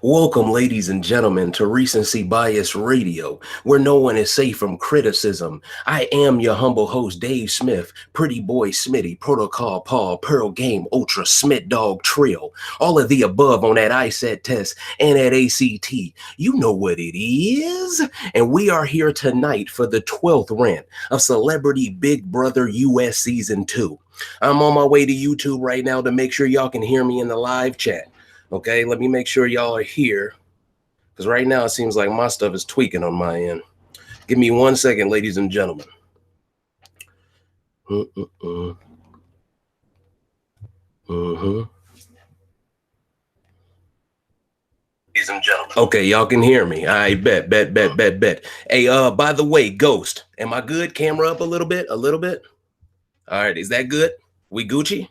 Welcome, ladies and gentlemen, to Recency Bias Radio, where no one is safe from criticism. I am your humble host, Dave Smith, Pretty Boy Smitty, Protocol Paul, Pearl Game, Ultra, Smith Dog Trill, all of the above on that ISAT test and at ACT. You know what it is. And we are here tonight for the 12th rant of Celebrity Big Brother US Season 2. I'm on my way to YouTube right now to make sure y'all can hear me in the live chat. Okay, let me make sure y'all are here, because right now it seems like my stuff is tweaking on my end. Give me 1 second, ladies and gentlemen. Ladies and gentlemen. Okay, y'all can hear me. I bet. Hey, by the way, Ghost, am I good? Camera up a little bit? All right, is that good? We Gucci?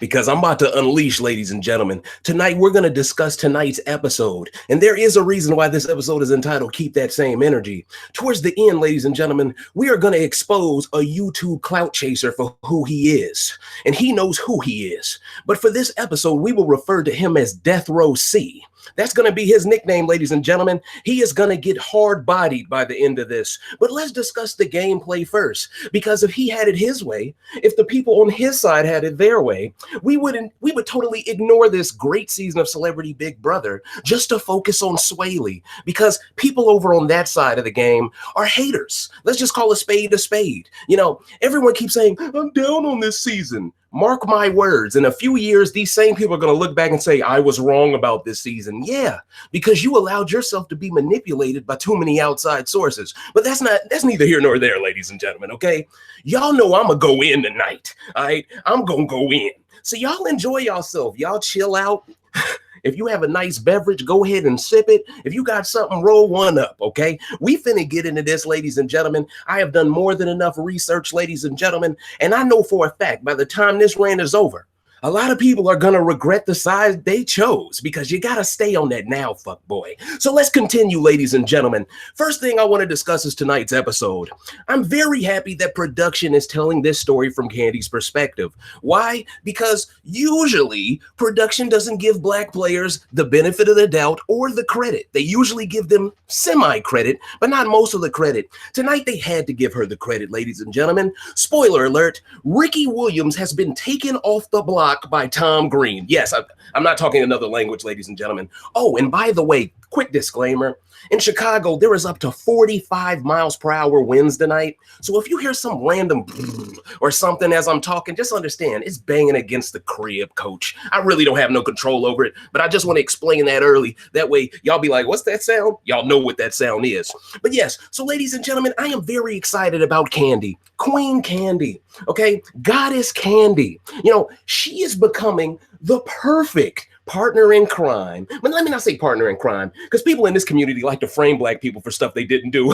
Because I'm about to unleash, ladies and gentlemen. Tonight, we're going to discuss tonight's episode. And there is a reason why this episode is entitled Keep That Same Energy. Towards the end, ladies and gentlemen, we are going to expose a YouTube clout chaser for who he is. And he knows who he is. But for this episode, we will refer to him as Death Row C. That's going to be his nickname, ladies and gentlemen. He is going to get hard-bodied by the end of this. But let's discuss the gameplay first. Because if he had it his way, if the people on his side had it their way, we would totally ignore this great season of Celebrity Big Brother just to focus on Swaley. Because people over on that side of the game are haters. Let's just call a spade a spade. You know, everyone keeps saying, I'm down on this season. Mark my words, in a few years, these same people are going to look back and say, I was wrong about this season. Yeah, because you allowed yourself to be manipulated by too many outside sources. But that's neither here nor there, ladies and gentlemen, okay? Y'all know I'm going to go in tonight, all right? I'm going to go in. So y'all enjoy yourself. Y'all chill out. If you have a nice beverage, go ahead and sip it. If you got something, roll one up, okay? We finna get into this, ladies and gentlemen. I have done more than enough research, ladies and gentlemen, and I know for a fact by the time this rant is over, a lot of people are gonna regret the side they chose because you gotta stay on that now, fuck boy. So let's continue, ladies and gentlemen. First thing I want to discuss is tonight's episode. I'm very happy that production is telling this story from Candy's perspective. Why? Because usually production doesn't give black players the benefit of the doubt or the credit. They usually give them semi-credit, but not most of the credit. Tonight they had to give her the credit, ladies and gentlemen. Spoiler alert, Ricky Williams has been taken off the block by Tom Green. Yes, I'm not talking another language, ladies and gentlemen. Oh, and by the way, quick disclaimer. In Chicago, there is up to 45 miles per hour winds tonight. So if you hear some random or something as I'm talking, just understand it's banging against the crib, coach. I really don't have no control over it, but I just want to explain that early. That way, y'all be like, what's that sound? Y'all know what that sound is. But yes, so ladies and gentlemen, I am very excited about Candy. Queen Candy, okay? Goddess Candy. You know, she is becoming the perfect partner in crime. But let me not say partner in crime, because people in this community like to frame black people for stuff they didn't do.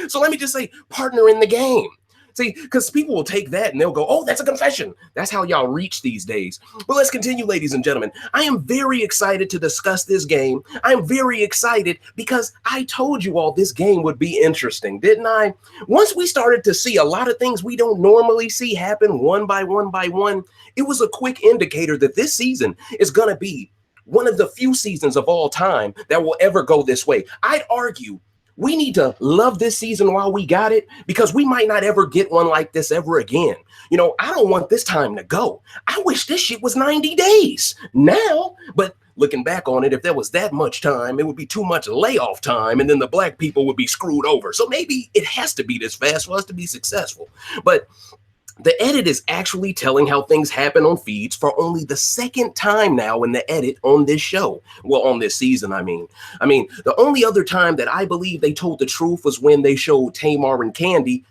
So let me just say partner in the game. See, because people will take that and they'll go, oh, that's a confession. That's how y'all reach these days. But let's continue, ladies and gentlemen. I am very excited to discuss this game. I'm very excited because I told you all this game would be interesting, didn't I? Once we started to see a lot of things we don't normally see happen one by one, it was a quick indicator that this season is going to be one of the few seasons of all time that will ever go this way. I'd argue we need to love this season while we got it, because we might not ever get one like this ever again. You know, I don't want this time to go. I wish this shit was 90 days now, but looking back on it, if there was that much time, it would be too much layoff time, and then the black people would be screwed over. So maybe it has to be this fast for us to be successful. But the edit is actually telling how things happen on feeds for only the second time now in the edit on this show. Well, on this season, I mean. The only other time that I believe they told the truth was when they showed Tamar and Candy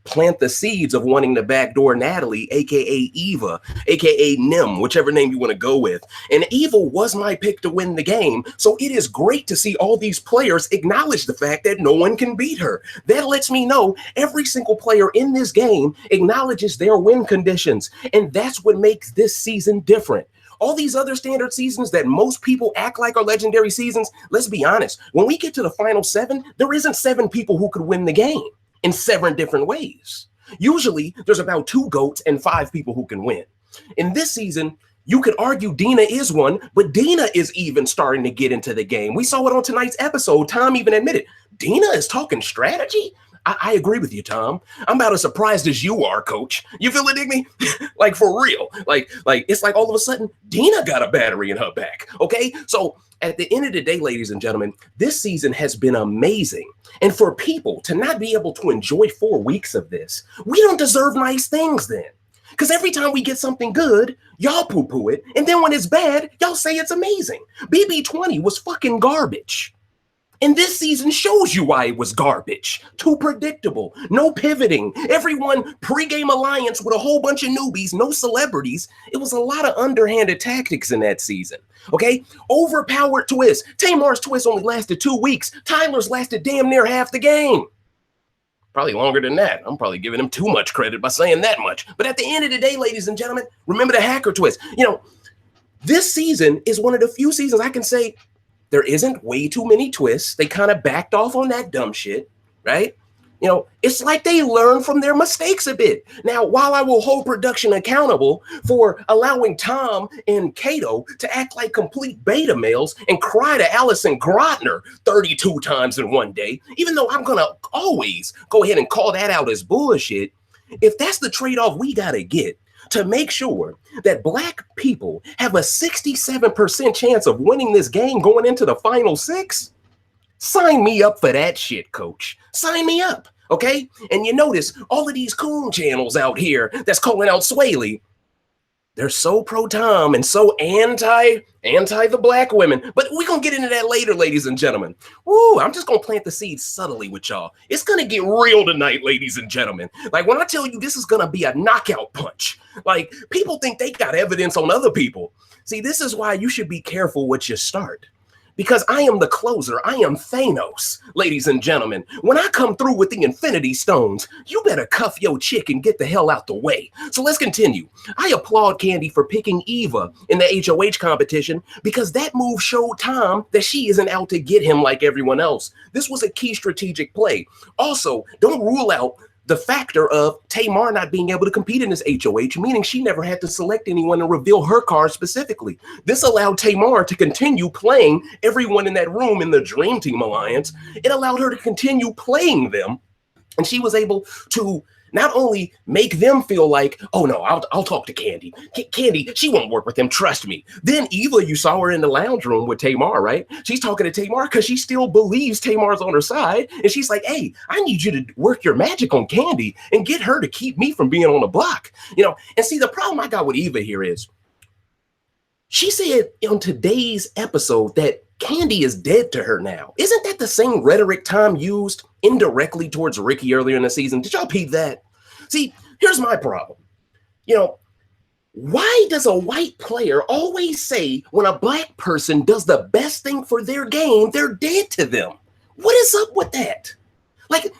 plant the seeds of wanting to backdoor Natalie, aka Eva, aka Nim, whichever name you want to go with. And Eva was my pick to win the game, so it is great to see all these players acknowledge the fact that no one can beat her. That lets me know every single player in this game acknowledges their win conditions, and that's what makes this season different. All these other standard seasons that most people act like are legendary seasons, let's be honest, when we get to the final 7, there isn't 7 people who could win the game in 7 different ways. Usually, there's about 2 GOATs and 5 people who can win. In this season, You could argue Dina is one, but Dina is even starting to get into the game. We saw it on tonight's episode. Tom even admitted, Dina is talking strategy? I agree with you, Tom. I'm about as surprised as you are, Coach. You feel it, Digny? Like, for real. Like it's like all of a sudden, Dina got a battery in her back, okay? So at the end of the day, ladies and gentlemen, this season has been amazing. And for people to not be able to enjoy 4 weeks of this, we don't deserve nice things then. Because every time we get something good, y'all poo-poo it. And then when it's bad, y'all say it's amazing. BB20 was fucking garbage. And this season shows you why it was garbage. Too predictable. No pivoting. Everyone pre-game alliance with a whole bunch of newbies, no celebrities. It was a lot of underhanded tactics in that season. Okay? Overpowered twists. Tamar's twist only lasted 2 weeks. Tyler's lasted damn near half the game. Probably longer than that. I'm probably giving him too much credit by saying that much. But at the end of the day, ladies and gentlemen, remember the hacker twist. You know, this season is one of the few seasons I can say there isn't way too many twists. They kind of backed off on that dumb shit, right? You know, it's like they learned from their mistakes a bit. Now, while I will hold production accountable for allowing Tom and Kato to act like complete beta males and cry to Allison Grotner 32 times in one day, even though I'm going to always go ahead and call that out as bullshit, if that's the trade-off we got to get to make sure that Black people have a 67% chance of winning this game going into the final 6, sign me up for that shit, Coach. Sign me up, okay? And you notice all of these coon channels out here that's calling out Swaley, they're so pro-Tom and so anti the Black women. But we're going to get into that later, ladies and gentlemen. Woo, I'm just going to plant the seeds subtly with y'all. It's going to get real tonight, ladies and gentlemen. Like, when I tell you this is going to be a knockout punch, like, people think they got evidence on other people. See, this is why you should be careful what you start. Because I am the closer. I am Thanos, ladies and gentlemen. When I come through with the Infinity Stones, you better cuff your chick and get the hell out the way. So let's continue. I applaud Candy for picking Eva in the HOH competition because that move showed Tom that she isn't out to get him like everyone else. This was a key strategic play. Also, don't rule out the factor of Tamar not being able to compete in this HOH, meaning she never had to select anyone and reveal her card specifically. This allowed Tamar to continue playing everyone in that room in the Dream Team Alliance. It allowed her to continue playing them, and she was able to not only make them feel like, oh no, I'll talk to Candy. Candy, she won't work with him, trust me. Then Eva, you saw her in the lounge room with Tamar, right? She's talking to Tamar because she still believes Tamar's on her side. And she's like, hey, I need you to work your magic on Candy and get her to keep me from being on the block. You know, and see, the problem I got with Eva here is she said on today's episode that Candy is dead to her now. Isn't that the same rhetoric Tom used indirectly towards Ricky earlier in the season? Did y'all peep that? See, here's my problem. You know, why does a white player always say when a Black person does the best thing for their game, they're dead to them? What is up with that? Like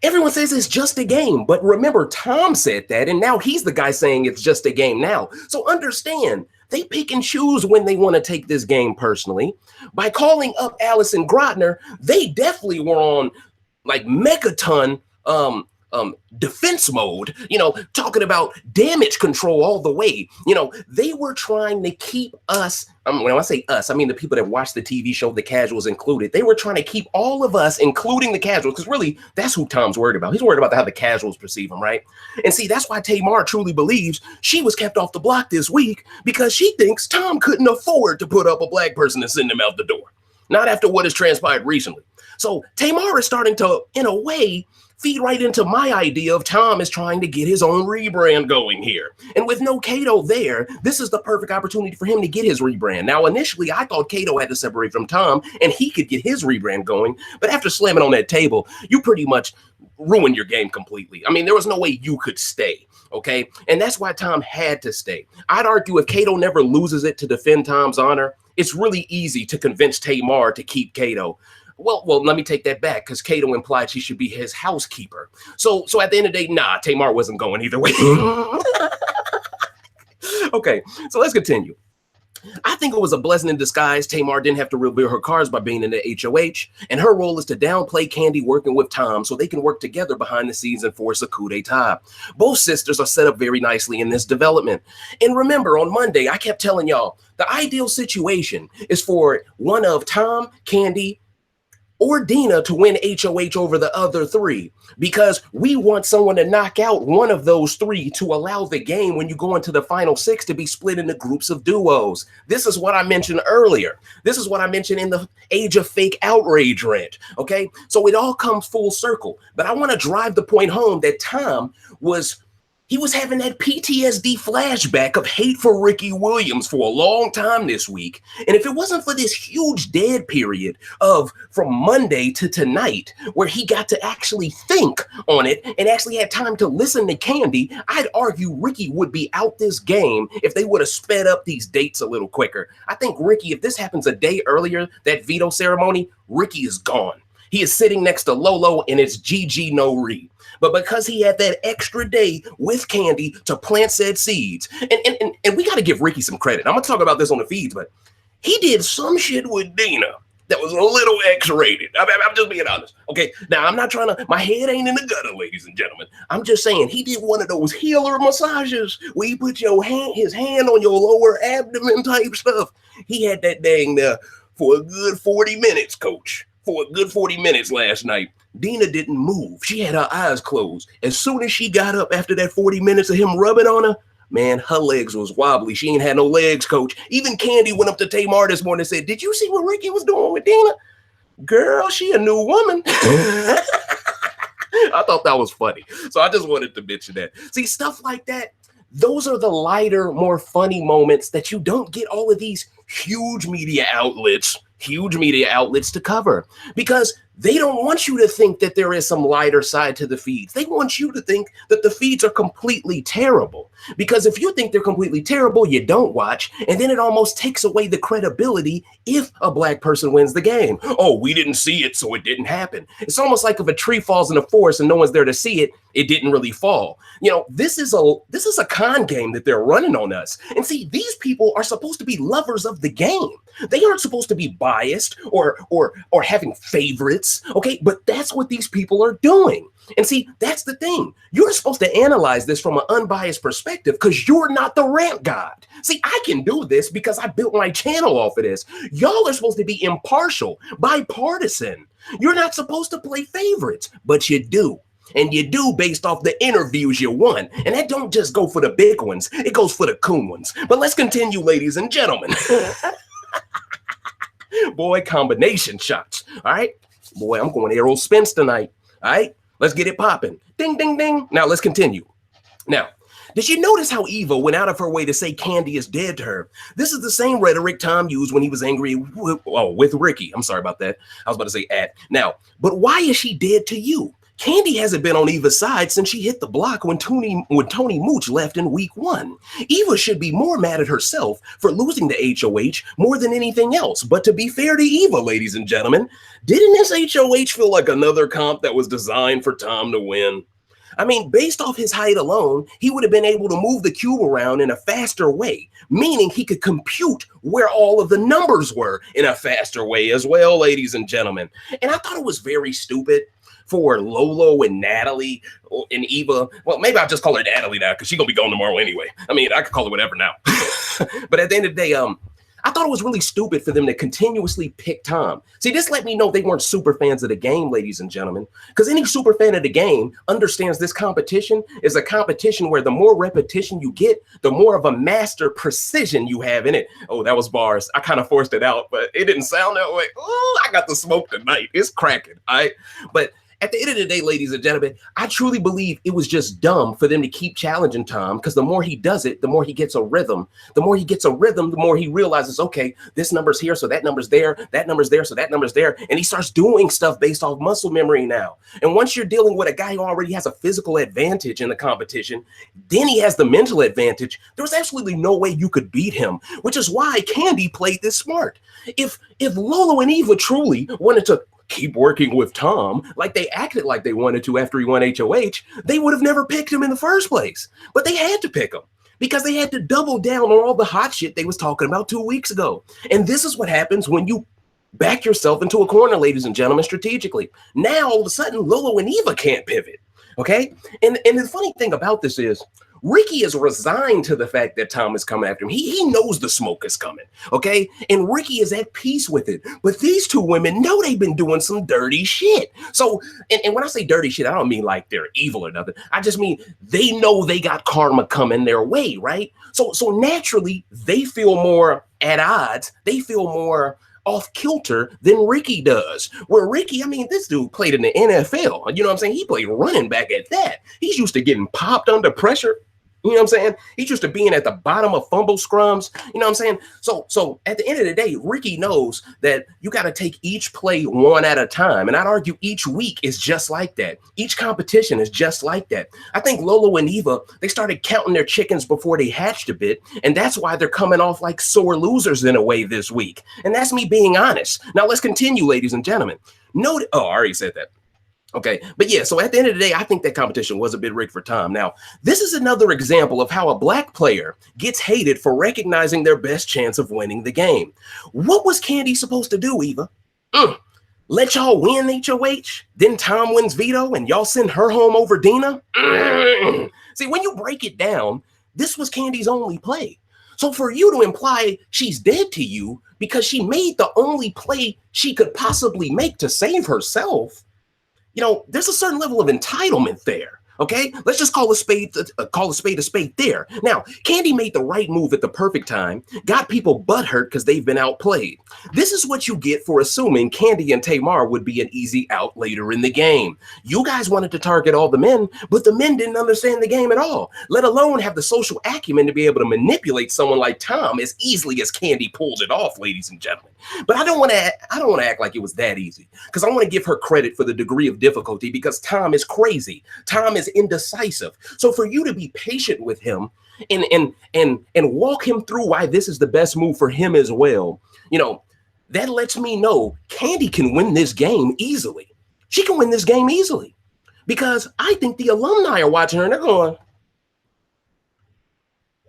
everyone says it's just a game, but remember, Tom said that, and now he's the guy saying it's just a game now. So understand, they pick and choose when they want to take this game personally. By calling up Allison Grotner, they definitely were on like megaton defense mode, you know, talking about damage control all the way. You know, they were trying to keep us, when I say us, I mean the people that watch the TV show, the casuals included. They were trying to keep all of us, including the casuals, because really, that's who Tom's worried about. He's worried about how the casuals perceive him, right? And see, that's why Tamar truly believes she was kept off the block this week, because she thinks Tom couldn't afford to put up a Black person and send him out the door. Not after what has transpired recently. So Tamar is starting to, in a way, feed right into my idea of Tom is trying to get his own rebrand going here. And with no Kato there, this is the perfect opportunity for him to get his rebrand. Now, initially, I thought Kato had to separate from Tom and he could get his rebrand going. But after slamming on that table, you pretty much ruined your game completely. I mean, there was no way you could stay, okay? And that's why Tom had to stay. I'd argue if Kato never loses it to defend Tom's honor, it's really easy to convince Tamar to keep Kato. Well, let me take that back, because Kato implied she should be his housekeeper. So at the end of the day, nah, Tamar wasn't going either way. Okay, so let's continue. I think it was a blessing in disguise. Tamar didn't have to reveal her cards by being in the HOH, and her role is to downplay Candy working with Tom so they can work together behind the scenes and force a coup d'etat. Both sisters are set up very nicely in this development. And remember, on Monday, I kept telling y'all, the ideal situation is for one of Tom, Candy, or Dina to win HOH over the other three, because we want someone to knock out one of those three to allow the game when you go into the final six to be split into groups of duos. This is what I mentioned earlier. This is what I mentioned in the age of fake outrage rant. Okay, so it all comes full circle, but I want to drive the point home that Tom was having that PTSD flashback of hate for Ricky Williams for a long time this week. And if it wasn't for this huge dead period of from Monday to tonight, where he got to actually think on it and actually had time to listen to Candy, I'd argue Ricky would be out this game if they would have sped up these dates a little quicker. I think Ricky, if this happens a day earlier, that veto ceremony, Ricky is gone. He is sitting next to Lolo and it's GG no re. But because he had that extra day with Candy to plant said seeds, and we got to give Ricky some credit. I'm going to talk about this on the feeds, but he did some shit with Dina that was a little X-rated. I'm just being honest. Okay, now I'm not trying to, my head ain't in the gutter, ladies and gentlemen. I'm just saying he did one of those healer massages where you put his hand on your lower abdomen type stuff. He had that dang there for a good 40 minutes, coach. For a good 40 minutes last night. Dina didn't move. She had her eyes closed. As soon as she got up after that 40 minutes of him rubbing on her, man, her legs was wobbly. She ain't had no legs, coach. Even Candy went up to Tamar this morning and said, "Did you see what Ricky was doing with Dina?" Girl, she a new woman. I thought that was funny. So I just wanted to mention that. See, stuff like that, those are the lighter, more funny moments that you don't get all of these huge media outlets to cover, because they don't want you to think that there is some lighter side to the feeds. They want you to think that the feeds are completely terrible, because if you think they're completely terrible, you don't watch, and then it almost takes away the credibility if a black person wins the game. Oh, we didn't see it, so it didn't happen. It's almost like if a tree falls in a forest and no one's there to see it, it didn't really fall. You know, this is a con game that they're running on us. And see, these people are supposed to be lovers of the game. They aren't supposed to be biased or having favorites, okay? But that's what these people are doing. And see, that's the thing. You're supposed to analyze this from an unbiased perspective because you're not the rant god. See, I can do this because I built my channel off of this. Y'all are supposed to be impartial, bipartisan. You're not supposed to play favorites, but you do. And you do based off the interviews you won. And that don't just go for the big ones. It goes for the coon ones. But let's continue, ladies and gentlemen. Boy, combination shots. All right. Boy, I'm going arrow spins tonight. All right. Let's get it popping. Ding, ding, ding. Now let's continue. Now, did you notice how Eva went out of her way to say Candy is dead to her? This is the same rhetoric Tom used when he was angry with Ricky. I'm sorry about that. I was about to say at. Now, but why is she dead to you? Candy hasn't been on Eva's side since she hit the block when Tony Mooch left in week 1. Eva should be more mad at herself for losing the HOH more than anything else. But to be fair to Eva, ladies and gentlemen, didn't this HOH feel like another comp that was designed for Tom to win? I mean, based off his height alone, he would have been able to move the cube around in a faster way, meaning he could compute where all of the numbers were in a faster way as well, ladies and gentlemen. And I thought it was very stupid for Lolo and Natalie and Eva. Well, maybe I'll just call her Natalie now because she's going to be gone tomorrow anyway. I mean, I could call her whatever now. But at the end of the day, I thought it was really stupid for them to continuously pick Tom. See, this let me know they weren't super fans of the game, ladies and gentlemen, because any super fan of the game understands this competition is a competition where the more repetition you get, the more of a master precision you have in it. Oh, that was bars. I kind of forced it out, but it didn't sound that way. Oh, I got the smoke tonight. It's cracking. All right. But at the end of the day, ladies and gentlemen, I truly believe it was just dumb for them to keep challenging Tom, because the more he does it, the more he gets a rhythm. The more he gets a rhythm, the more he realizes, okay, this number's here, so that number's there, that number's there, so that number's there. And he starts doing stuff based off muscle memory now. And once you're dealing with a guy who already has a physical advantage in the competition, then he has the mental advantage. There was absolutely no way you could beat him, which is why Candy played this smart. If Lolo and Eva truly wanted to keep working with Tom like they acted like they wanted to after he won HOH, they would have never picked him in the first place. But they had to pick him because they had to double down on all the hot shit they was talking about 2 weeks ago. And this is what happens when you back yourself into a corner, ladies and gentlemen, strategically. Now, all of a sudden, Lolo and Eva can't pivot, okay? And the funny thing about this is Ricky is resigned to the fact that Tom is coming after him. He knows the smoke is coming, okay? And Ricky is at peace with it. But these two women know they've been doing some dirty shit. So, and when I say dirty shit, I don't mean like they're evil or nothing. I just mean they know they got karma coming their way, right? So naturally, they feel more at odds. They feel more off kilter than Ricky does. Where Ricky, I mean, this dude played in the NFL. You know what I'm saying? He played running back at that. He's used to getting popped under pressure. You know what I'm saying? He's used to being at the bottom of fumble scrums. You know what I'm saying? So at the end of the day, Ricky knows that you got to take each play one at a time. And I'd argue each week is just like that. Each competition is just like that. I think Lolo and Eva, they started counting their chickens before they hatched a bit. And that's why they're coming off like sore losers in a way this week. And that's me being honest. Now let's continue, ladies and gentlemen. I already said that. Okay, but yeah, so at the end of the day, I think that competition was a bit rigged for Tom. Now, this is another example of how a black player gets hated for recognizing their best chance of winning the game. What was Candy supposed to do, Eva? Let y'all win HOH? Then Tom wins veto and y'all send her home over Dina? See, when you break it down, this was Candy's only play. So for you to imply she's dead to you because she made the only play she could possibly make to save herself, you know, there's a certain level of entitlement there. Okay, let's just call a spade a spade there. Now, Candy made the right move at the perfect time, got people butthurt because they've been outplayed. This is what you get for assuming Candy and Tamar would be an easy out later in the game. You guys wanted to target all the men, but the men didn't understand the game at all, let alone have the social acumen to be able to manipulate someone like Tom as easily as Candy pulls it off, ladies and gentlemen. But I don't want to act like it was that easy, because I want to give her credit for the degree of difficulty, because Tom is crazy. Tom is indecisive. So for you to be patient with him and walk him through why this is the best move for him as well, you know, that lets me know Candy can win this game easily. She can win this game easily, because I think the alumni are watching her and they're going,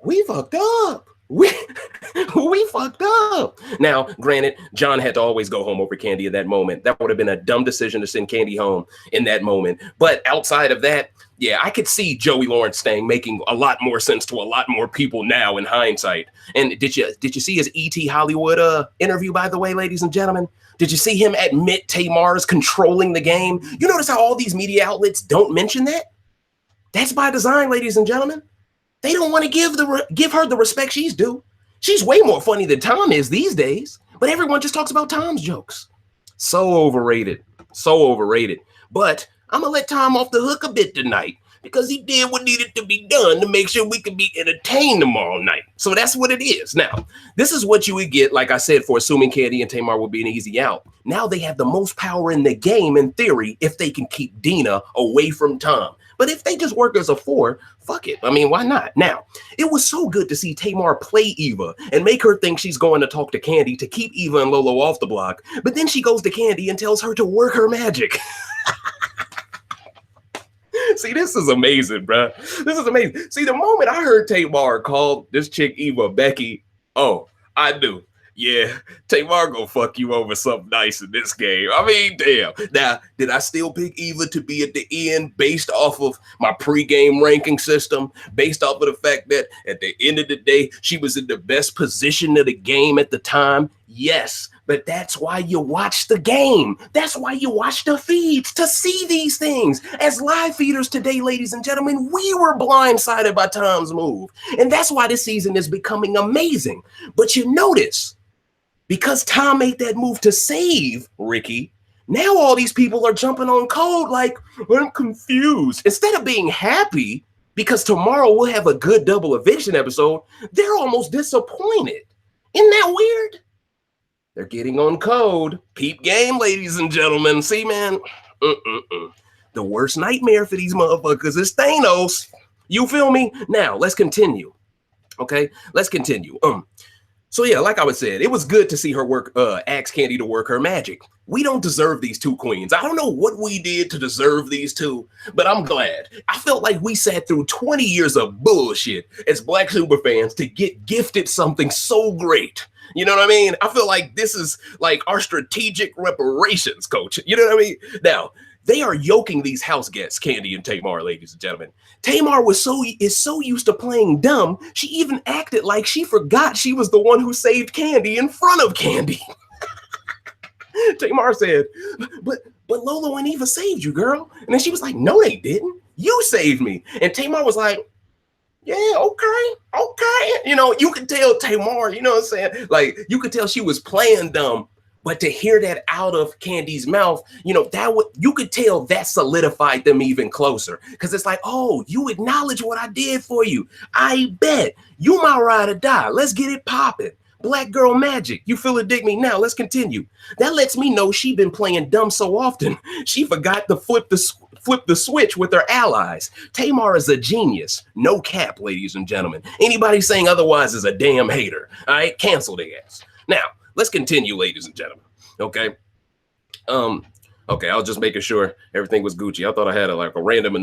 we fucked up. We fucked up. Now, granted, John had to always go home over Candy in that moment. That would have been a dumb decision to send Candy home in that moment. But outside of that, yeah, I could see Joey Lawrence staying making a lot more sense to a lot more people now in hindsight. And did you see his E.T. Hollywood interview, by the way, ladies and gentlemen? Did you see him admit Tamar is controlling the game? You notice how all these media outlets don't mention that? That's by design, ladies and gentlemen. They don't want to give her the respect she's due. She's way more funny than Tom is these days, but everyone just talks about Tom's jokes. So overrated. So overrated. But I'm going to let Tom off the hook a bit tonight, because he did what needed to be done to make sure we can be entertained tomorrow night. So that's what it is. Now, this is what you would get, like I said, for assuming Candy and Tamar would be an easy out. Now they have the most power in the game, in theory, if they can keep Dina away from Tom. But if they just work as a 4, fuck it. I mean, why not? Now, it was so good to see Tamar play Eva and make her think she's going to talk to Candy to keep Eva and Lolo off the block. But then she goes to Candy and tells her to work her magic. See, this is amazing, bro. This is amazing. See, the moment I heard Tamar call this chick Eva Becky, oh, I knew. Yeah, Tamar gonna fuck you over something nice in this game. I mean, damn. Now, did I still pick Eva to be at the end based off of my pregame ranking system? Based off of the fact that at the end of the day, she was in the best position of the game at the time? Yes, but that's why you watch the game. That's why you watch the feeds, to see these things. As live feeders today, ladies and gentlemen, we were blindsided by Tom's move. And that's why this season is becoming amazing. But you notice, because Tom made that move to save Ricky, now all these people are jumping on code like, I'm confused. Instead of being happy because tomorrow we'll have a good double eviction episode, they're almost disappointed. Isn't that weird? They're getting on code. Peep game, ladies and gentlemen. See, man, the worst nightmare for these motherfuckers is Thanos. You feel me? Now, let's continue. Okay, let's continue. So yeah, like I was saying, it was good to see her work, ask Candy to work her magic. We don't deserve these two queens. I don't know what we did to deserve these two, but I'm glad. I felt like we sat through 20 years of bullshit as Black super fans to get gifted something so great. You know what I mean? I feel like this is like our strategic reparations, coach. You know what I mean? Now, they are yoking these house guests, Candy and Tamar, ladies and gentlemen. Tamar is so used to playing dumb, she even acted like she forgot she was the one who saved Candy in front of Candy. Tamar said, but Lolo and Eva saved you, girl. And then she was like, no, they didn't. You saved me. And Tamar was like, yeah, okay. You know, you could tell Tamar, you know what I'm saying? Like, you could tell she was playing dumb. But to hear that out of Candy's mouth, you know, you could tell that solidified them even closer. Because it's like, oh, you acknowledge what I did for you. I bet. You my ride or die. Let's get it popping. Black girl magic. You feel it, dig me? Now let's continue. That lets me know she been playing dumb so often, she forgot to flip the switch with her allies. Tamar is a genius. No cap, ladies and gentlemen. Anybody saying otherwise is a damn hater. All right, cancel their ass. Now, let's continue, ladies and gentlemen. Okay. Okay, I was just making sure everything was Gucci. I thought I had a random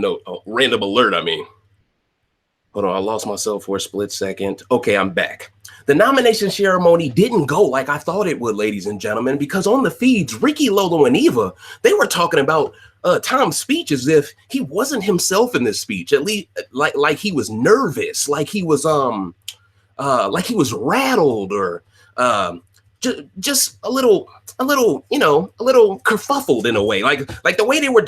alert, I mean. Hold on, I lost myself for a split second. Okay, I'm back. The nomination ceremony didn't go like I thought it would, ladies and gentlemen, because on the feeds, Ricky, Lolo, and Eva, they were talking about Tom's speech as if he wasn't himself in this speech. At least like he was nervous, like he was rattled, or just a little, you know, a little kerfuffled in a way, like the way they were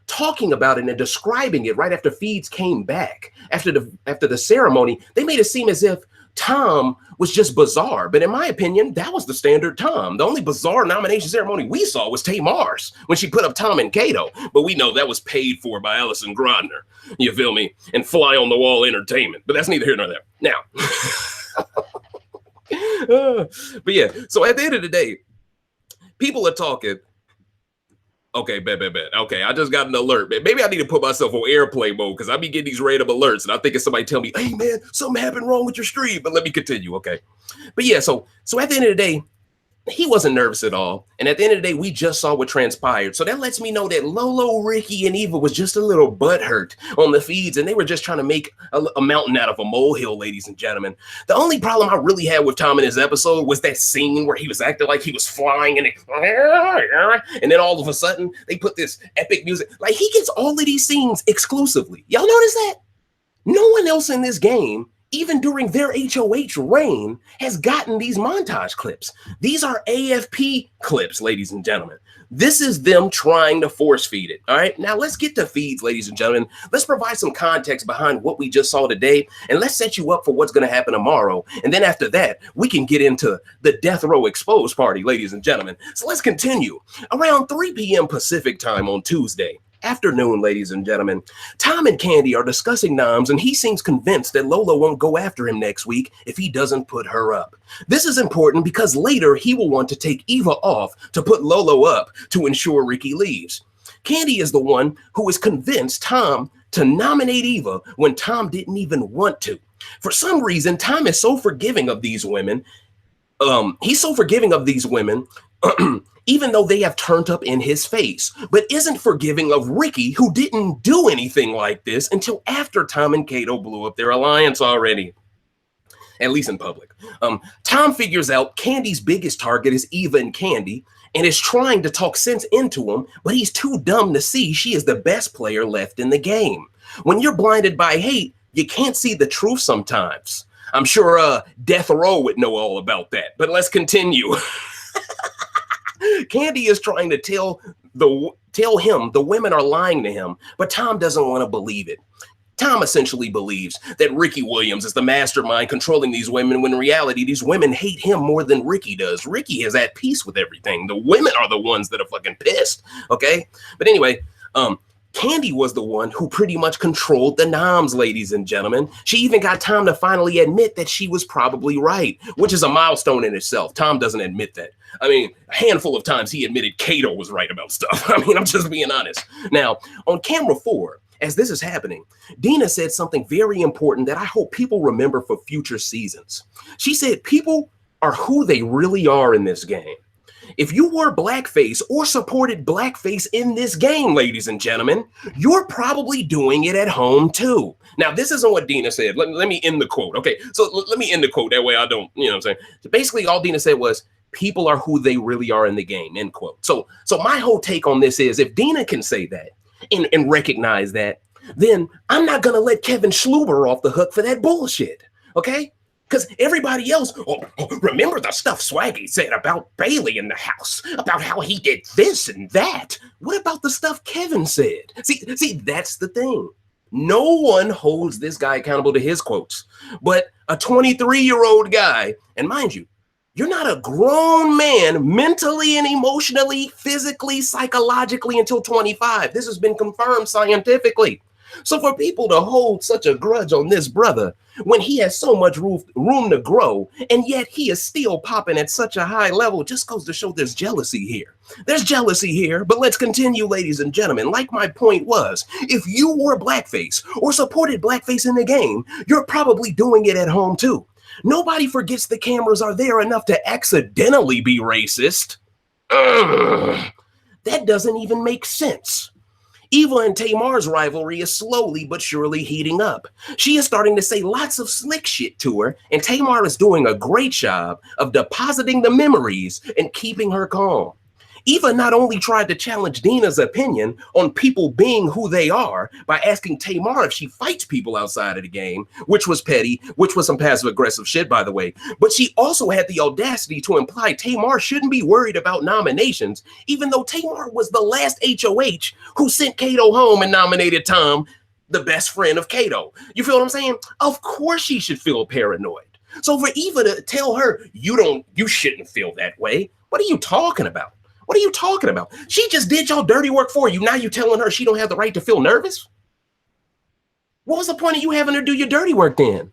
talking about it and describing it right after feeds came back after the ceremony. They made it seem as if Tom was just bizarre, but in my opinion, that was the standard Tom. The only bizarre nomination ceremony we saw was Tamar's when she put up Tom and Kato, but we know that was paid for by Allison Grodner. You feel me? And fly on the wall entertainment. But that's neither here nor there. Now. But yeah, so at the end of the day, people are talking. Okay, bet. Okay, I just got an alert. Maybe I need to put myself on airplane mode because I be getting these random alerts and I think it's somebody tell me, hey man, something happened wrong with your stream. But let me continue, okay? But yeah, so at the end of the day, he wasn't nervous at all. And at the end of the day, we just saw what transpired. So that lets me know that Lolo, Ricky, and Eva was just a little butthurt on the feeds, and they were just trying to make a mountain out of a molehill, ladies and gentlemen. The only problem I really had with Tom in his episode was that scene where he was acting like he was flying and then all of a sudden they put this epic music. Like, he gets all of these scenes exclusively. Y'all notice that? No one else in this game, even during their HOH reign, has gotten these montage clips. These are AFP clips, ladies and gentlemen. This is them trying to force feed it. All right, now let's get to feeds, ladies and gentlemen. Let's provide some context behind what we just saw today, and let's set you up for what's going to happen tomorrow. And then after that, we can get into the Death Row Exposed party, ladies and gentlemen. So let's continue. Around 3 p.m. Pacific time on Tuesday afternoon, ladies and gentlemen, Tom and Candy are discussing noms, and he seems convinced that Lola won't go after him next week if he doesn't put her up. This is important because later he will want to take Eva off to put Lolo up to ensure Ricky leaves. Candy is the one who is convinced Tom to nominate Eva when Tom didn't even want to. For some reason, Tom is so forgiving of these women. He's so forgiving of these women even though they have turned up in his face, but isn't forgiving of Ricky, who didn't do anything like this until after Tom and Kato blew up their alliance already, at least in public. Tom figures out Candy's biggest target is Eva and Candy and is trying to talk sense into him, but he's too dumb to see she is the best player left in the game. When you're blinded by hate, you can't see the truth sometimes. I'm sure Death Row would know all about that, but let's continue. Candy is trying to tell him the women are lying to him, but Tom doesn't want to believe it. Tom essentially believes that Ricky Williams is the mastermind controlling these women, when in reality, these women hate him more than Ricky does. Ricky is at peace with everything. The women are the ones that are fucking pissed, okay? But anyway, Candy was the one who pretty much controlled the noms, ladies and gentlemen. She even got Tom to finally admit that she was probably right, which is a milestone in itself. Tom doesn't admit that. I mean, a handful of times he admitted Kato was right about stuff. I mean, I'm just being honest. Now, on camera 4, as this is happening, Dina said something very important that I hope people remember for future seasons. She said people are who they really are in this game. If you wore blackface or supported blackface in this game, ladies and gentlemen, you're probably doing it at home too. Now, this isn't what Dina said. Let me end the quote. Okay, so let me end the quote. That way I don't, you know what I'm saying? So basically, all Dina said was, people are who they really are in the game, end quote. So my whole take on this is, if Dina can say that and recognize that, then I'm not going to let Kevin Schluber off the hook for that bullshit, okay? Because everybody else, remember the stuff Swaggy said about Bailey in the house, about how he did this and that. What about the stuff Kevin said? See, that's the thing. No one holds this guy accountable to his quotes, but a 23-year-old guy, and mind you, you're not a grown man mentally and emotionally, physically, psychologically until 25. This has been confirmed scientifically. So for people to hold such a grudge on this brother when he has so much room to grow, and yet he is still popping at such a high level, just goes to show there's jealousy here. There's jealousy here, but let's continue, ladies and gentlemen. Like my point was, if you wore blackface or supported blackface in the game, you're probably doing it at home too. Nobody forgets the cameras are there enough to accidentally be racist. That doesn't even make sense. Eva and Tamar's rivalry is slowly but surely heating up. She is starting to say lots of slick shit to her, and Tamar is doing a great job of depositing the memories and keeping her calm. Eva not only tried to challenge Dina's opinion on people being who they are by asking Tamar if she fights people outside of the game, which was petty, which was some passive-aggressive shit, by the way, but she also had the audacity to imply Tamar shouldn't be worried about nominations, even though Tamar was the last HOH who sent Kato home and nominated Tom, the best friend of Kato. You feel what I'm saying? Of course she should feel paranoid. So for Eva to tell her, you shouldn't feel that way, what are you talking about? What are you talking about? She just did y'all dirty work for you. Now you telling her she don't have the right to feel nervous? What was the point of you having her do your dirty work then?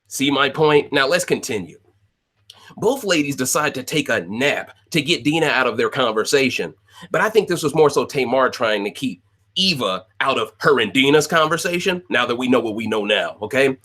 See my point? Now let's continue. Both ladies decide to take a nap to get Dina out of their conversation. But I think this was more so Tamar trying to keep Eva out of her and Dina's conversation, now that we know what we know now, okay?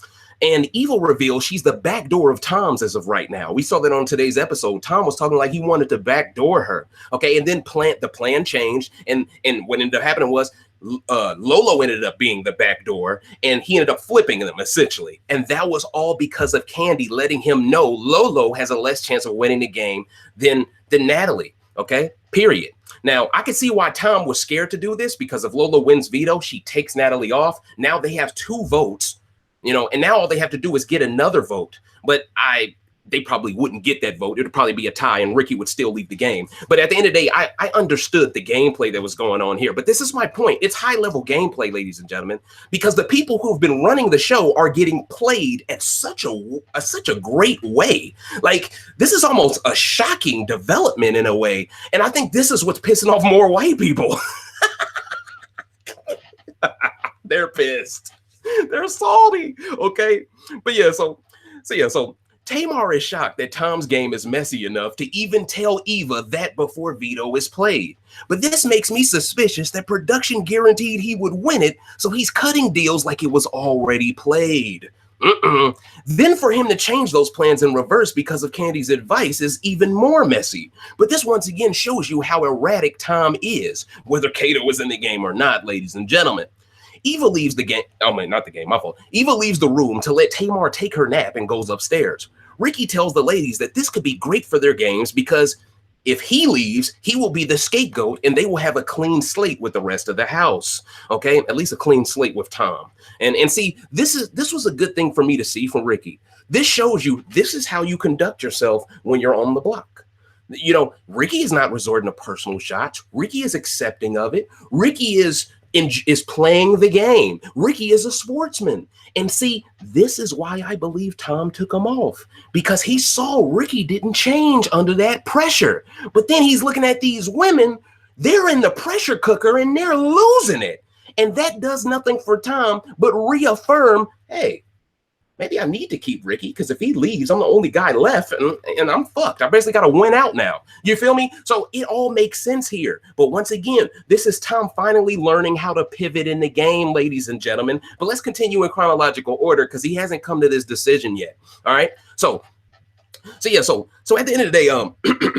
And Eva reveals she's the backdoor of Tom's as of right now. We saw that on today's episode. Tom was talking like he wanted to backdoor her. Okay, and then the plan changed. And what ended up happening was Lolo ended up being the backdoor, and he ended up flipping them essentially. And that was all because of Candy letting him know Lolo has a less chance of winning the game than Natalie. Okay, period. Now, I can see why Tom was scared to do this, because if Lolo wins veto, she takes Natalie off. Now they have 2 votes. You know, and now all they have to do is get another vote. But they probably wouldn't get that vote. It would probably be a tie, and Ricky would still leave the game. But at the end of the day, I understood the gameplay that was going on here. But this is my point. It's high-level gameplay, ladies and gentlemen, because the people who've been running the show are getting played at such a great way. Like, this is almost a shocking development in a way. And I think this is what's pissing off more white people. They're pissed. They're salty, okay? But yeah, so Tamar is shocked that Tom's game is messy enough to even tell Eva that before veto is played. But this makes me suspicious that production guaranteed he would win it, so he's cutting deals like it was already played. Then for him to change those plans in reverse because of Candy's advice is even more messy. But this once again shows you how erratic Tom is, whether Kato is in the game or not, ladies and gentlemen. Eva leaves the game. Oh, man, not the game, my fault. Eva leaves the room to let Tamar take her nap and goes upstairs. Ricky tells the ladies that this could be great for their games because if he leaves, he will be the scapegoat and they will have a clean slate with the rest of the house. Okay, at least a clean slate with Tom. And see, this was a good thing for me to see from Ricky. This shows you this is how you conduct yourself when you're on the block. You know, Ricky is not resorting to personal shots. Ricky is accepting of it. Ricky is playing the game. Ricky is a sportsman. And see, this is why I believe Tom took him off, because he saw Ricky didn't change under that pressure. But then he's looking at these women, they're in the pressure cooker and they're losing it. And that does nothing for Tom but reaffirm, hey, maybe I need to keep Ricky, because if he leaves, I'm the only guy left and I'm fucked. I basically got to win out now. You feel me? So it all makes sense here. But once again, this is Tom finally learning how to pivot in the game, ladies and gentlemen. But let's continue in chronological order because he hasn't come to this decision yet. All right. So So at the end of the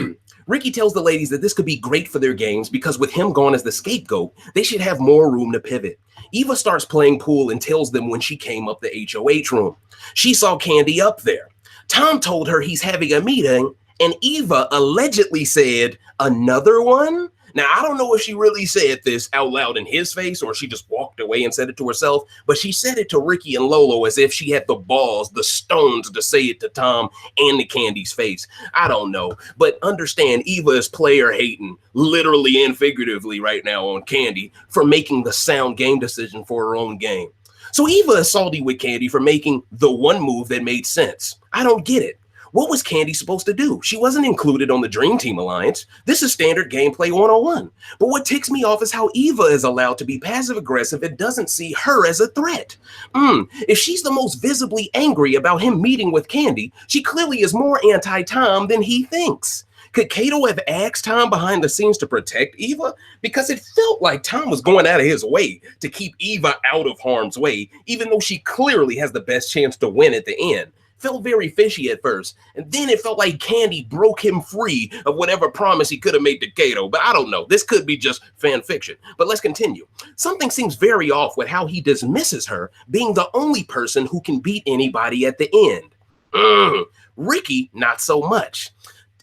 day, Ricky tells the ladies that this could be great for their games because with him gone as the scapegoat, they should have more room to pivot. Eva starts playing pool and tells them when she came up the HOH room. She saw Candy up there. Tom told her he's having a meeting, and Eva allegedly said, "Another one?" Now, I don't know if she really said this out loud in his face or she just walked away and said it to herself, but she said it to Ricky and Lolo as if she had the balls, the stones to say it to Tom and to Candy's face. I don't know, but understand Eva is player hating, literally and figuratively right now on Candy for making the sound game decision for her own game. So Eva is salty with Candy for making the one move that made sense. I don't get it. What was Candy supposed to do? She wasn't included on the Dream Team Alliance. This is standard gameplay 101. But what ticks me off is how Eva is allowed to be passive-aggressive and doesn't see her as a threat. If she's the most visibly angry about him meeting with Candy, she clearly is more anti-Tom than he thinks. Could Kato have asked Tom behind the scenes to protect Eva? Because it felt like Tom was going out of his way to keep Eva out of harm's way, even though she clearly has the best chance to win at the end. Felt very fishy at first, and then it felt like Candy broke him free of whatever promise he could have made to Kato, but I don't know. This could be just fan fiction, but let's continue. Something seems very off with how he dismisses her being the only person who can beat anybody at the end. Ricky, not so much.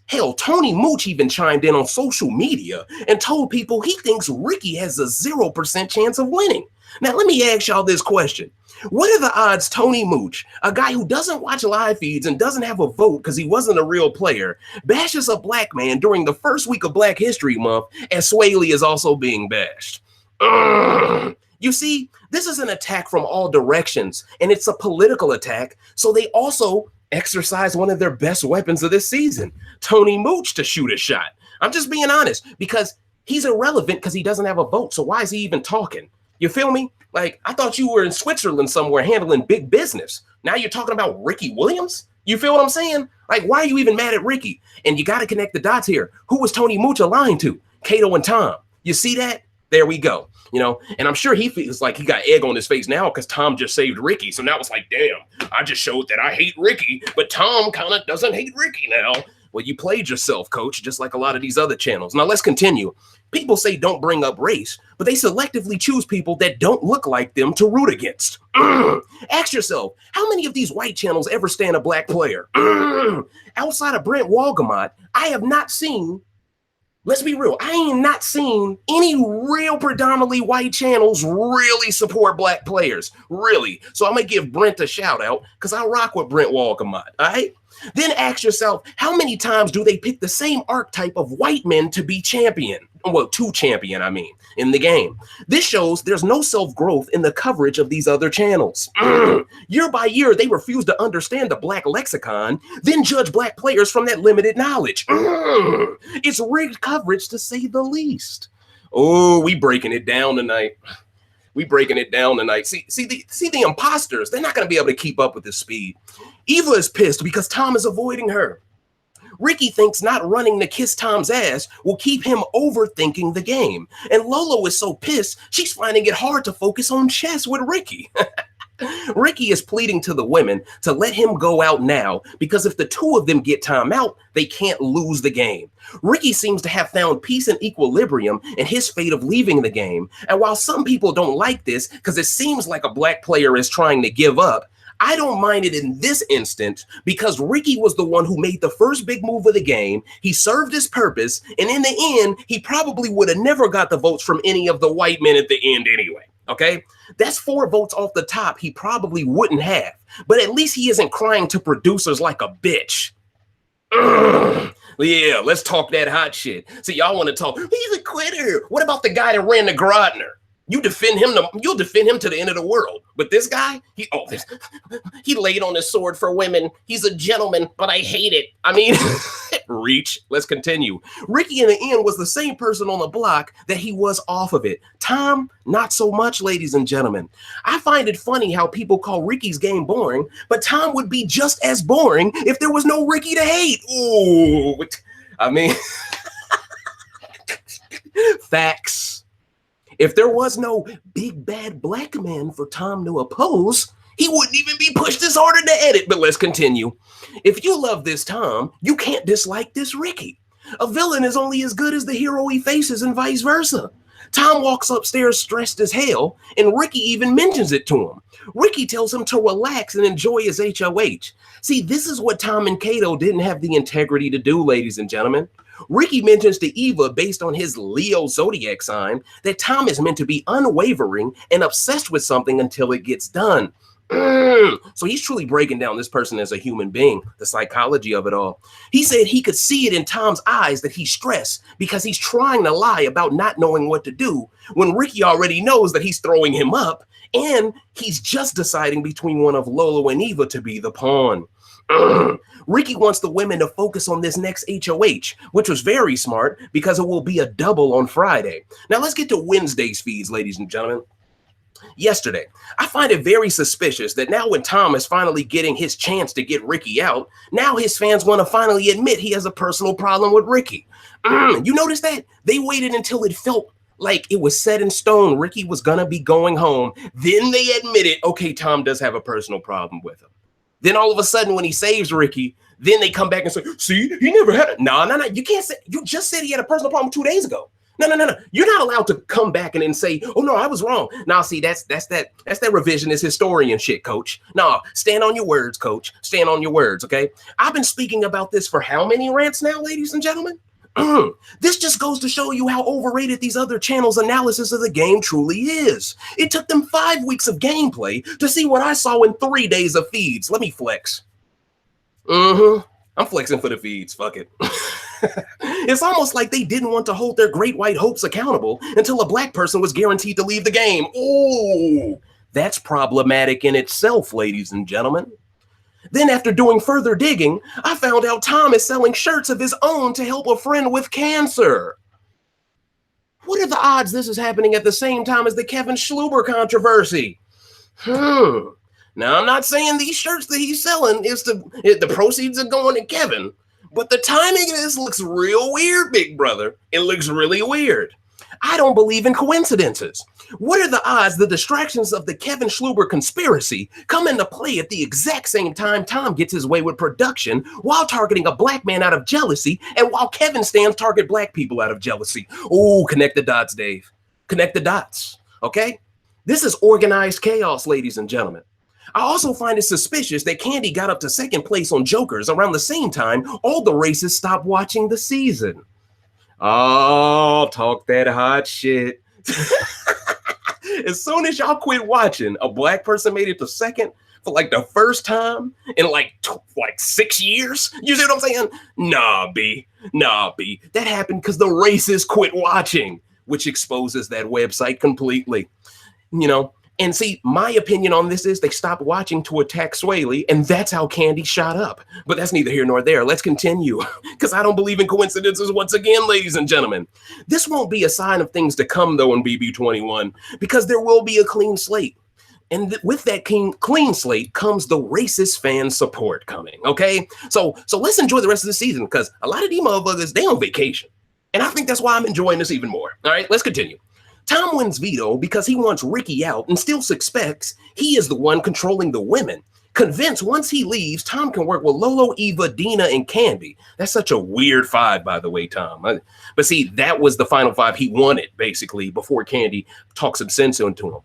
Hell, Tony Mooch even chimed in on social media and told people he thinks Ricky has a 0% chance of winning. Now, let me ask y'all this question. What are the odds Tony Mooch, a guy who doesn't watch live feeds and doesn't have a vote because he wasn't a real player, bashes a black man during the first week of Black History Month as Sway Lee is also being bashed? You see, this is an attack from all directions, and it's a political attack, so they also exercise one of their best weapons of this season, Tony Mooch, to shoot a shot. I'm just being honest, because he's irrelevant because he doesn't have a vote, so why is he even talking? You feel me? Like, I thought you were in Switzerland somewhere handling big business. Now you're talking about Ricky Williams? You feel what I'm saying? Like, why are you even mad at Ricky? And you got to connect the dots here. Who was Tony Mooch aligned to? Kato and Tom. You see that? There we go. You know, and I'm sure he feels like he got egg on his face now because Tom just saved Ricky. So now it's like, damn, I just showed that I hate Ricky, but Tom kind of doesn't hate Ricky now. Well, you played yourself, coach, just like a lot of these other channels. Now let's continue. People say don't bring up race, but they selectively choose people that don't look like them to root against. Ask yourself, how many of these white channels ever stand a black player? Outside of Brent Walgamot, I have not seen, let's be real, I ain't not seen any real predominantly white channels really support black players, really. So I'm going to give Brent a shout out because I rock with Brent Walgamot, all right? Then ask yourself, how many times do they pick the same archetype of white men to be champion? Well, to champion, I mean, in the game. This shows there's no self-growth in the coverage of these other channels. Year by year, they refuse to understand the black lexicon, then judge black players from that limited knowledge. It's rigged coverage, to say the least. Oh, we breaking it down tonight. We breaking it down tonight. See the imposters, they're not going to be able to keep up with this speed. Eva is pissed because Tom is avoiding her. Ricky thinks not running to kiss Tom's ass will keep him overthinking the game. And Lolo is so pissed, she's finding it hard to focus on chess with Ricky. Ricky is pleading to the women to let him go out now because if the two of them get Tom out, they can't lose the game. Ricky seems to have found peace and equilibrium in his fate of leaving the game. And while some people don't like this because it seems like a black player is trying to give up, I don't mind it in this instance because Ricky was the one who made the first big move of the game. He served his purpose, and in the end, he probably would have never got the votes from any of the white men at the end anyway. Okay, that's 4 votes off the top he probably wouldn't have, but at least he isn't crying to producers like a bitch. Yeah, let's talk that hot shit. See, y'all want to talk, he's a quitter. What about the guy that ran the Grodner? You'll defend him to the end of the world. But this guy, he laid on his sword for women. He's a gentleman, but I hate it. I mean, reach. Let's continue. Ricky in the end was the same person on the block that he was off of it. Tom, not so much, ladies and gentlemen. I find it funny how people call Ricky's game boring, but Tom would be just as boring if there was no Ricky to hate. Ooh, I mean, facts. If there was no big bad black man for Tom to oppose, He wouldn't even be pushed this harder to edit, but let's continue. If you love this Tom, you can't dislike this Ricky. A villain is only as good as the hero he faces and vice versa. Tom walks upstairs stressed as hell, and Ricky even mentions it to him. Ricky tells him to relax and enjoy his HOH. See, this is what Tom and Kato didn't have the integrity to do, ladies and gentlemen. Ricky mentions to Eva, based on his Leo zodiac sign, that Tom is meant to be unwavering and obsessed with something until it gets done. So he's truly breaking down this person as a human being, the psychology of it all. He said he could see it in Tom's eyes that he's stressed because he's trying to lie about not knowing what to do when Ricky already knows that he's throwing him up, and he's just deciding between one of Lolo and Eva to be the pawn. Ricky wants the women to focus on this next HOH, which was very smart because it will be a double on Friday. Now let's get to Wednesday's feeds, ladies and gentlemen. Yesterday, I find it very suspicious that now when Tom is finally getting his chance to get Ricky out, now his fans want to finally admit he has a personal problem with Ricky. You notice that? They waited until it felt like it was set in stone Ricky was going to be going home. Then they admitted, okay, Tom does have a personal problem with him. Then all of a sudden when he saves Ricky, then they come back and say, see, he never had it. No. You can't say, you just said he had a personal problem 2 days ago. No. You're not allowed to come back and then say, oh no, I was wrong. Now, see, that's that revisionist historian shit, coach. No, stand on your words, coach. Stand on your words, okay? I've been speaking about this for how many rants now, ladies and gentlemen? This just goes to show you how overrated these other channels' analysis of the game truly is. It took them 5 weeks of gameplay to see what I saw in 3 days of feeds. Let me flex. I'm flexing for the feeds. Fuck it. It's almost like they didn't want to hold their great white hopes accountable until a black person was guaranteed to leave the game. Oh, that's problematic in itself, ladies and gentlemen. Then after doing further digging, I found out Tom is selling shirts of his own to help a friend with cancer. What are the odds this is happening at the same time as the Kevin Schluber controversy? Now, I'm not saying these shirts that he's selling is the proceeds are going to Kevin, but the timing of this looks real weird, big brother. It looks really weird. I don't believe in coincidences. What are the odds the distractions of the Kevin Schluber conspiracy come into play at the exact same time Tom gets his way with production while targeting a black man out of jealousy and while Kevin stands target black people out of jealousy? Oh, connect the dots, Dave. Connect the dots, okay? This is organized chaos, ladies and gentlemen. I also find it suspicious that Candy got up to second place on Jokers around the same time all the racists stopped watching the season. Oh, talk that hot shit. As soon as y'all quit watching, a black person made it to second for like the first time in like 6 years. You see what I'm saying? Nah, B. That happened because the racists quit watching, which exposes that website completely. You know, and see, my opinion on this is they stopped watching to attack Swaley, and that's how Candy shot up. But that's neither here nor there. Let's continue, because I don't believe in coincidences once again, ladies and gentlemen. This won't be a sign of things to come, though, in BB21, because there will be a clean slate. And with that clean slate comes the racist fan support coming, okay? So let's enjoy the rest of the season, because a lot of these motherfuckers, they on vacation. And I think that's why I'm enjoying this even more. All right, let's continue. Tom wins veto because he wants Ricky out and still suspects he is the one controlling the women. Convinced once he leaves, Tom can work with Lolo, Eva, Dina, and Candy. That's such a weird five, by the way, Tom. But see, that was the final five he wanted, basically, before Candy talks some sense into him.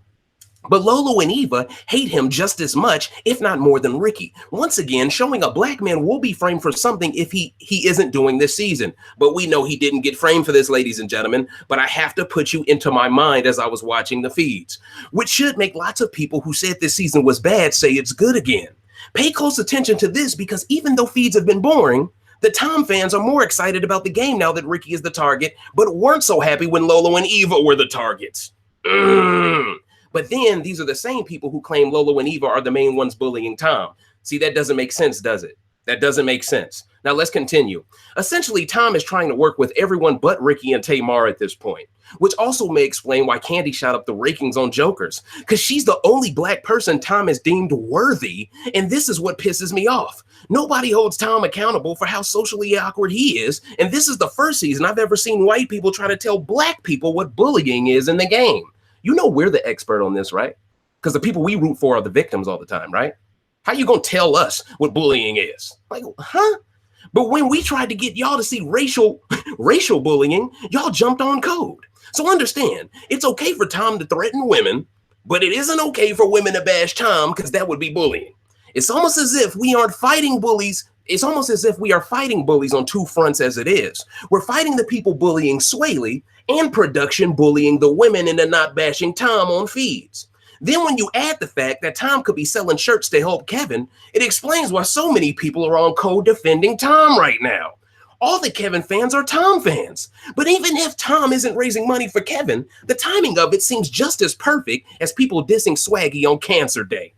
But Lolo and Eva hate him just as much, if not more than Ricky. Once again, showing a black man will be framed for something if he isn't doing this season. But we know he didn't get framed for this, ladies and gentlemen. But I have to put you into my mind as I was watching the feeds, which should make lots of people who said this season was bad say it's good again. Pay close attention to this, because even though feeds have been boring, the Tom fans are more excited about the game now that Ricky is the target, but weren't so happy when Lolo and Eva were the targets. But then these are the same people who claim Lolo and Eva are the main ones bullying Tom. See, that doesn't make sense, does it? That doesn't make sense. Now let's continue. Essentially, Tom is trying to work with everyone but Ricky and Tamar at this point, which also may explain why Candy shot up the rankings on Jokers, because she's the only black person Tom has deemed worthy, and this is what pisses me off. Nobody holds Tom accountable for how socially awkward he is, and this is the first season I've ever seen white people try to tell black people what bullying is in the game. You know we're the expert on this, right? because the people we root for are the victims all the time, right? How you gonna tell us what bullying is? Like, huh? But when we tried to get y'all to see racial bullying, y'all jumped on code. So understand, it's okay for Tom to threaten women, but it isn't okay for women to bash Tom because that would be bullying. It's almost as if we aren't fighting bullies. It's almost as if we are fighting bullies on two fronts as it is. We're fighting the people bullying Swaley and production bullying the women into not bashing Tom on feeds. Then when you add the fact that Tom could be selling shirts to help Kevin, it explains why so many people are on code defending Tom right now. All the Kevin fans are Tom fans. But even if Tom isn't raising money for Kevin, the timing of it seems just as perfect as people dissing Swaggy on Cancer Day.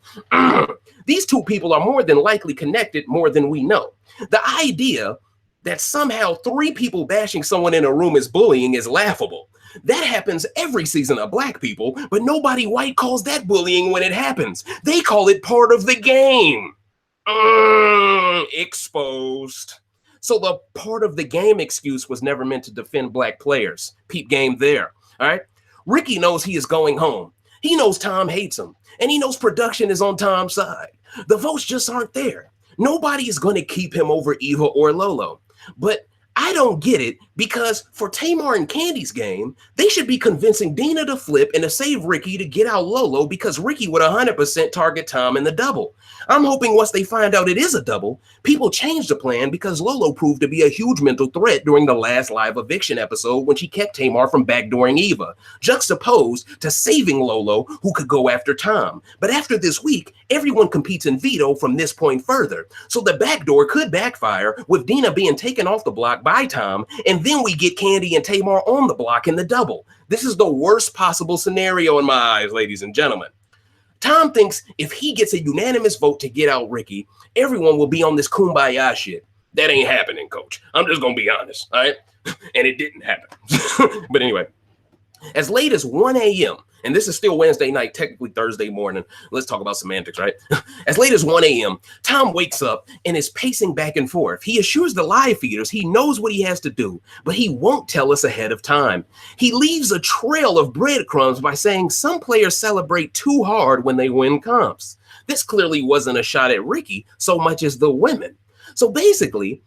These two people are more than likely connected more than we know. The idea that somehow three people bashing someone in a room is bullying is laughable. That happens every season of Black People, but nobody white calls that bullying when it happens. They call it part of the game. Exposed. So the part of the game excuse was never meant to defend Black players. Peep game there, all right? Ricky knows he is going home. He knows Tom hates him, and he knows production is on Tom's side. The votes just aren't there. Nobody is going to keep him over Eva or Lolo. But I don't get it, because for Tamar and Candy's game, they should be convincing Dina to flip and to save Ricky to get out Lolo, because Ricky would 100% target Tom in the double. I'm hoping once they find out it is a double, people change the plan, because Lolo proved to be a huge mental threat during the last live eviction episode when she kept Tamar from backdooring Eva, juxtaposed to saving Lolo, who could go after Tom. But after this week, everyone competes in veto from this point further, so the backdoor could backfire with Dina being taken off the block by Tom, and then we get Candy and Tamar on the block in the double. This is the worst possible scenario in my eyes, ladies and gentlemen. Tom thinks if he gets a unanimous vote to get out Ricky, everyone will be on this kumbaya shit. That ain't happening, coach. I'm just going to be honest, all right? And it didn't happen. But anyway, as late as 1 a.m., and this is still Wednesday night, technically Thursday morning. Let's talk about semantics, right? As late as 1 a.m., Tom wakes up and is pacing back and forth. He assures the live feeders he knows what he has to do, but he won't tell us ahead of time. He leaves a trail of breadcrumbs by saying some players celebrate too hard when they win comps. This clearly wasn't a shot at Ricky so much as the women. So basically,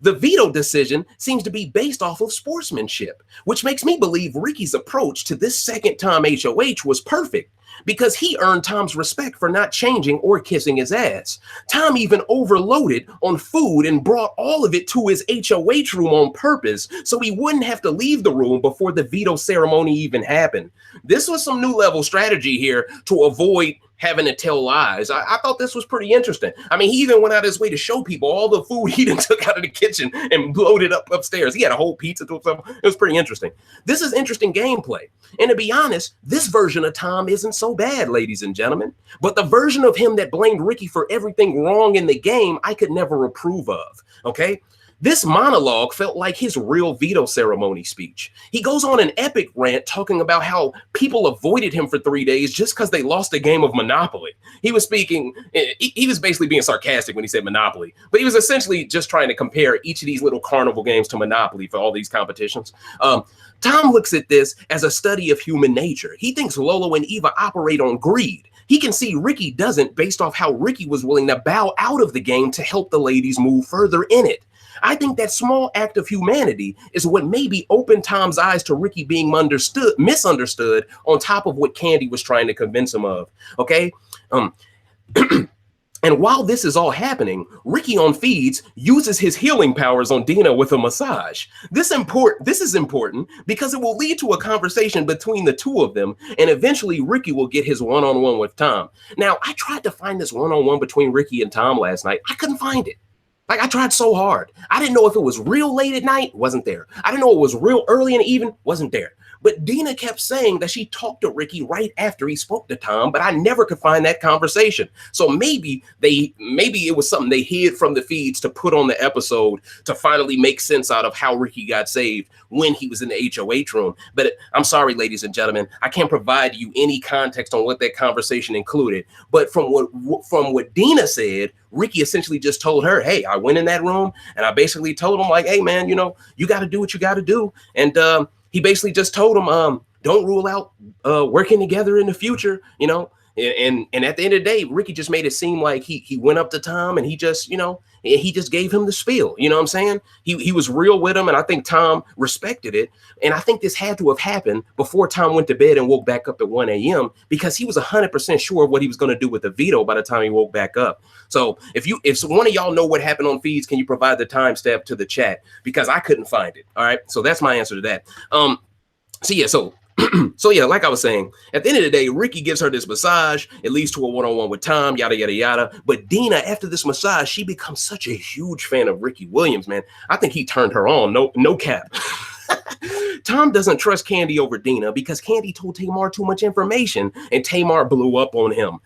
the veto decision seems to be based off of sportsmanship, which makes me believe Ricky's approach to this second Tom HOH was perfect, because he earned Tom's respect for not changing or kissing his ass. Tom even overloaded on food and brought all of it to his HOH room on purpose so he wouldn't have to leave the room before the veto ceremony even happened. This was some new level strategy here to avoid having to tell lies. I thought this was pretty interesting. I mean, he even went out his way to show people all the food he done took out of the kitchen and loaded up upstairs. He had a whole pizza to himself. It was pretty interesting. This is interesting gameplay. And to be honest, this version of Tom isn't so bad, ladies and gentlemen. But the version of him that blamed Ricky for everything wrong in the game, I could never approve of, okay? This monologue felt like his real veto ceremony speech. He goes on an epic rant talking about how people avoided him for 3 days just because they lost a game of Monopoly. He was basically being sarcastic when he said Monopoly, but he was essentially just trying to compare each of these little carnival games to Monopoly for all these competitions. Tom looks at this as a study of human nature. He thinks Lolo and Eva operate on greed. He can see Ricky doesn't based off how Ricky was willing to bow out of the game to help the ladies move further in it. I think that small act of humanity is what maybe opened Tom's eyes to Ricky being misunderstood on top of what Candy was trying to convince him of, okay? And while this is all happening, Ricky on feeds uses his healing powers on Dina with a massage. This is important because it will lead to a conversation between the two of them, and eventually Ricky will get his one-on-one with Tom. Now, I tried to find this one-on-one between Ricky and Tom last night. I couldn't find it. Like, I tried so hard. I didn't know if it was real late at night, wasn't there. I didn't know it was real early in the evening, wasn't there. But Dina kept saying that she talked to Ricky right after he spoke to Tom, but I never could find that conversation. So maybe it was something they hid from the feeds to put on the episode to finally make sense out of how Ricky got saved when he was in the HOH room. But I'm sorry, ladies and gentlemen, I can't provide you any context on what that conversation included. But from what Dina said, Ricky essentially just told her, hey, I went in that room and I basically told him, like, hey, man, you got to do what you got to do. And he basically just told him, don't rule out working together in the future. And at the end of the day, Ricky just made it seem like he went up to Tom and he just, he just gave him the spiel. You know what I'm saying? He was real with him, and I think Tom respected it. And I think this had to have happened before Tom went to bed and woke back up at 1 a.m. because he was 100% sure of what he was going to do with the veto by the time he woke back up. So if one of y'all know what happened on feeds, can you provide the timestamp to the chat? Because I couldn't find it. All right. So that's my answer to that. So yeah, like I was saying, at the end of the day, Ricky gives her this massage. It leads to a one-on-one with Tom, yada, yada, yada. But Dina, after this massage, she becomes such a huge fan of Ricky Williams, man. I think he turned her on. No cap. Tom doesn't trust Kandi over Dina because Kandi told Tamar too much information, and Tamar blew up on him.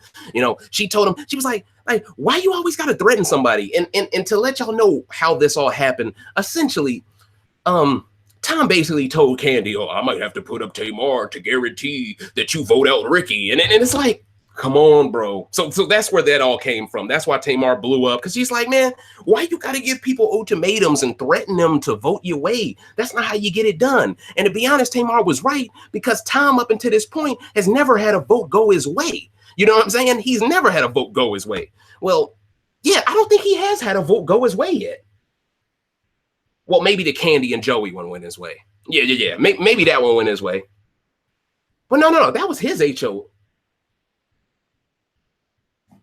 She told him, she was like, why you always got to threaten somebody? And to let y'all know how this all happened, essentially, Tom basically told Kandi, oh, I might have to put up Tamar to guarantee that you vote out Ricky. And it's like, come on, bro. So that's where that all came from. That's why Tamar blew up, because she's like, man, why you got to give people ultimatums and threaten them to vote your way? That's not how you get it done. And to be honest, Tamar was right, because Tom, up until this point, has never had a vote go his way. You know what I'm saying? He's never had a vote go his way. Well, yeah, I don't think he has had a vote go his way yet. Well, maybe the Kandi and Joey one went his way. Yeah. Maybe that one went his way. But no. That was his HO.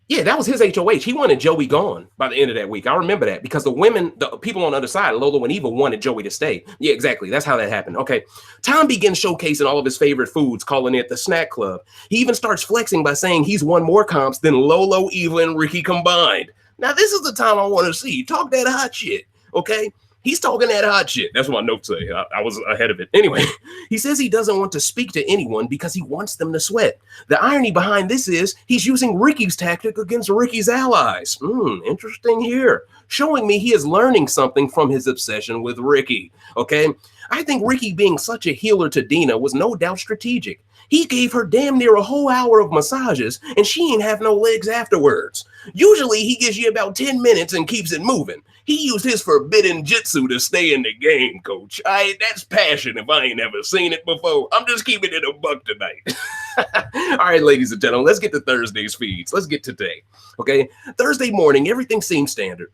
Yeah, that was his HOH. He wanted Joey gone by the end of that week. I remember that, because the people on the other side, Lolo and Eva, wanted Joey to stay. Yeah, exactly. That's how that happened. Okay. Tom begins showcasing all of his favorite foods, calling it the snack club. He even starts flexing by saying he's won more comps than Lolo, Eva, and Ricky combined. Now, this is the time I want to see. Talk that hot shit. Okay. He's talking that hot shit. That's what my notes say. I was ahead of it. Anyway, he says he doesn't want to speak to anyone because he wants them to sweat. The irony behind this is he's using Ricky's tactic against Ricky's allies. Interesting here. Showing me he is learning something from his obsession with Ricky. Okay? I think Ricky being such a healer to Dina was no doubt strategic. He gave her damn near a whole hour of massages, and she ain't have no legs afterwards. Usually he gives you about 10 minutes and keeps it moving. He used his forbidden jitsu to stay in the game, coach. That's passion if I ain't ever seen it before. I'm just keeping it a buck tonight. All right, ladies and gentlemen, let's get to Thursday's feeds. Let's get today. Okay, Thursday morning, everything seems standard.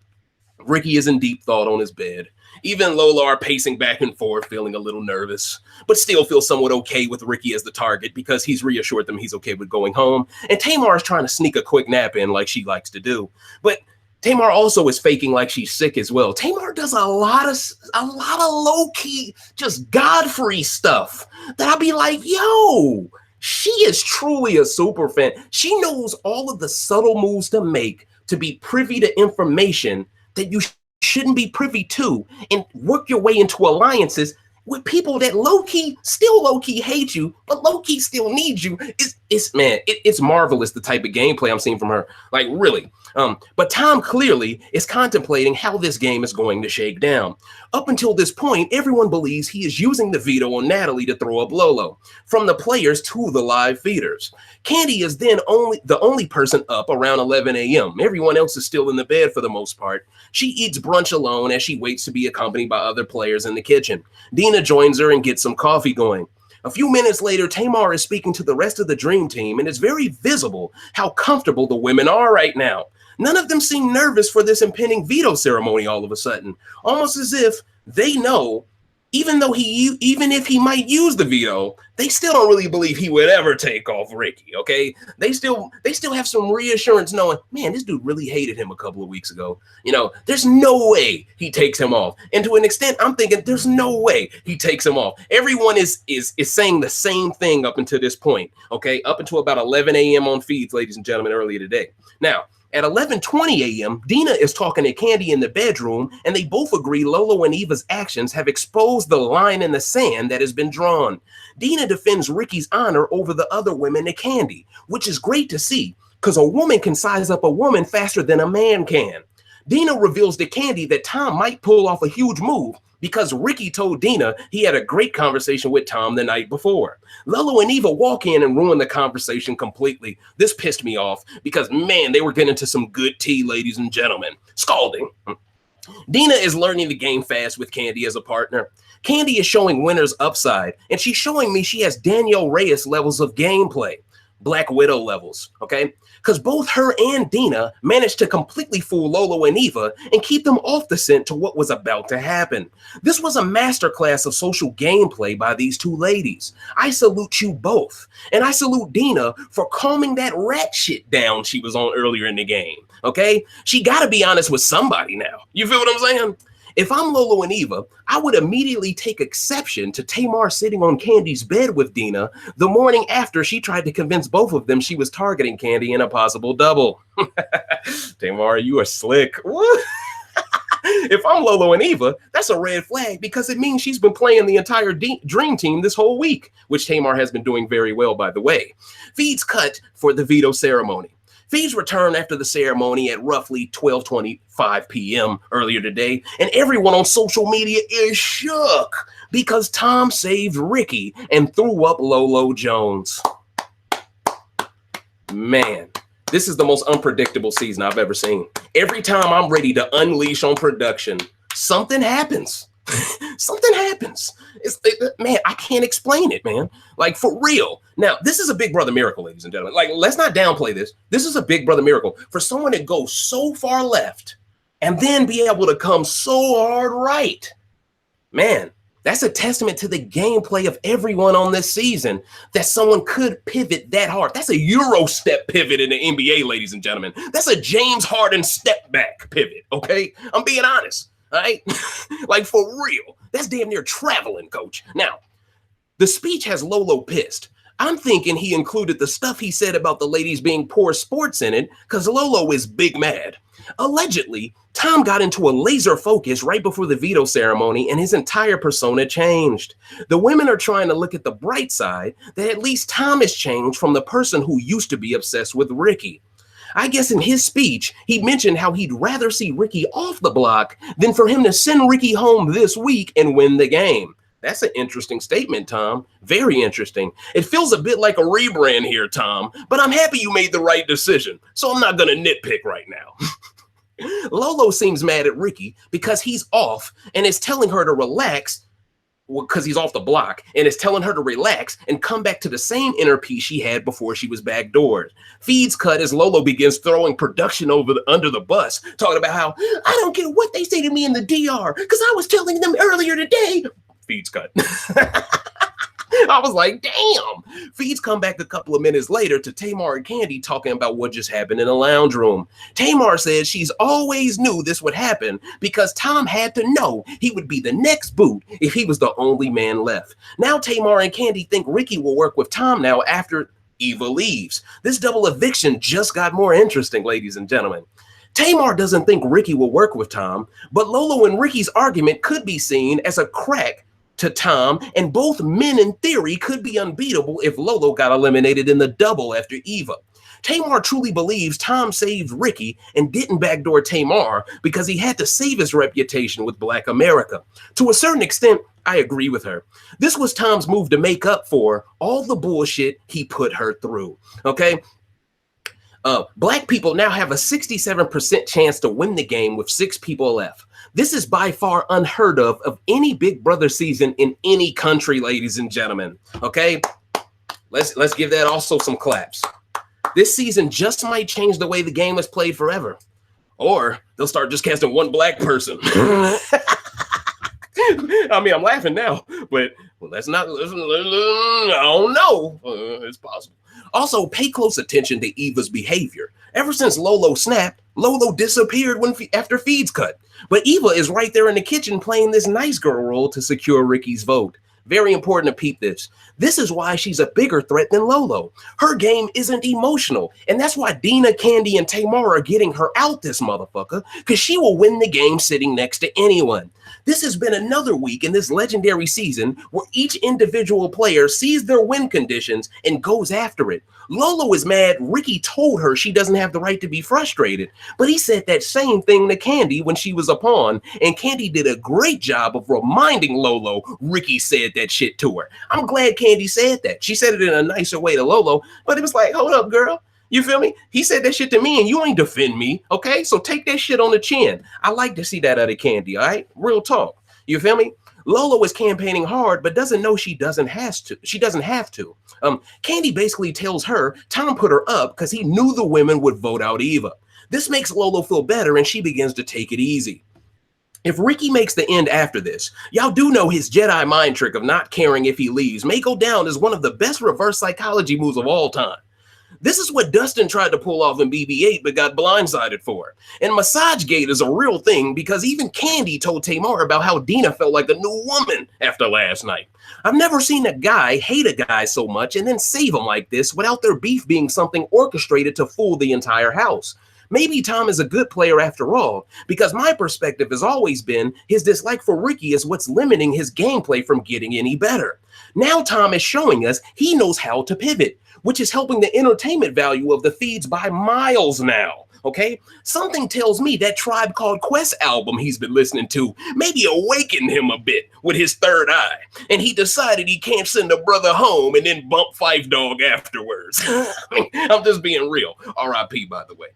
Ricky is in deep thought on his bed. Eva and Lola are pacing back and forth, feeling a little nervous, but still feel somewhat okay with Ricky as the target because he's reassured them he's okay with going home. And Tamar is trying to sneak a quick nap in like she likes to do. But Tamar also is faking like she's sick as well. Tamar does a lot of low-key, just Godfrey stuff that I'll be like, yo, she is truly a super fan. She knows all of the subtle moves to make to be privy to information that you shouldn't be privy to, and work your way into alliances with people that still low-key hate you, but low-key still need you. It's marvelous, the type of gameplay I'm seeing from her. Like, really. But Tom clearly is contemplating how this game is going to shake down. Up until this point, everyone believes he is using the veto on Natalie to throw up Lolo, from the players to the live feeders. Kandi is then the only person up around 11 a.m. Everyone else is still in the bed for the most part. She eats brunch alone as she waits to be accompanied by other players in the kitchen. Dina joins her and gets some coffee going. A few minutes later, Tamar is speaking to the rest of the dream team, and it's very visible how comfortable the women are right now. None of them seem nervous for this impending veto ceremony all of a sudden, almost as if they know, even if he might use the veto, they still don't really believe he would ever take off Ricky, okay? They still have some reassurance knowing, man, this dude really hated him a couple of weeks ago. There's no way he takes him off. And to an extent, I'm thinking there's no way he takes him off. Everyone is saying the same thing up until this point, okay? Up until about 11 a.m. on feeds, ladies and gentlemen, earlier today. Now, at 11:20 a.m., Dina is talking to Kandi in the bedroom, and they both agree Lolo and Eva's actions have exposed the line in the sand that has been drawn. Dina defends Ricky's honor over the other women to Kandi, which is great to see, because a woman can size up a woman faster than a man can. Dina reveals to Kandi that Tom might pull off a huge move because Ricky told Dina he had a great conversation with Tom the night before. Lolo and Eva walk in and ruin the conversation completely. This pissed me off because, man, they were getting into some good tea, ladies and gentlemen. Scalding. Dina is learning the game fast with Kandi as a partner. Kandi is showing winners upside, and she's showing me she has Danielle Reyes levels of gameplay. Black Widow levels, okay? Because both her and Dina managed to completely fool Lolo and Eva and keep them off the scent to what was about to happen. This was a masterclass of social gameplay by these two ladies. I salute you both. And I salute Dina for calming that rat shit down she was on earlier in the game, okay? She got to be honest with somebody now. You feel what I'm saying? If I'm Lolo and Eva, I would immediately take exception to Tamar sitting on Candy's bed with Dina the morning after she tried to convince both of them she was targeting Candy in a possible double. Tamar, you are slick. If I'm Lolo and Eva, that's a red flag because it means she's been playing the entire dream team this whole week, which Tamar has been doing very well, by the way. Feeds cut for the veto ceremony. Feeds returned after the ceremony at roughly 12:25 p.m. earlier today, and everyone on social media is shook because Tom saved Ricky and threw up Lolo Jones. Man, this is the most unpredictable season I've ever seen. Every time I'm ready to unleash on production, something happens. Something happens. Man, I can't explain it, man. Like, for real. Now, this is a Big Brother miracle, ladies and gentlemen. Like, let's not downplay this. This is a Big Brother miracle. For someone to go so far left and then be able to come so hard right. Man, that's a testament to the gameplay of everyone on this season that someone could pivot that hard. That's a Euro step pivot in the NBA, ladies and gentlemen. That's a James Harden step back pivot, okay? I'm being honest. All right? Like, for real. That's damn near traveling, coach. Now, the speech has Lolo pissed. I'm thinking he included the stuff he said about the ladies being poor sports in it because Lolo is big mad. Allegedly, Tom got into a laser focus right before the veto ceremony and his entire persona changed. The women are trying to look at the bright side that at least Tom has changed from the person who used to be obsessed with Ricky. I guess in his speech, he mentioned how he'd rather see Ricky off the block than for him to send Ricky home this week and win the game. That's an interesting statement, Tom. Very interesting. It feels a bit like a rebrand here, Tom, but I'm happy you made the right decision, so I'm not going to nitpick right now. Lolo seems mad at Ricky because he's off and is telling her to relax because he's off the block and is telling her to relax and come back to the same inner peace she had before she was backdoored. Feeds cut as Lolo begins throwing production under the bus, talking about how I don't care what they say to me in the DR because I was telling them earlier today. Feeds cut. I was like, damn. Feeds come back a couple of minutes later to Tamar and Candy talking about what just happened in the lounge room. Tamar says she's always knew this would happen because Tom had to know he would be the next boot if he was the only man left. Now Tamar and Candy think Ricky will work with Tom now after Eva leaves. This double eviction just got more interesting, ladies and gentlemen. Tamar doesn't think Ricky will work with Tom, but Lolo and Ricky's argument could be seen as a crack to Tom, and both men in theory could be unbeatable if Lolo got eliminated in the double after Eva. Tamar truly believes Tom saved Ricky and didn't backdoor Tamar because he had to save his reputation with Black America. To a certain extent, I agree with her. This was Tom's move to make up for all the bullshit he put her through, okay? Black people now have a 67% chance to win the game with 6 people left. This is by far unheard of any Big Brother season in any country, ladies and gentlemen. Okay, let's give that also some claps. This season just might change the way the game is played forever, or they'll start just casting one black person. I mean, I'm laughing now, but let's not. I don't know. It's possible. Also, pay close attention to Eva's behavior. Ever since Lolo snapped, Lolo disappeared after Feeds cut. But Eva is right there in the kitchen playing this nice girl role to secure Ricky's vote. Very important to peep this. This is why she's a bigger threat than Lolo. Her game isn't emotional, and that's why Dina, Candy, and Tamar are getting her out this motherfucker, because she will win the game sitting next to anyone. This has been another week in this legendary season where each individual player sees their win conditions and goes after it. Lolo is mad Ricky told her she doesn't have the right to be frustrated, but he said that same thing to Candy when she was a pawn, and Candy did a great job of reminding Lolo Ricky said that shit to her. I'm glad Candy said that. She said it in a nicer way to Lolo, but it was like, hold up, girl. You feel me? He said that shit to me and you ain't defend me, okay? So take that shit on the chin. I like to see that out of Candy, all right? Real talk. You feel me? Lolo is campaigning hard, but doesn't know she doesn't have to. She doesn't have to. Candy basically tells her Tom put her up because he knew the women would vote out Eva. This makes Lolo feel better, and she begins to take it easy. If Ricky makes the end after this, y'all do know his Jedi mind trick of not caring if he leaves may go down as one of the best reverse psychology moves of all time. This is what Dustin tried to pull off in BB-8 but got blindsided for. And Massagegate is a real thing because even Candy told Tamar about how Dina felt like a new woman after last night. I've never seen a guy hate a guy so much and then save him like this without their beef being something orchestrated to fool the entire house. Maybe Tom is a good player after all, because my perspective has always been his dislike for Ricky is what's limiting his gameplay from getting any better. Now Tom is showing us he knows how to pivot, which is helping the entertainment value of the feeds by miles now, okay? Something tells me that Tribe Called Quest album he's been listening to maybe awakened him a bit with his third eye, and he decided he can't send a brother home and then bump Fife Dog afterwards. I'm just being real. R.I.P. by the way.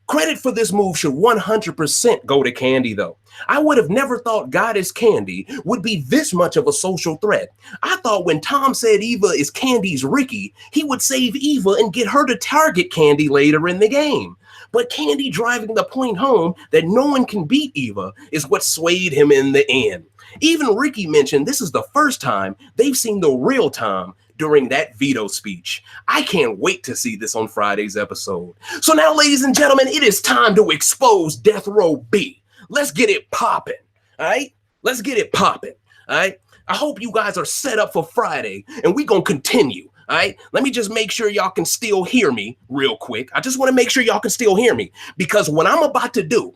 Credit for this move should 100% go to Candy, though. I would have never thought Goddess Candy would be this much of a social threat. I thought when Tom said Eva is Candy's Ricky, he would save Eva and get her to target Candy later in the game. But Candy driving the point home that no one can beat Eva is what swayed him in the end. Even Ricky mentioned this is the first time they've seen the real Tom during that veto speech. I can't wait to see this on Friday's episode. So now, ladies and gentlemen, it is time to expose Death Row B. Let's get it popping, all right? Let's get it popping, all right? I hope you guys are set up for Friday, and we're going to continue, all right? Let me just make sure y'all can still hear me real quick. I just want to make sure y'all can still hear me, because what I'm about to do,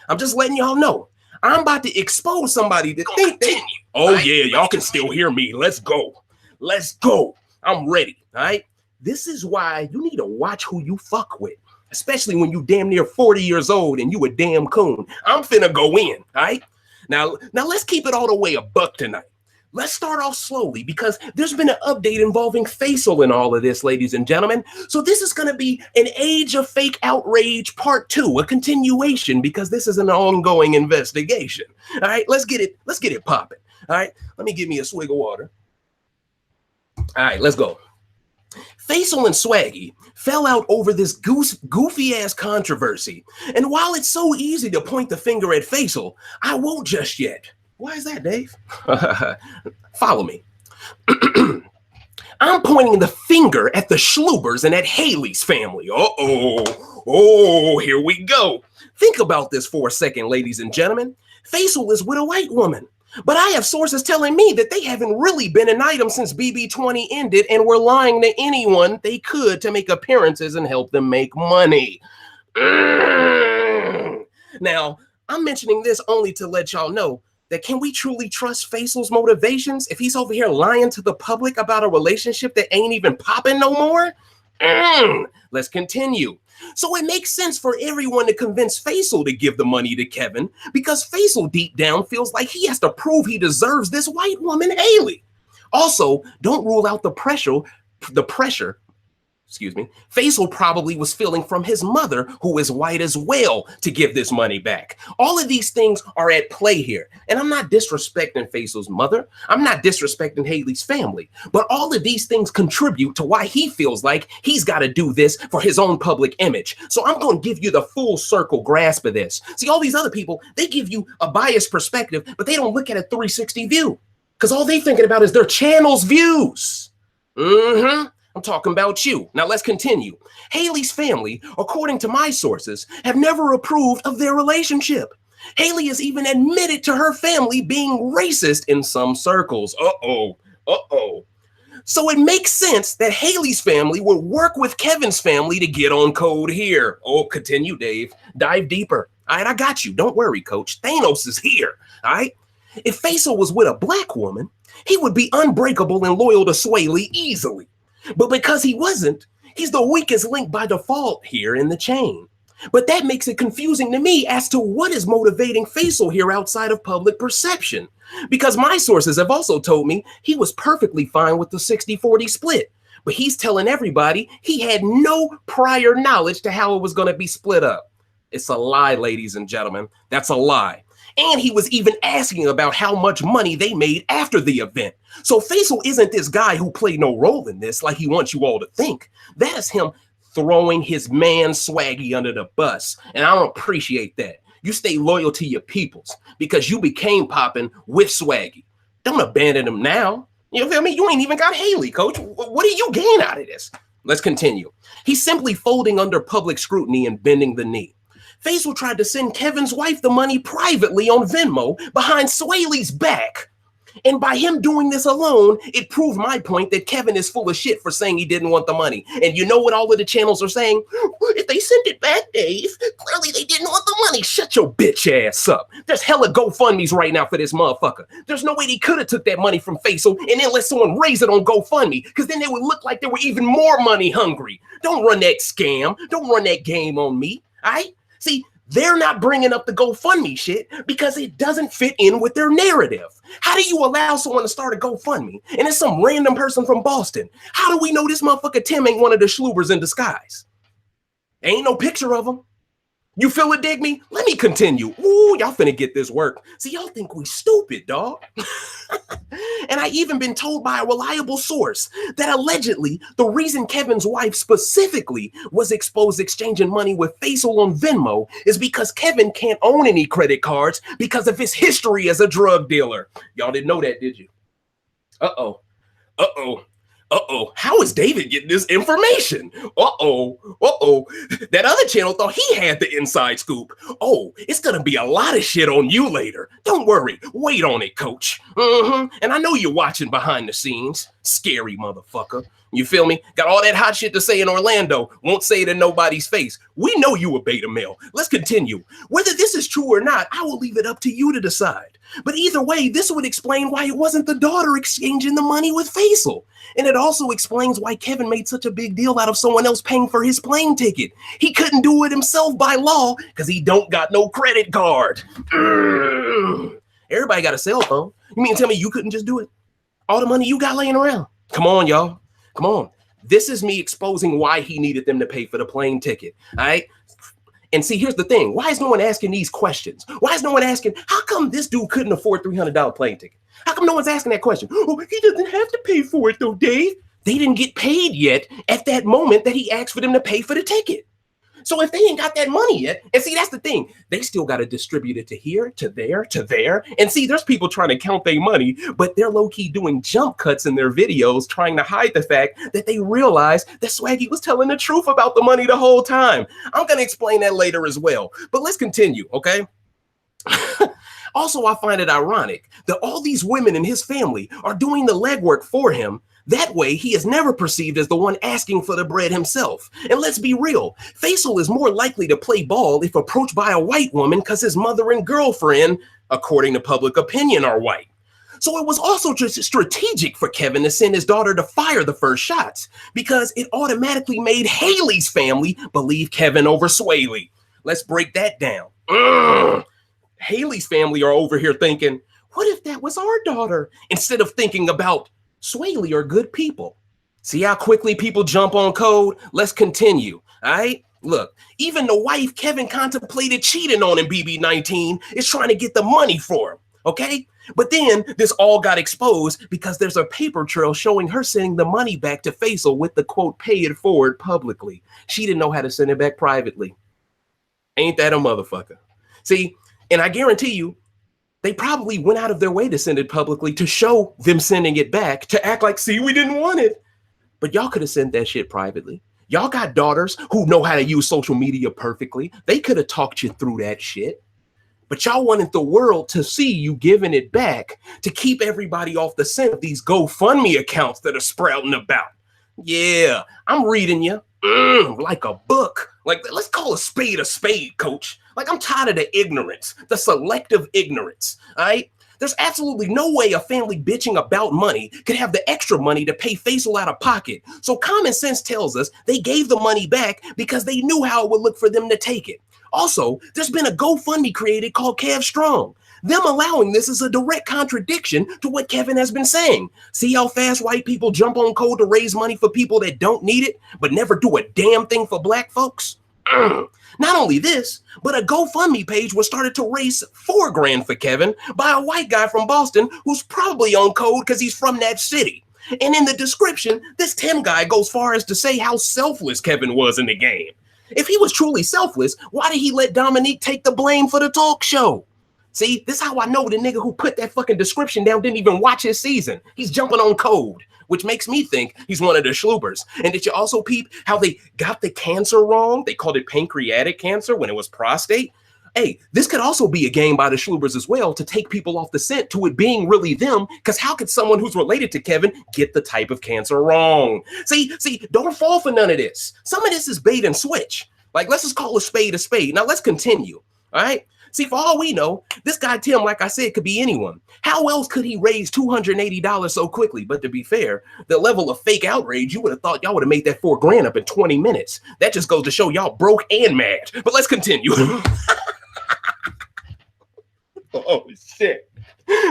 I'm just letting y'all know, I'm about to expose somebody that think they... Oh, yeah, y'all can still hear me. Let's go. Let's go. I'm ready, all right? This is why you need to watch who you fuck with, especially when you damn near 40 years old and you a damn coon. I'm finna go in, all right? Now let's keep it all the way a buck tonight. Let's start off slowly because there's been an update involving Faisal in all of this, ladies and gentlemen. So this is going to be an Age of Fake Outrage Part 2, a continuation, because this is an ongoing investigation. All right, let's get it popping. All right, let me give me a swig of water. All right, let's go. Faisal and Swaggy fell out over this goofy-ass controversy. And while it's so easy to point the finger at Faisal, I won't just yet. Why is that, Dave? Follow me. I'm pointing the finger at the Schlubers and at Haley's family. Oh, here we go. Think about this for a second, ladies and gentlemen. Faisal is with a white woman. But I have sources telling me that they haven't really been an item since BB20 ended and were lying to anyone they could to make appearances and help them make money. Now, I'm mentioning this only to let y'all know that can we truly trust Faisal's motivations if he's over here lying to the public about a relationship that ain't even popping no more? Let's continue. So it makes sense for everyone to convince Faisal to give the money to Kevin because Faisal deep down feels like he has to prove he deserves this white woman, Haley. Also, don't rule out the pressure, Faisal probably was feeling from his mother, who is white as well, to give this money back. All of these things are at play here. And I'm not disrespecting Faisal's mother. I'm not disrespecting Haley's family. But all of these things contribute to why he feels like he's got to do this for his own public image. So I'm going to give you the full circle grasp of this. See, all these other people, they give you a biased perspective, but they don't look at a 360 view because all they thinking about is their channel's views. I'm talking about you. Now let's continue. Haley's family, according to my sources, have never approved of their relationship. Haley has even admitted to her family being racist in some circles. So it makes sense that Haley's family would work with Kevin's family to get on code here. Oh, continue, Dave. Dive deeper. All right, I got you. Don't worry, coach. Thanos is here. All right. If Faisal was with a black woman, he would be unbreakable and loyal to Sway Lee easily. But because he wasn't, he's the weakest link by default here in the chain. But that makes it confusing to me as to what is motivating Faisal here outside of public perception. Because my sources have also told me he was perfectly fine with the 60-40 split. But he's telling everybody he had no prior knowledge to how it was going to be split up. It's a lie, ladies and gentlemen. That's a lie. And he was even asking about how much money they made after the event. So Faisal isn't this guy who played no role in this like he wants you all to think. That is him throwing his man Swaggy under the bus. And I don't appreciate that. You stay loyal to your peoples because you became popping with Swaggy. Don't abandon him now. You feel me? You ain't even got Haley, coach. What do you gain out of this? Let's continue. He's simply folding under public scrutiny and bending the knee. Faisal tried to send Kevin's wife the money privately on Venmo behind Swaley's back. And by him doing this alone, it proved my point that Kevin is full of shit for saying he didn't want the money. And you know what all of the channels are saying? If they sent it back, Dave, clearly they didn't want the money. Shut your bitch ass up. There's hella GoFundMes right now for this motherfucker. There's no way they could have took that money from Faisal and then let someone raise it on GoFundMe, because then they would look like they were even more money hungry. Don't run that scam. Don't run that game on me. All right? See, they're not bringing up the GoFundMe shit because it doesn't fit in with their narrative. How do you allow someone to start a GoFundMe and it's some random person from Boston? How do we know this motherfucker Tim ain't one of the Schlubers in disguise? Ain't no picture of him. You feel it, dig me? Let me continue. Ooh, y'all finna get this work. See, y'all think we stupid, dog. And I even been told by a reliable source that allegedly the reason Kevin's wife specifically was exposed exchanging money with Faisal on Venmo is because Kevin can't own any credit cards because of his history as a drug dealer. Y'all didn't know that, did you? Uh-oh. Uh-oh. Uh-oh, how is David getting this information? Uh-oh, uh-oh. That other channel thought he had the inside scoop. Oh, it's gonna be a lot of shit on you later. Don't worry, wait on it, coach. And I know you're watching behind the scenes. Scary motherfucker. You feel me? Got all that hot shit to say in Orlando. Won't say it in nobody's face. We know you a beta male. Let's continue. Whether this is true or not, I will leave it up to you to decide. But either way, this would explain why it wasn't the daughter exchanging the money with Faisal. And it also explains why Kevin made such a big deal out of someone else paying for his plane ticket. He couldn't do it himself by law because he don't got no credit card. Everybody got a cell phone. You mean to tell me you couldn't just do it? All the money you got laying around. Come on, y'all. Come on. This is me exposing why he needed them to pay for the plane ticket. All right. And see, here's the thing. Why is no one asking these questions? Why is no one asking, how come this dude couldn't afford $300 plane ticket? How come no one's asking that question? Oh, he doesn't have to pay for it though, Dave. They didn't get paid yet at that moment that he asked for them to pay for the ticket. So if they ain't got that money yet, and see, that's the thing. They still got to distribute it to here, to there, to there. And see, there's people trying to count their money, but they're low-key doing jump cuts in their videos, trying to hide the fact that they realized that Swaggy was telling the truth about the money the whole time. I'm going to explain that later as well. But let's continue, okay? Also, I find it ironic that all these women in his family are doing the legwork for him. That way, he is never perceived as the one asking for the bread himself. And let's be real, Faisal is more likely to play ball if approached by a white woman because his mother and girlfriend, according to public opinion, are white. So it was also just strategic for Kevin to send his daughter to fire the first shots because it automatically made Haley's family believe Kevin over Swaley. Let's break that down. Haley's family are over here thinking, what if that was our daughter? Instead of thinking about Swaley are good people. See how quickly people jump on code? Let's continue, all right? Look, even the wife Kevin contemplated cheating on in BB19 is trying to get the money for him, okay? But then this all got exposed because there's a paper trail showing her sending the money back to Faisal with the quote, pay it forward publicly. She didn't know how to send it back privately. Ain't that a motherfucker? See, and I guarantee you, they probably went out of their way to send it publicly to show them sending it back, to act like, see, we didn't want it. But y'all could have sent that shit privately. Y'all got daughters who know how to use social media perfectly. They could have talked you through that shit. But y'all wanted the world to see you giving it back to keep everybody off the scent of these GoFundMe accounts that are sprouting about. Yeah, I'm reading you like a book. Like, let's call a spade, coach. Like, I'm tired of the ignorance, the selective ignorance, all right? There's absolutely no way a family bitching about money could have the extra money to pay Faisal out of pocket. So common sense tells us they gave the money back because they knew how it would look for them to take it. Also, there's been a GoFundMe created called Kev Strong. Them allowing this is a direct contradiction to what Kevin has been saying. See how fast white people jump on code to raise money for people that don't need it, but never do a damn thing for black folks? Not only this, but a GoFundMe page was started to raise $4 grand for Kevin by a white guy from Boston who's probably on code because he's from that city. And in the description, this Tim guy goes far as to say how selfless Kevin was in the game. If he was truly selfless, why did he let Dominique take the blame for the talk show? See, this is how I know the nigga who put that fucking description down didn't even watch his season. He's jumping on code, which makes me think he's one of the schloopers. And did you also peep how they got the cancer wrong? They called it pancreatic cancer when it was prostate. Hey, this could also be a game by the schloopers as well to take people off the scent to it being really them, because how could someone who's related to Kevin get the type of cancer wrong? See, don't fall for none of this. Some of this is bait and switch. Like, let's just call a spade a spade. Now, let's continue, all right? See, for all we know, this guy Tim, like I said, could be anyone. How else could he raise $280 so quickly? But to be fair, the level of fake outrage, you would have thought y'all would have made that $4 grand up in 20 minutes. That just goes to show y'all broke and mad. But let's continue. Oh, shit.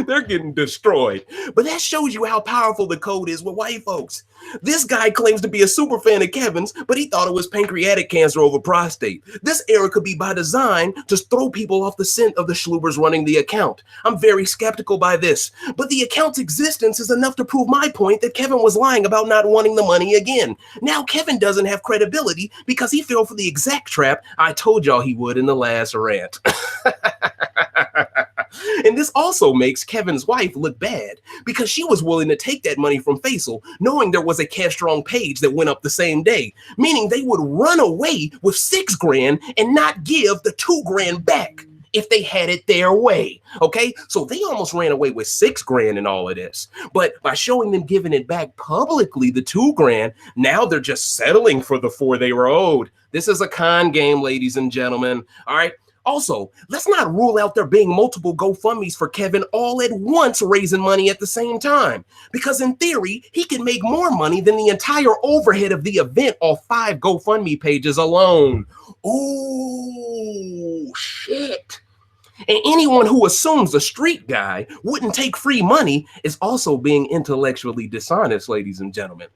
They're getting destroyed. But that shows you how powerful the code is with white folks. This guy claims to be a super fan of Kevin's, but he thought it was pancreatic cancer over prostate. This error could be by design to throw people off the scent of the schloopers running the account. I'm very skeptical by this, but the account's existence is enough to prove my point that Kevin was lying about not wanting the money again. Now Kevin doesn't have credibility because he fell for the exact trap I told y'all he would in the last rant. And this also makes Kevin's wife look bad because she was willing to take that money from Faisal, knowing there was a Cash Strong page that went up the same day, meaning they would run away with $6 grand and not give the $2 grand back if they had it their way. Okay, so they almost ran away with $6 grand in all of this. But by showing them giving it back publicly, the $2 grand, now they're just settling for the $4 they were owed. This is a con game, ladies and gentlemen. All right. Also, let's not rule out there being multiple GoFundMes for Kevin all at once raising money at the same time. Because in theory, he can make more money than the entire overhead of the event off 5 GoFundMe pages alone. Oh, shit. And anyone who assumes a street guy wouldn't take free money is also being intellectually dishonest, ladies and gentlemen.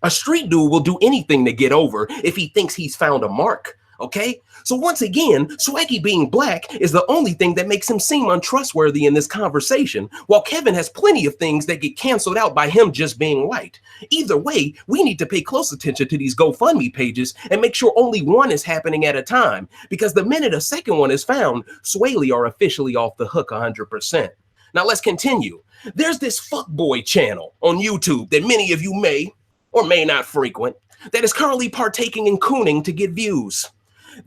A street dude will do anything to get over if he thinks he's found a mark. Okay, so once again, Swaggy being black is the only thing that makes him seem untrustworthy in this conversation, while Kevin has plenty of things that get canceled out by him just being white. Either way, we need to pay close attention to these GoFundMe pages and make sure only one is happening at a time, because the minute a second one is found, Swaley are officially off the hook 100%. Now let's continue. There's this fuckboy channel on YouTube that many of you may or may not frequent that is currently partaking in cooning to get views.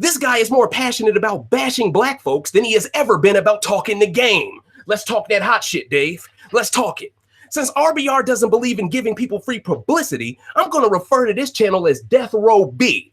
This guy is more passionate about bashing black folks than he has ever been about talking the game. Let's talk that hot shit, Dave. Let's talk it. Since RBR doesn't believe in giving people free publicity, I'm going to refer to this channel as Death Row B.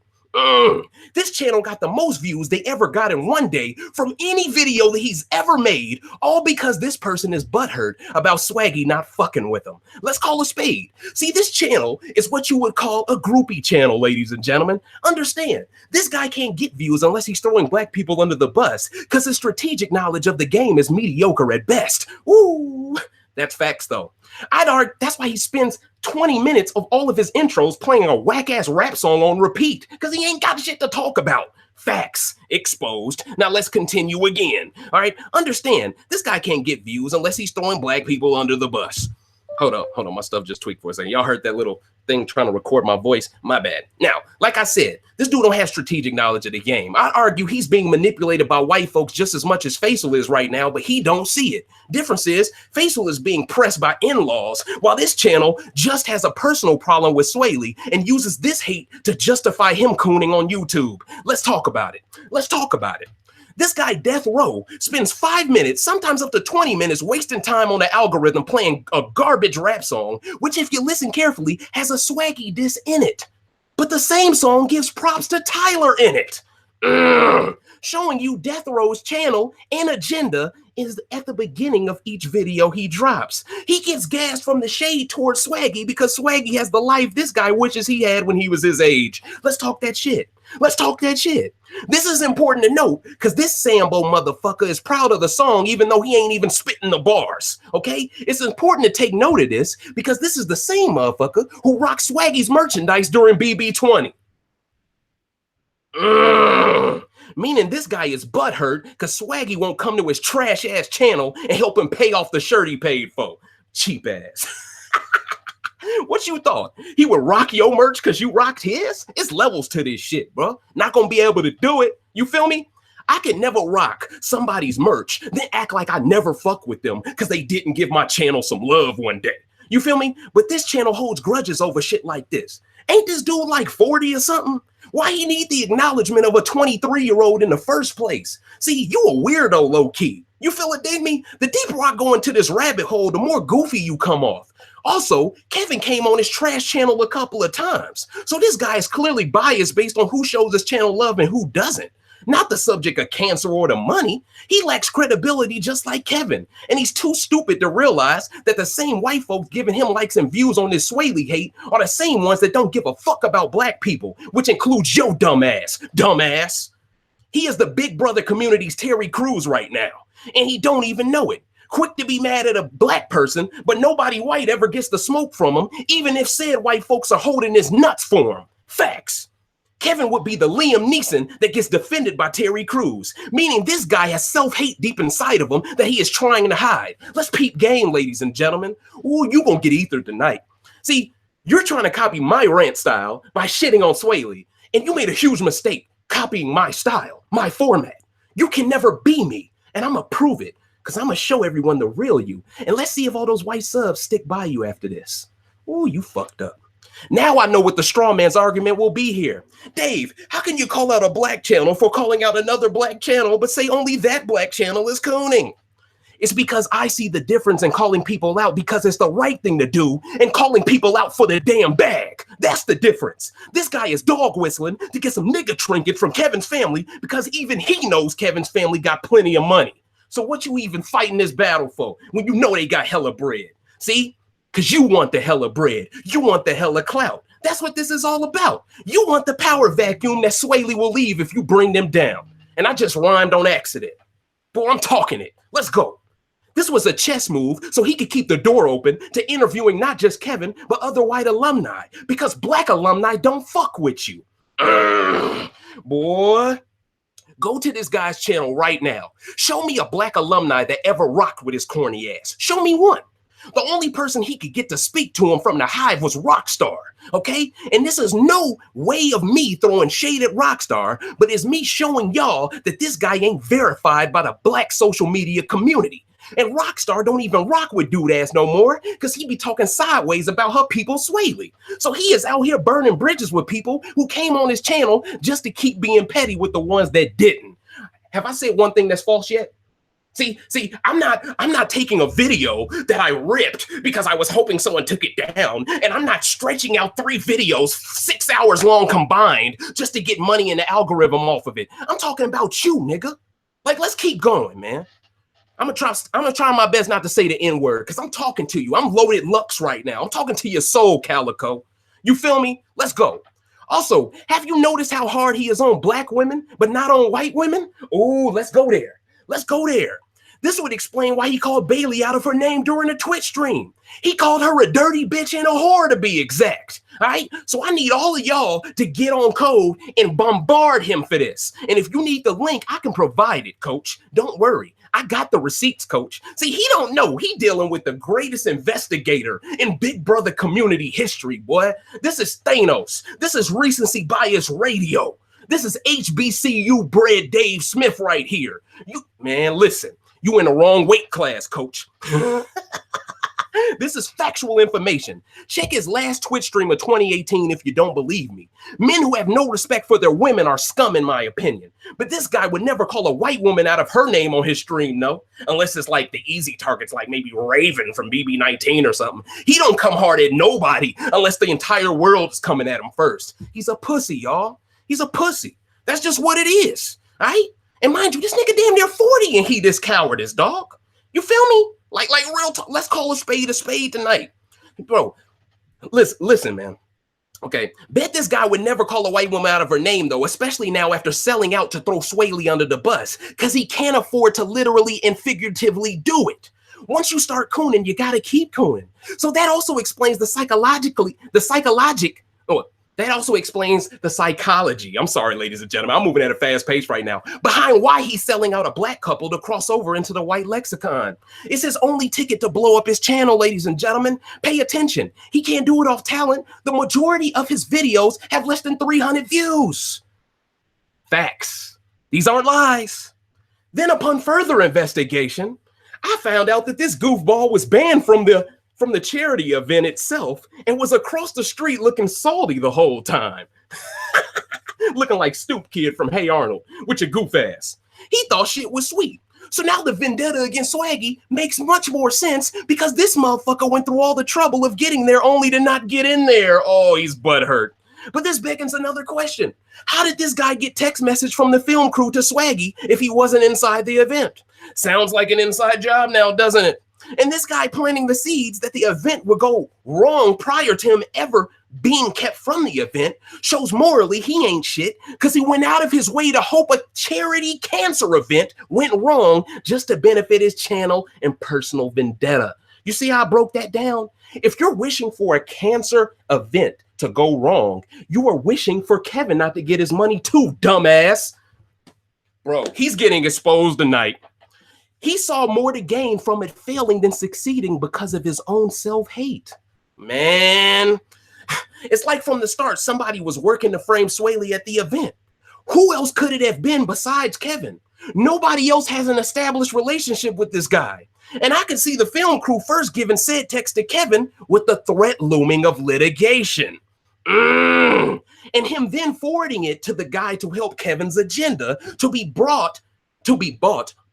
This channel got the most views they ever got in one day from any video that he's ever made, all because this person is butthurt about Swaggy not fucking with him. Let's call a spade. See, this channel is what you would call a groupie channel, ladies and gentlemen. Understand, this guy can't get views unless he's throwing black people under the bus because his strategic knowledge of the game is mediocre at best. Ooh, that's facts though. I'd argue that's why he spends 20 minutes of all of his intros playing a whack-ass rap song on repeat, because he ain't got shit to talk about. Facts exposed. Now let's continue again. All right, understand, this guy can't get views unless he's throwing black people under the bus. Hold on, my stuff just tweaked for a second. Y'all heard that little thing trying to record my voice? My bad. Now, like I said, this dude don't have strategic knowledge of the game. I'd argue he's being manipulated by white folks just as much as Faisal is right now, but he don't see it. Difference is, Faisal is being pressed by in-laws, while this channel just has a personal problem with Swaley and uses this hate to justify him cooning on YouTube. Let's talk about it. Let's talk about it. This guy, Death Row, spends 5 minutes, sometimes up to 20 minutes, wasting time on the algorithm playing a garbage rap song, which, if you listen carefully, has a Swaggy diss in it. But the same song gives props to Tyler in it. Showing you Death Row's channel and agenda is at the beginning of each video he drops. He gets gassed from the shade towards Swaggy because Swaggy has the life this guy wishes he had when he was his age. Let's talk that shit. Let's talk that shit. This is important to note because this Sambo motherfucker is proud of the song even though he ain't even spitting the bars, okay? It's important to take note of this because this is the same motherfucker who rocked Swaggy's merchandise during BB20. Meaning this guy is butthurt because Swaggy won't come to his trash ass channel and help him pay off the shirt he paid for. Cheap ass. What you thought? He would rock your merch because you rocked his? It's levels to this shit, bro. Not gonna be able to do it. You feel me? I could never rock somebody's merch, then act like I never fuck with them because they didn't give my channel some love one day. You feel me? But this channel holds grudges over shit like this. Ain't this dude like 40 or something? Why he need the acknowledgement of a 23-year-old in the first place? See, you a weirdo low-key. You feel it, dig me? The deeper I go into this rabbit hole, the more goofy you come off. Also, Kevin came on his trash channel a couple of times. So this guy is clearly biased based on who shows his channel love and who doesn't. Not the subject of cancer or the money. He lacks credibility just like Kevin. And he's too stupid to realize that the same white folks giving him likes and views on this Swaley hate are the same ones that don't give a fuck about black people, which includes your dumb ass. Dumbass. He is the Big Brother community's Terry Crews right now. And he don't even know it. Quick to be mad at a black person, but nobody white ever gets the smoke from him, even if said white folks are holding his nuts for him. Facts. Kevin would be the Liam Neeson that gets defended by Terry Crews, meaning this guy has self-hate deep inside of him that he is trying to hide. Let's peep game, ladies and gentlemen. Ooh, you gonna get ethered tonight. See, you're trying to copy my rant style by shitting on Swaley, and you made a huge mistake copying my style, my format. You can never be me, and I'm gonna prove it, because I'm gonna show everyone the real you, and let's see if all those white subs stick by you after this. Ooh, you fucked up. Now I know what the straw man's argument will be here. Dave, how can you call out a black channel for calling out another black channel, but say only that black channel is cooning? It's because I see the difference in calling people out because it's the right thing to do and calling people out for the damn bag. That's the difference. This guy is dog whistling to get some nigga trinket from Kevin's family because even he knows Kevin's family got plenty of money. So what you even fighting this battle for when you know they got hella bread? See? Because you want the hella bread. You want the hella clout. That's what this is all about. You want the power vacuum that Swaley will leave if you bring them down. And I just rhymed on accident. Boy, I'm talking it. Let's go. This was a chess move so he could keep the door open to interviewing not just Kevin, but other white alumni. Because black alumni don't fuck with you. Boy. Go to this guy's channel right now. Show me a black alumni that ever rocked with his corny ass. Show me one. The only person he could get to speak to him from the hive was Rockstar, okay? And this is no way of me throwing shade at Rockstar, but it's me showing y'all that this guy ain't verified by the black social media community. And Rockstar don't even rock with dude ass no more because he be talking sideways about her people Swaley. So he is out here burning bridges with people who came on his channel just to keep being petty with the ones that didn't. Have I said one thing that's false yet? See, I'm not taking a video that I ripped because I was hoping someone took it down, and I'm not stretching out 3 videos 6 hours long combined just to get money in the algorithm off of it. I'm talking about you, nigga. Like, let's keep going, man. I'm gonna try my best not to say the N-word because I'm talking to you. I'm loaded Lux right now. I'm talking to your soul, Calico. You feel me? Let's go. Also, have you noticed how hard he is on black women, but not on white women? Ooh, let's go there. Let's go there. This would explain why he called Bailey out of her name during a Twitch stream. He called her a dirty bitch and a whore to be exact. All right? So I need all of y'all to get on code and bombard him for this. And if you need the link, I can provide it, coach. Don't worry. I got the receipts, coach. See, he don't know. He dealing with the greatest investigator in Big Brother community history, boy. This is Thanos. This is recency bias radio. This is HBCU bred Dave Smith right here. Man, listen. You in the wrong weight class, coach. This is factual information. Check his last Twitch stream of 2018 if you don't believe me. Men who have no respect for their women are scum in my opinion. But this guy would never call a white woman out of her name on his stream, no. Unless it's like the easy targets like maybe Raven from BB19 or something. He don't come hard at nobody unless the entire world is coming at him first. He's a pussy, y'all. He's a pussy. That's just what it is, all right? And mind you, this nigga damn near 40 and he this cowardice, dog. You feel me? Like real talk. Let's call a spade tonight. Bro, listen, man. Okay, bet this guy would never call a white woman out of her name, though, especially now after selling out to throw Swaley under the bus, because he can't afford to literally and figuratively do it. Once you start cooning, you got to keep cooning. So that also explains the psychologic That also explains the psychology. I'm sorry, ladies and gentlemen, I'm moving at a fast pace right now. Behind why he's selling out a black couple to cross over into the white lexicon. It's his only ticket to blow up his channel, ladies and gentlemen. Pay attention. He can't do it off talent. The majority of his videos have less than 300 views. Facts. These aren't lies. Then upon further investigation, I found out that this goofball was banned from the charity event itself and was across the street looking salty the whole time. Looking like Stoop Kid from Hey Arnold with your goof ass. He thought shit was sweet. So now the vendetta against Swaggy makes much more sense because this motherfucker went through all the trouble of getting there only to not get in there. Oh, he's butthurt. But this beckons another question. How did this guy get text message from the film crew to Swaggy if he wasn't inside the event? Sounds like an inside job now, doesn't it? And this guy planting the seeds that the event would go wrong prior to him ever being kept from the event shows morally he ain't shit because he went out of his way to hope a charity cancer event went wrong just to benefit his channel and personal vendetta. You see how I broke that down? If you're wishing for a cancer event to go wrong, you are wishing for Kevin not to get his money too, dumbass. Bro, he's getting exposed tonight. He saw more to gain from it failing than succeeding because of his own self-hate. Man, it's like from the start, somebody was working to frame Swaley at the event. Who else could it have been besides Kevin? Nobody else has an established relationship with this guy. And I can see the film crew first giving said text to Kevin with the threat looming of litigation. And him then forwarding it to the guy to help Kevin's agenda to be bought,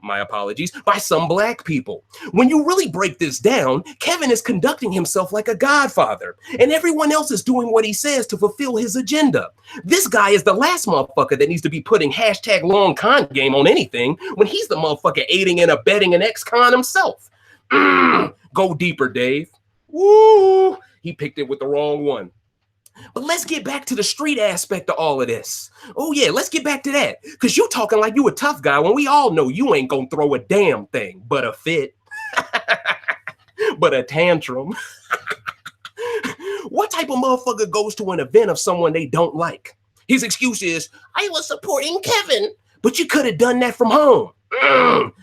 my apologies, by some black people. When you really break this down, Kevin is conducting himself like a godfather, and everyone else is doing what he says to fulfill his agenda. This guy is the last motherfucker that needs to be putting hashtag long con game on anything when he's the motherfucker aiding and abetting an ex-con himself. Go deeper, Dave. Woo! He picked it with the wrong one. But let's get back to the street aspect of all of this. Oh yeah, let's get back to that. Because you talking like you a tough guy when we all know you ain't gonna throw a damn thing but a fit. But a tantrum. What type of motherfucker goes to an event of someone they don't like? His excuse is, I was supporting Kevin. But you could have done that from home.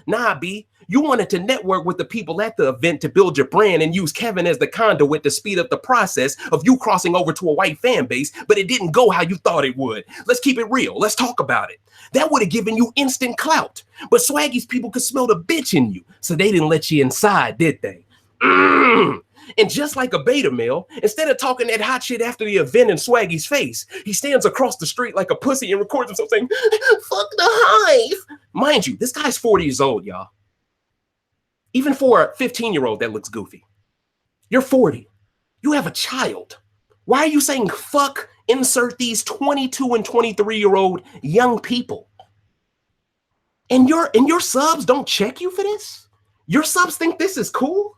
Nah, B. You wanted to network with the people at the event to build your brand and use Kevin as the conduit to speed up the process of you crossing over to a white fan base, but it didn't go how you thought it would. Let's keep it real. Let's talk about it. That would have given you instant clout, but Swaggy's people could smell the bitch in you, so they didn't let you inside, did they? And just like a beta male, instead of talking that hot shit after the event in Swaggy's face, he stands across the street like a pussy and records himself saying, fuck the hive. Mind you, this guy's 40 years old, y'all. Even for a 15-year-old, that looks goofy. You're 40. You have a child. Why are you saying fuck, insert these 22 and 23-year-old young people? And your subs don't check you for this? Your subs think this is cool?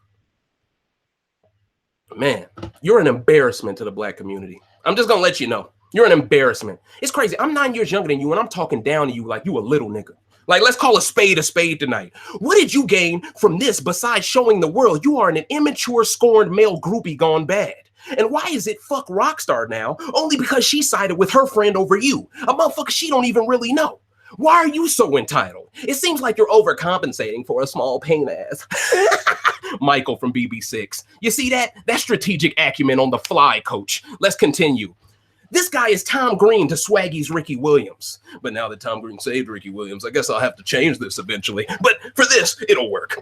Man, you're an embarrassment to the black community. I'm just gonna let you know. You're an embarrassment. It's crazy. I'm 9 years younger than you, and I'm talking down to you like you a little nigga. Like, let's call a spade tonight. What did you gain from this besides showing the world you are an immature, scorned male groupie gone bad? And why is it fuck Rockstar now? Only because she sided with her friend over you, a motherfucker she don't even really know. Why are you so entitled? It seems like you're overcompensating for a small pain ass. Michael from BB6. You see that? That's strategic acumen on the fly, coach. Let's continue. This guy is Tom Green to Swaggy's Ricky Williams. But now that Tom Green saved Ricky Williams, I guess I'll have to change this eventually. But for this, it'll work.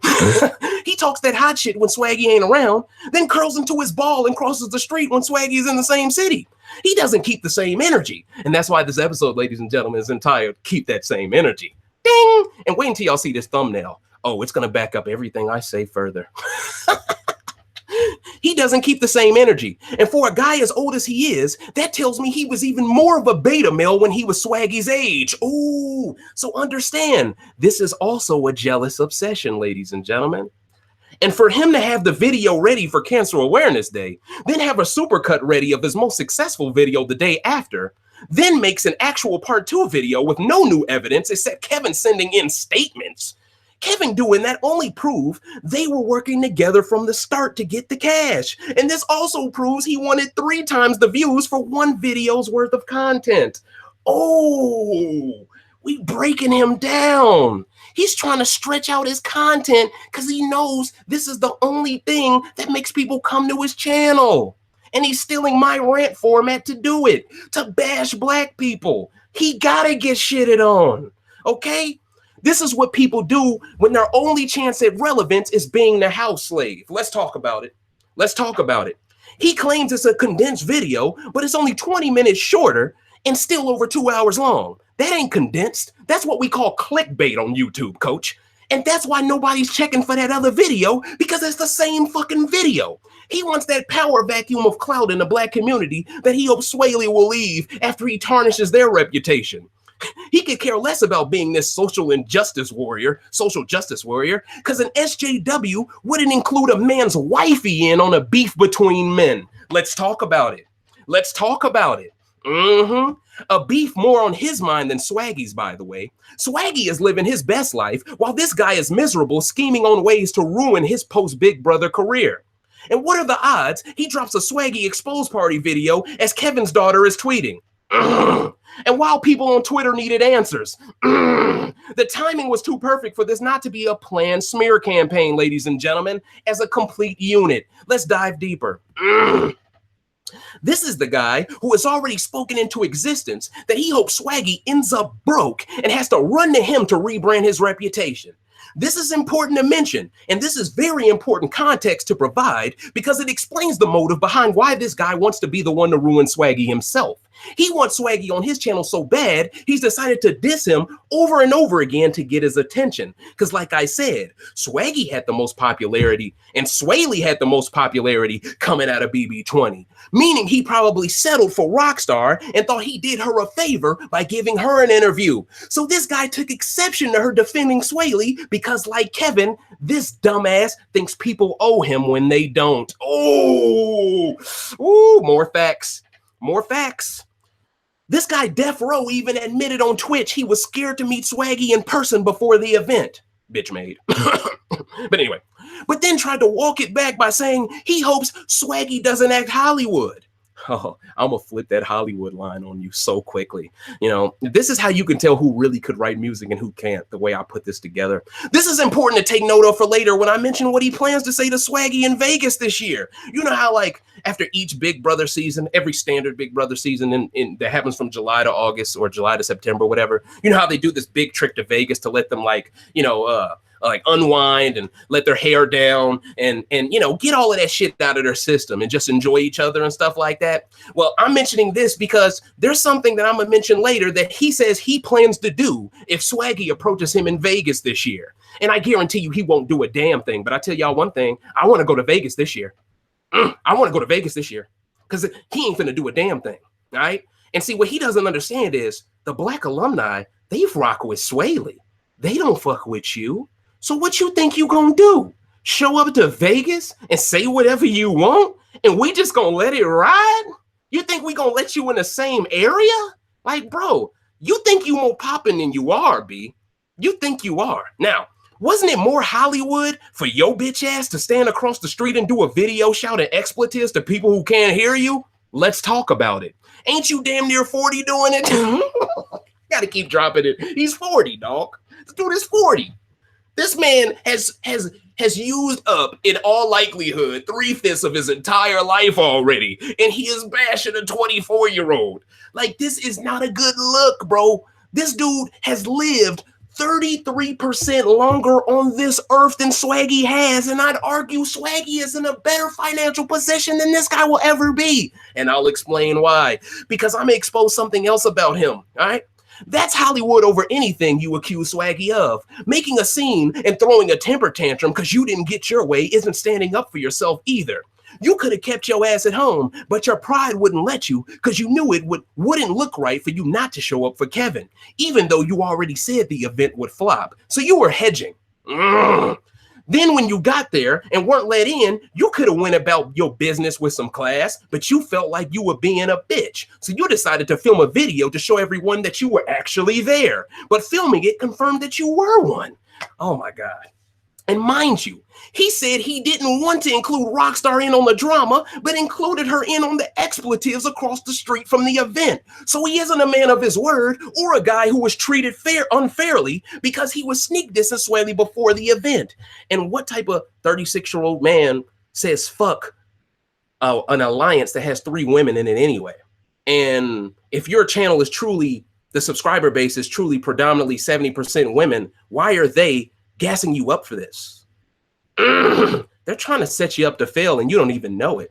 He talks that hot shit when Swaggy ain't around, then curls into his ball and crosses the street when Swaggy is in the same city. He doesn't keep the same energy. And that's why this episode, ladies and gentlemen, is entitled Keep That Same Energy. Ding! And wait until y'all see this thumbnail. Oh, it's going to back up everything I say further. He doesn't keep the same energy. And for a guy as old as he is, that tells me he was even more of a beta male when he was Swaggy's age. Ooh, so understand, this is also a jealous obsession, ladies and gentlemen. And for him to have the video ready for Cancer Awareness Day, then have a supercut ready of his most successful video the day after, then makes an actual part 2 video with no new evidence except Kevin sending in statements. Kevin doing that only prove they were working together from the start to get the cash. And this also proves he wanted 3 times the views for one video's worth of content. Oh, we breaking him down. He's trying to stretch out his content because he knows this is the only thing that makes people come to his channel. And he's stealing my rant format to do it, to bash black people. He gotta get shitted on, okay? This is what people do when their only chance at relevance is being the house slave. Let's talk about it. Let's talk about it. He claims it's a condensed video, but it's only 20 minutes shorter and still over 2 hours long. That ain't condensed. That's what we call clickbait on YouTube, coach. And that's why nobody's checking for that other video, because it's the same fucking video. He wants that power vacuum of clout in the black community that he hopes Swaley will leave after he tarnishes their reputation. He could care less about being this social justice warrior, because an SJW wouldn't include a man's wifey in on a beef between men. Let's talk about it. Let's talk about it. A beef more on his mind than Swaggy's, by the way. Swaggy is living his best life while this guy is miserable, scheming on ways to ruin his post-Big Brother career. And what are the odds he drops a Swaggy expose party video as Kevin's daughter is tweeting? And while people on Twitter needed answers, the timing was too perfect for this not to be a planned smear campaign, ladies and gentlemen, as a complete unit. Let's dive deeper. This is the guy who has already spoken into existence that he hopes Swaggy ends up broke and has to run to him to rebrand his reputation. This is important to mention, and this is very important context to provide because it explains the motive behind why this guy wants to be the one to ruin Swaggy himself. He wants Swaggy on his channel so bad, he's decided to diss him over and over again to get his attention. Because like I said, Swaggy had the most popularity and Swaley had the most popularity coming out of BB20, meaning he probably settled for Rockstar and thought he did her a favor by giving her an interview. So this guy took exception to her defending Swaley because, like Kevin, this dumbass thinks people owe him when they don't. Oh, ooh, more facts. More facts. This guy Death Row even admitted on Twitch he was scared to meet Swaggy in person before the event. Bitch made. But anyway, but then tried to walk it back by saying he hopes Swaggy doesn't act Hollywood. Oh, I'm gonna flip that Hollywood line on you so quickly. You know, this is how you can tell who really could write music and who can't, the way I put this together. This is important to take note of for later when I mention what he plans to say to Swaggy in Vegas this year. You know how, like, after each Big Brother season, every standard Big Brother season that happens from July to August or July to September, whatever, you know how they do this big trip to Vegas to let them, like, you know, like unwind and let their hair down and you know, get all of that shit out of their system and just enjoy each other and stuff like that. Well, I'm mentioning this because there's something that I'm gonna mention later that he says he plans to do if Swaggy approaches him in Vegas this year. And I guarantee you he won't do a damn thing, but I tell y'all one thing, I want to go to Vegas this year. I want to go to Vegas this year because he ain't finna do a damn thing, all right? And see, what he doesn't understand is the black alumni, they rock with Swaley. They don't fuck with you. So what you think you gonna do? Show up to Vegas and say whatever you want and we just gonna let it ride? You think we gonna let you in the same area? Like, bro, you think you more poppin' than you are, B. You think you are. Now, wasn't it more Hollywood for your bitch ass to stand across the street and do a video shouting expletives to people who can't hear you? Let's talk about it. Ain't you damn near 40 doing it? Gotta keep dropping it. He's 40, dog. This dude is 40. This man has used up, in all likelihood, 3/5 of his entire life already, and he is bashing a 24-year-old. Like, this is not a good look, bro. This dude has lived 33% longer on this earth than Swaggy has, and I'd argue Swaggy is in a better financial position than this guy will ever be. And I'll explain why. Because I'm gonna expose something else about him, all right? That's Hollywood over anything you accuse Swaggy of. Making a scene and throwing a temper tantrum because you didn't get your way isn't standing up for yourself either. You could have kept your ass at home, but your pride wouldn't let you because you knew it wouldn't look right for you not to show up for Kevin, even though you already said the event would flop. So you were hedging. Then when you got there and weren't let in, you could have went about your business with some class, but you felt like you were being a bitch. So you decided to film a video to show everyone that you were actually there. But filming it confirmed that you were one. Oh my God. And mind you, he said he didn't want to include Rockstar in on the drama, but included her in on the expletives across the street from the event. So he isn't a man of his word or a guy who was treated unfairly because he was sneak dissing Swelly before the event. And what type of 36-year-old man says fuck an alliance that has 3 women in it anyway? And if your channel is truly, the subscriber base is truly predominantly 70% women, why are they gassing you up for this? They're trying to set you up to fail and you don't even know it.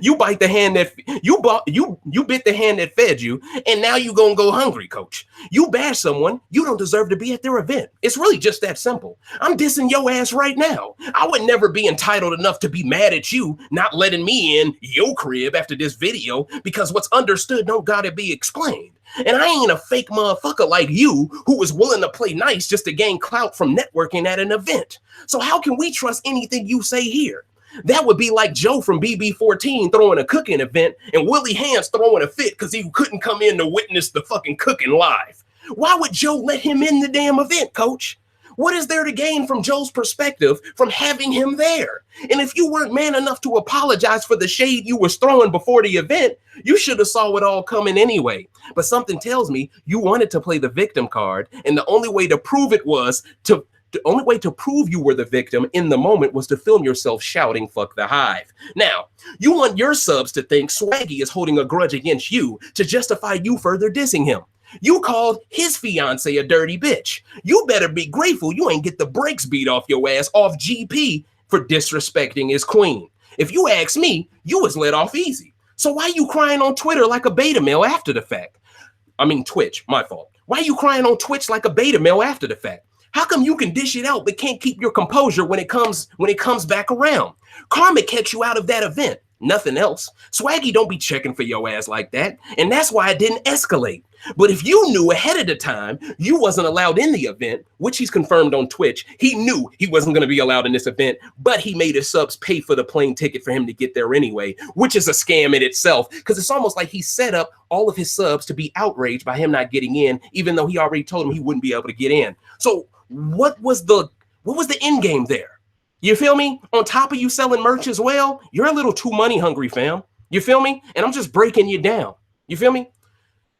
You bite the hand that you bit the hand that fed you, and now you gonna go hungry, coach. You bash someone, you don't deserve to be at their event. It's really just that simple. I'm dissing your ass right now. I would never be entitled enough to be mad at you not letting me in your crib after this video, because what's understood don't gotta be explained. And I ain't a fake motherfucker like you who was willing to play nice just to gain clout from networking at an event. So how can we trust anything you say here? That would be like Joe from BB14 throwing a cooking event and Willie Hans throwing a fit because he couldn't come in to witness the fucking cooking live. Why would Joe let him in the damn event, coach? What is there to gain from Joe's perspective from having him there? And if you weren't man enough to apologize for the shade you was throwing before the event, you should have saw it all coming anyway. But something tells me you wanted to play the victim card, and the only way to prove it was to The only way to prove you were the victim in the moment was to film yourself shouting, "Fuck the Hive." Now, you want your subs to think Swaggy is holding a grudge against you to justify you further dissing him. You called his fiance a dirty bitch. You better be grateful you ain't get the brakes beat off your ass off GP for disrespecting his queen. If you ask me, you was let off easy. So why you crying on Twitter like a beta male after the fact? I mean, Twitch, my fault. Why you crying on Twitch like a beta male after the fact? How come you can dish it out but can't keep your composure when it comes back around? Karma catch you out of that event, nothing else. Swaggy don't be checking for your ass like that, and that's why it didn't escalate. But if you knew ahead of the time you wasn't allowed in the event, which he's confirmed on Twitch, he knew he wasn't going to be allowed in this event, but he made his subs pay for the plane ticket for him to get there anyway, which is a scam in itself, because it's almost like he set up all of his subs to be outraged by him not getting in, even though he already told him he wouldn't be able to get in. So what was the end game there? You feel me? On top of you selling merch as well, you're a little too money hungry, fam. You feel me? And I'm just breaking you down. You feel me?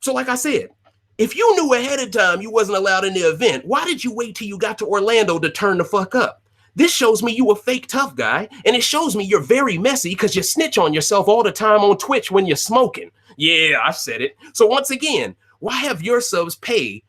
So like I said, if you knew ahead of time you wasn't allowed in the event, why did you wait till you got to Orlando to turn the fuck up? This shows me you a fake tough guy, and it shows me you're very messy because you snitch on yourself all the time on Twitch when you're smoking. Yeah, I said it. So once again, why have your subs pay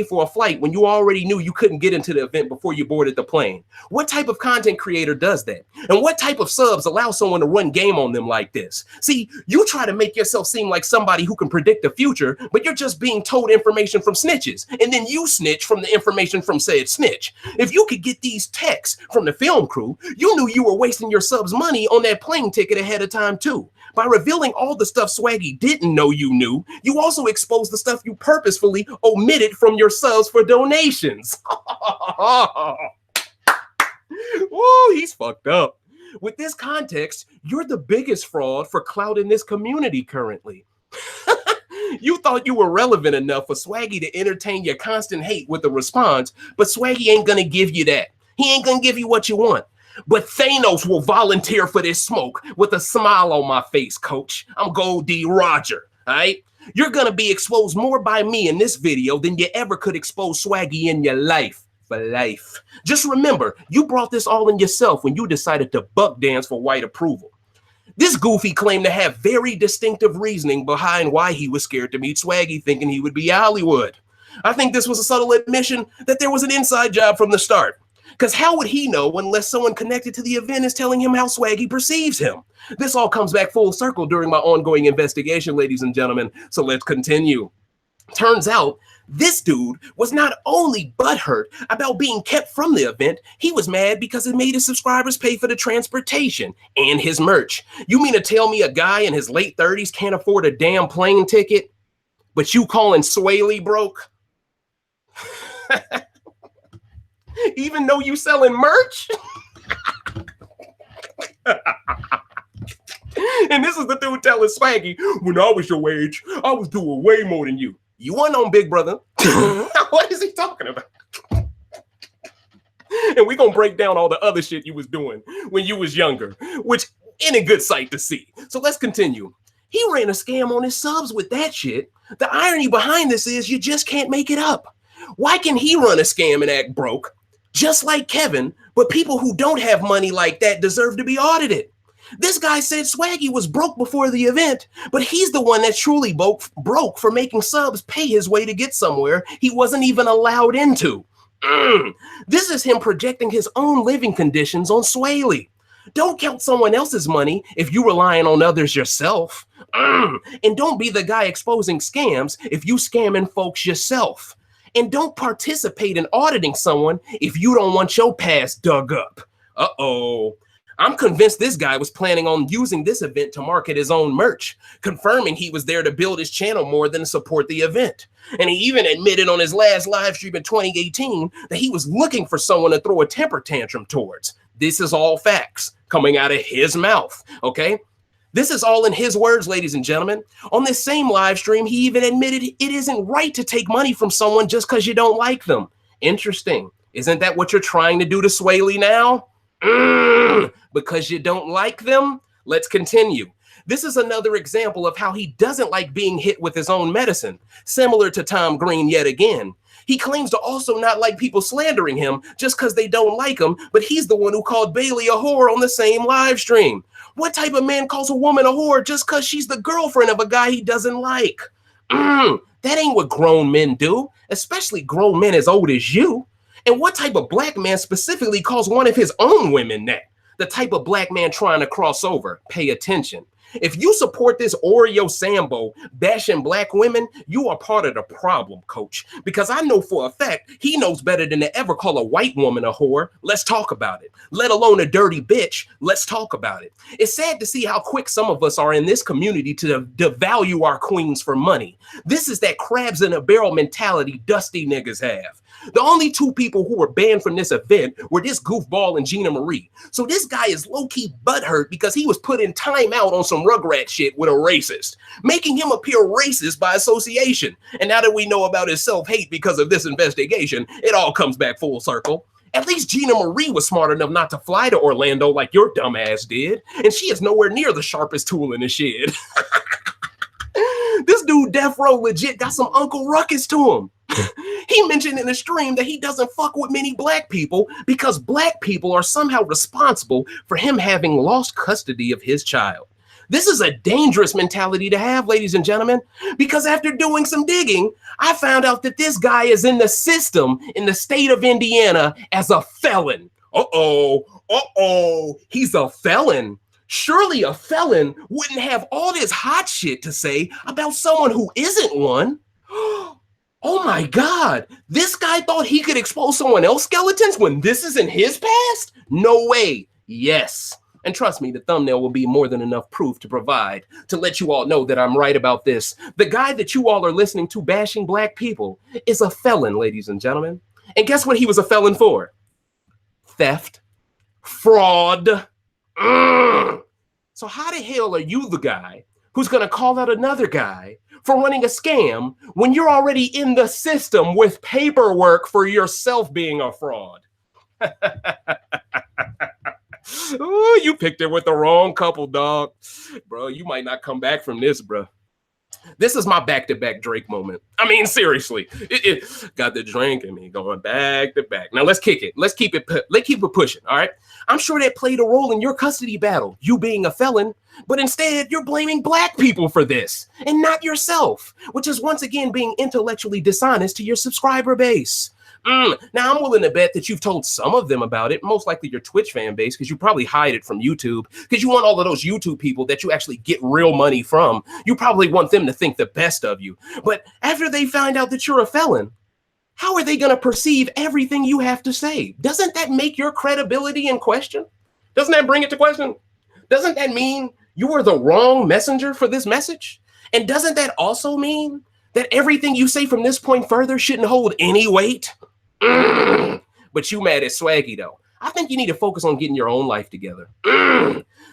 for a flight when you already knew you couldn't get into the event before you boarded the plane? What type of content creator does that? And what type of subs allow someone to run game on them like this? See, you try to make yourself seem like somebody who can predict the future, but you're just being told information from snitches, and then you snitch from the information from said snitch. If you could get these texts from the film crew, you knew you were wasting your subs' money on that plane ticket ahead of time too. By revealing all the stuff Swaggy didn't know you knew, you also exposed the stuff you purposefully omitted from your subs for donations. Ooh, he's fucked up. With this context, you're the biggest fraud for clout in this community currently. You thought you were relevant enough for Swaggy to entertain your constant hate with a response, but Swaggy ain't gonna give you that. He ain't gonna give you what you want. But Thanos will volunteer for this smoke with a smile on my face, coach. I'm Gold D. Roger, all right? You're going to be exposed more by me in this video than you ever could expose Swaggy in your life. For life. Just remember, you brought this all in yourself when you decided to buck dance for white approval. This goofy claimed to have very distinctive reasoning behind why he was scared to meet Swaggy, thinking he would be Hollywood. I think this was a subtle admission that there was an inside job from the start. Because how would he know unless someone connected to the event is telling him how Swaggy perceives him? This all comes back full circle during my ongoing investigation, ladies and gentlemen. So let's continue. Turns out, this dude was not only butthurt about being kept from the event, he was mad because it made his subscribers pay for the transportation and his merch. You mean to tell me a guy in his late 30s can't afford a damn plane ticket? But you calling Swaley broke? Even though you selling merch? And this is the dude telling Swaggy, when I was your age, I was doing way more than you. You weren't on Big Brother. What is he talking about? And we're going to break down all the other shit you was doing when you was younger, which ain't a good sight to see. So let's continue. He ran a scam on his subs with that shit. The irony behind this is you just can't make it up. Why can he run a scam and act broke, just like Kevin, but people who don't have money like that deserve to be audited? This guy said Swaggy was broke before the event, but he's the one that's truly broke for making subs pay his way to get somewhere he wasn't even allowed into. This is him projecting his own living conditions on Swaley. Don't count someone else's money if you're relying on others yourself. And don't be the guy exposing scams if you scamming folks yourself. And don't participate in auditing someone if you don't want your past dug up. Uh-oh. I'm convinced this guy was planning on using this event to market his own merch, confirming he was there to build his channel more than to support the event. And he even admitted on his last live stream in 2018 that he was looking for someone to throw a temper tantrum towards. This is all facts coming out of his mouth, okay? This is all in his words, ladies and gentlemen. On this same live stream, he even admitted it isn't right to take money from someone just because you don't like them. Interesting. Isn't that what you're trying to do to Swaley now? Because you don't like them? Let's continue. This is another example of how he doesn't like being hit with his own medicine, similar to Tom Green yet again. He claims to also not like people slandering him just because they don't like him, but he's the one who called Bailey a whore on the same live stream. What type of man calls a woman a whore just because she's the girlfriend of a guy he doesn't like? That ain't what grown men do, especially grown men as old as you. And what type of black man specifically calls one of his own women that? The type of black man trying to cross over. Pay attention. If you support this Oreo Sambo bashing black women, you are part of the problem, coach. Because I know for a fact he knows better than to ever call a white woman a whore. Let's talk about it. Let alone a dirty bitch. Let's talk about it. It's sad to see how quick some of us are in this community to devalue our queens for money. This is that crabs in a barrel mentality dusty niggas have. The only two people who were banned from this event were this goofball and Gina Marie. So this guy is low-key butthurt because he was put in timeout on some Rugrat shit with a racist, making him appear racist by association. And now that we know about his self-hate because of this investigation, it all comes back full circle. At least Gina Marie was smart enough not to fly to Orlando like your dumb ass did. And she is nowhere near the sharpest tool in the shed. This dude Death Row legit got some Uncle Ruckus to him. He mentioned in the stream that he doesn't fuck with many black people because black people are somehow responsible for him having lost custody of his child. This is a dangerous mentality to have, ladies and gentlemen, because after doing some digging, I found out that this guy is in the system in the state of Indiana as a felon. He's a felon. Surely a felon wouldn't have all this hot shit to say about someone who isn't one. Oh my God, this guy thought he could expose someone else's skeletons when this is in his past? No way. Yes. And trust me, the thumbnail will be more than enough proof to provide to let you all know that I'm right about this. The guy that you all are listening to bashing black people is a felon, ladies and gentlemen. And guess what he was a felon for? Theft. Fraud. So how the hell are you the guy who's going to call out another guy for running a scam when you're already in the system with paperwork for yourself being a fraud? Ooh, you picked it with the wrong couple, dog. Bro, you might not come back from this, bro. This is my back-to-back Drake moment. I mean, seriously, it got the drink in me going back to back. Now let's kick it. Let's keep it pushing. All right. I'm sure that played a role in your custody battle, you being a felon, but instead you're blaming black people for this and not yourself, which is once again being intellectually dishonest to your subscriber base. Now, I'm willing to bet that you've told some of them about it, most likely your Twitch fan base, because you probably hide it from YouTube, because you want all of those YouTube people that you actually get real money from. You probably want them to think the best of you. But after they find out that you're a felon, how are they going to perceive everything you have to say? Doesn't that make your credibility in question? Doesn't that bring it to question? Doesn't that mean you are the wrong messenger for this message? And doesn't that also mean that everything you say from this point further shouldn't hold any weight? But you mad at Swaggy, though. I think you need to focus on getting your own life together.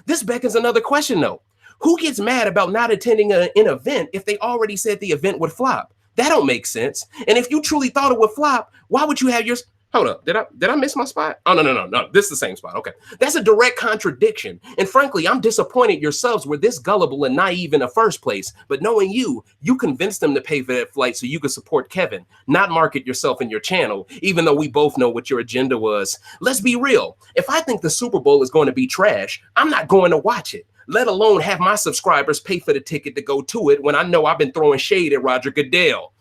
This beckons another question, though. Who gets mad about not attending an event if they already said the event would flop? That don't make sense. And if you truly thought it would flop, why would you have your... Hold up. Did I miss my spot? Oh, no. This is the same spot. Okay. That's a direct contradiction. And frankly, I'm disappointed your subs were this gullible and naive in the first place. But knowing you convinced them to pay for that flight so you could support Kevin, not market yourself and your channel, even though we both know what your agenda was. Let's be real. If I think the Super Bowl is going to be trash, I'm not going to watch it, let alone have my subscribers pay for the ticket to go to it when I know I've been throwing shade at Roger Goodell.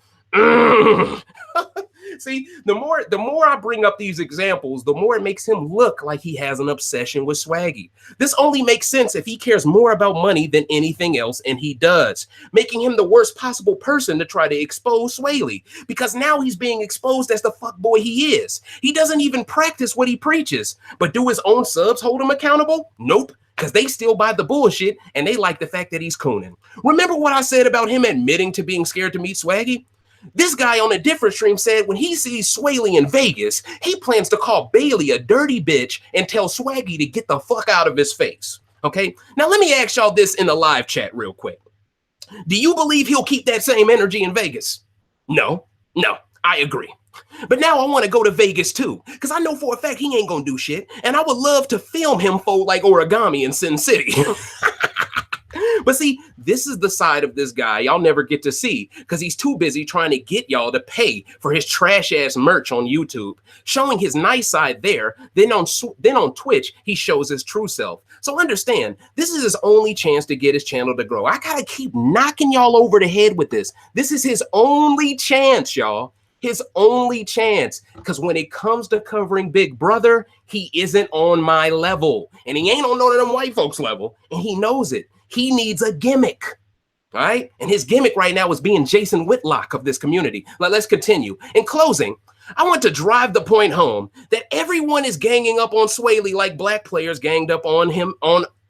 See, the more I bring up these examples, the more it makes him look like he has an obsession with Swaggy. This only makes sense if he cares more about money than anything else, and he does, making him the worst possible person to try to expose Swaley, because now he's being exposed as the fuckboy he is. He doesn't even practice what he preaches, but do his own subs hold him accountable? Nope. Because they still buy the bullshit and they like the fact that he's cooning. Remember what I said about him admitting to being scared to meet Swaggy? This guy on a different stream said when he sees Swaley in Vegas, he plans to call Bailey a dirty bitch and tell Swaggy to get the fuck out of his face. Okay, now let me ask y'all this in the live chat real quick. Do you believe he'll keep that same energy in Vegas? No, I agree. But now I want to go to Vegas too, because I know for a fact he ain't gonna do shit, and I would love to film him fold like origami in Sin City. But see, this is the side of this guy y'all never get to see because he's too busy trying to get y'all to pay for his trash ass merch on YouTube, showing his nice side there. Then on Twitch, he shows his true self. So understand, this is his only chance to get his channel to grow. I gotta keep knocking y'all over the head with this. This is his only chance, y'all. His only chance, because when it comes to covering Big Brother, he isn't on my level, and he ain't on none of them white folks level, and he knows it. He needs a gimmick, all right? And his gimmick right now is being Jason Whitlock of this community. Let's continue. In closing, I want to drive the point home that everyone is ganging up on Swaley like black players ganged up on him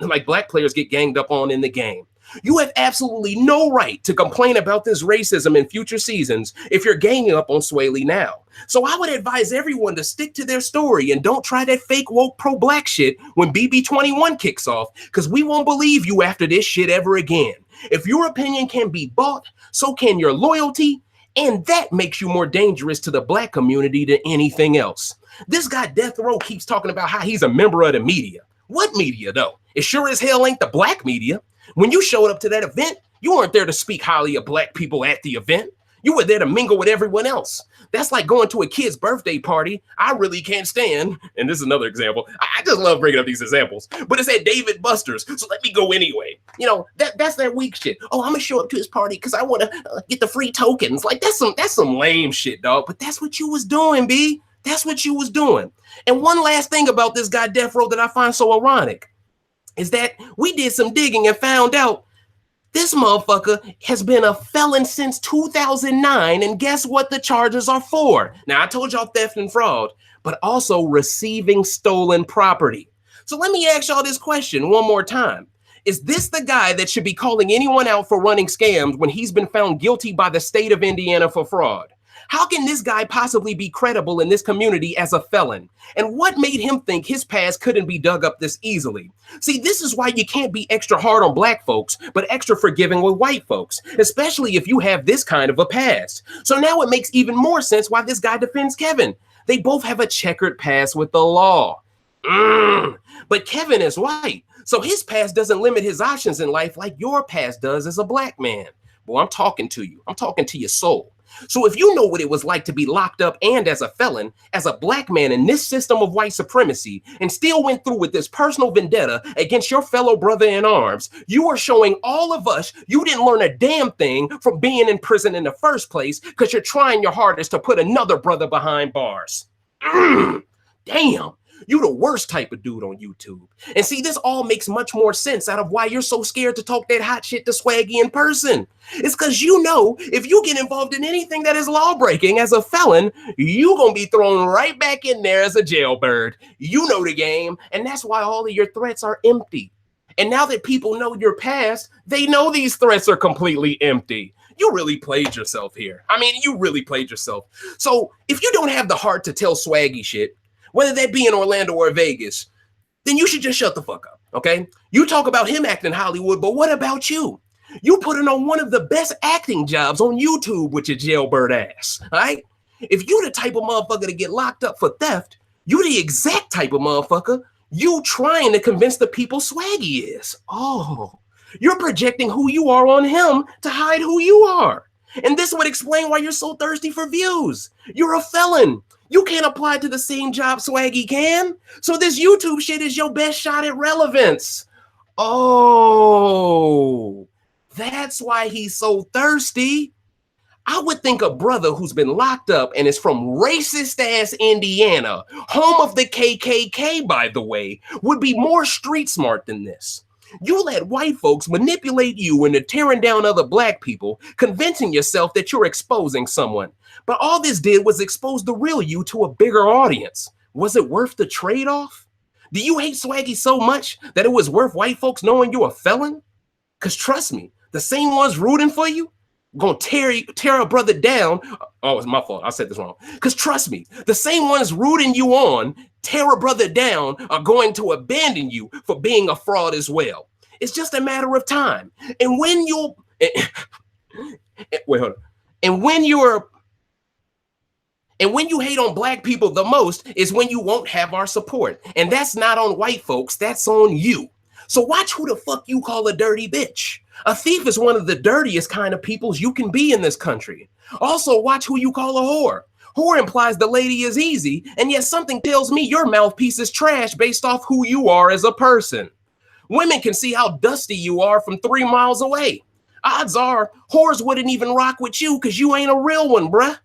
like black players get ganged up on in the game. You have absolutely no right to complain about this racism in future seasons if you're ganging up on Swaley now. So I would advise everyone to stick to their story and don't try that fake woke pro-black shit when BB21 kicks off, because we won't believe you after this shit ever again. If your opinion can be bought, so can your loyalty, and that makes you more dangerous to the black community than anything else. This guy Death Row keeps talking about how he's a member of the media. What media, though? It sure as hell ain't the black media. When you showed up to that event, you weren't there to speak highly of black people at the event. You were there to mingle with everyone else. That's like going to a kid's birthday party I really can't stand. And this is another example. I just love bringing up these examples. But it's at David Buster's, so let me go anyway. You know, that's that weak shit. Oh, I'm going to show up to his party because I want to get the free tokens. Like, that's some lame shit, dog. But that's what you was doing, B. That's what you was doing. And one last thing about this guy Death Row that I find so ironic is that we did some digging and found out this motherfucker has been a felon since 2009, and guess what the charges are for? Now, I told y'all theft and fraud, but also receiving stolen property. So let me ask y'all this question one more time. Is this the guy that should be calling anyone out for running scams when he's been found guilty by the state of Indiana for fraud? How can this guy possibly be credible in this community as a felon? And what made him think his past couldn't be dug up this easily? See, this is why you can't be extra hard on black folks, but extra forgiving with white folks, especially if you have this kind of a past. So now it makes even more sense why this guy defends Kevin. They both have a checkered past with the law. But Kevin is white, so his past doesn't limit his options in life like your past does as a black man. Boy, I'm talking to you. I'm talking to your soul. So if you know what it was like to be locked up and as a felon, as a black man in this system of white supremacy, and still went through with this personal vendetta against your fellow brother in arms, you are showing all of us you didn't learn a damn thing from being in prison in the first place because you're trying your hardest to put another brother behind bars. Damn. You the worst type of dude on YouTube. And see, this all makes much more sense out of why you're so scared to talk that hot shit to Swaggy in person. It's because you know if you get involved in anything that is law-breaking as a felon, you gonna be thrown right back in there as a jailbird. You know the game, and that's why all of your threats are empty. And now that people know your past, they know these threats are completely empty. You really played yourself here. I mean, you really played yourself. So if you don't have the heart to tell Swaggy shit, whether that be in Orlando or Vegas, then you should just shut the fuck up, okay? You talk about him acting Hollywood, but what about you? You put in on one of the best acting jobs on YouTube with your jailbird ass, all right? If you the type of motherfucker to get locked up for theft, you the exact type of motherfucker you trying to convince the people Swaggy is. Oh, you're projecting who you are on him to hide who you are. And this would explain why you're so thirsty for views. You're a felon. You can't apply to the same job Swaggy can. So this YouTube shit is your best shot at relevance. Oh, that's why he's so thirsty. I would think a brother who's been locked up and is from racist ass Indiana, home of the KKK, by the way, would be more street smart than this. You let white folks manipulate you into tearing down other black people, convincing yourself that you're exposing someone. But all this did was expose the real you to a bigger audience. Was it worth the trade-off? Do you hate Swaggy so much that it was worth white folks knowing you're a felon? Because trust me, the same ones rooting for you gonna tear a brother down. Oh, it's my fault. I said this wrong. Because trust me, the same ones rooting you on, tear a brother down, are going to abandon you for being a fraud as well. It's just a matter of time. And when you'll wait, hold on. And when you hate on black people the most is when you won't have our support. And that's not on white folks, that's on you. So watch who the fuck you call a dirty bitch. A thief is one of the dirtiest kind of peoples you can be in this country. Also, watch who you call a whore. Whore implies the lady is easy, and yet something tells me your mouthpiece is trash based off who you are as a person. Women can see how dusty you are from 3 miles away. Odds are, whores wouldn't even rock with you because you ain't a real one, bruh.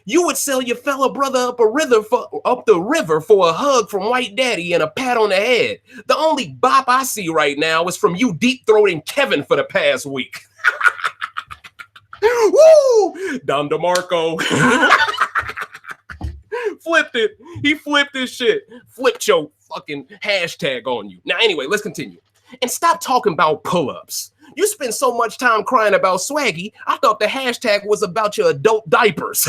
You would sell your fellow brother up the river for a hug from White Daddy and a pat on the head. The only bop I see right now is from you deep-throating Kevin for the past week. Woo! Don DeMarco. Flipped it. He flipped this shit. Flipped your fucking hashtag on you. Now, anyway, let's continue. And stop talking about pull-ups. You spend so much time crying about Swaggy, I thought the hashtag was about your adult diapers.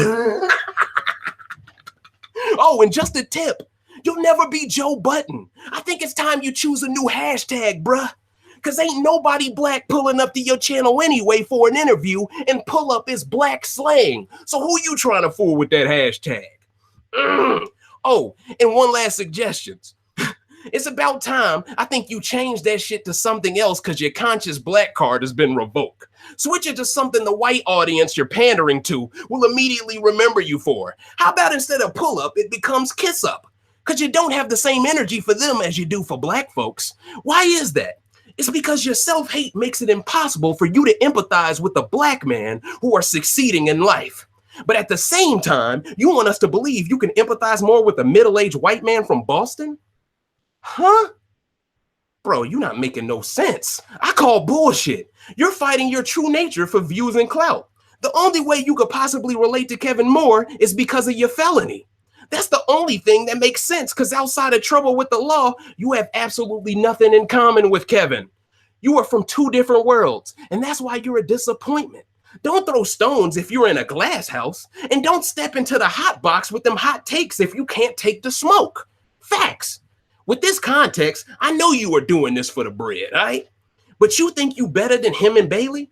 Oh, and just a tip. You'll never be Joe Button. I think it's time you choose a new hashtag, bruh. Because ain't nobody black pulling up to your channel anyway for an interview, and pull up is black slang. So who you trying to fool with that hashtag? Oh, and one last suggestion. It's about time I think you change that shit to something else because your conscious black card has been revoked. Switch it to something the white audience you're pandering to will immediately remember you for. How about instead of pull up, it becomes kiss up? Because you don't have the same energy for them as you do for black folks. Why is that? It's because your self-hate makes it impossible for you to empathize with the black man who are succeeding in life. But at the same time, you want us to believe you can empathize more with a middle-aged white man from Boston? Huh? Bro, you're not making no sense. I call bullshit. You're fighting your true nature for views and clout. The only way you could possibly relate to Kevin Moore is because of your felony. That's the only thing that makes sense, because outside of trouble with the law, you have absolutely nothing in common with Kevin. You are from 2 different worlds, and that's why you're a disappointment. Don't throw stones if you're in a glass house, and don't step into the hot box with them hot takes if you can't take the smoke. Facts. With this context, I know you are doing this for the bread, all right? But you think you better than him and Bailey?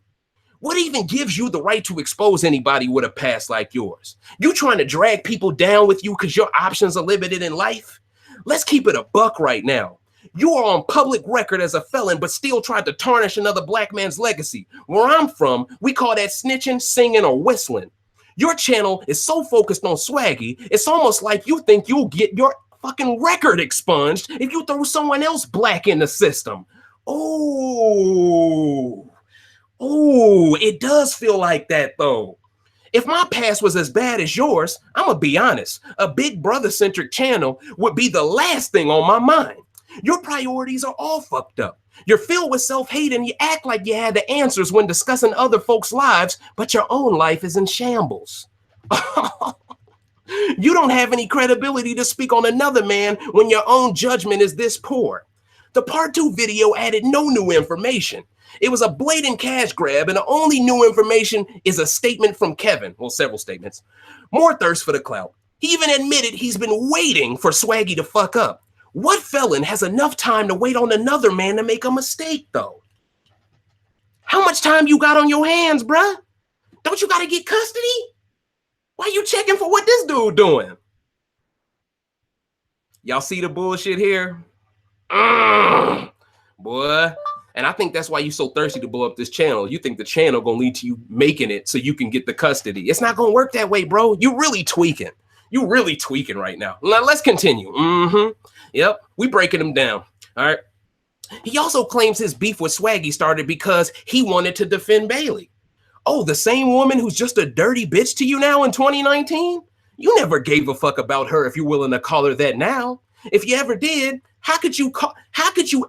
What even gives you the right to expose anybody with a past like yours? You trying to drag people down with you because your options are limited in life? Let's keep it a buck right now. You are on public record as a felon, but still tried to tarnish another black man's legacy. Where I'm from, we call that snitching, singing, or whistling. Your channel is so focused on Swaggy, it's almost like you think you'll get your fucking record expunged if you throw someone else black in the system. Oh, it does feel like that though. If my past was as bad as yours, I'm gonna be honest, a Big Brother-centric channel would be the last thing on my mind. Your priorities are all fucked up. You're filled with self-hate and you act like you had the answers when discussing other folks' lives, but your own life is in shambles. You don't have any credibility to speak on another man when your own judgment is this poor. The part 2 video added no new information. It was a blatant cash grab, and the only new information is a statement from Kevin. Well, several statements. More thirst for the clout. He even admitted he's been waiting for Swaggy to fuck up. What felon has enough time to wait on another man to make a mistake, though? How much time you got on your hands, bruh? Don't you got to get custody? Why you checking for what this dude doing? Y'all see the bullshit here? Boy. And I think that's why you're so thirsty to blow up this channel. You think the channel gonna lead to you making it so you can get the custody. It's not gonna work that way, bro. You really tweaking. You really tweaking right now. Now let's continue. Yep, we breaking him down. All right. He also claims his beef with Swaggy started because he wanted to defend Bailey. Oh, the same woman who's just a dirty bitch to you now in 2019? You never gave a fuck about her if you're willing to call her that now. If you ever did, how could you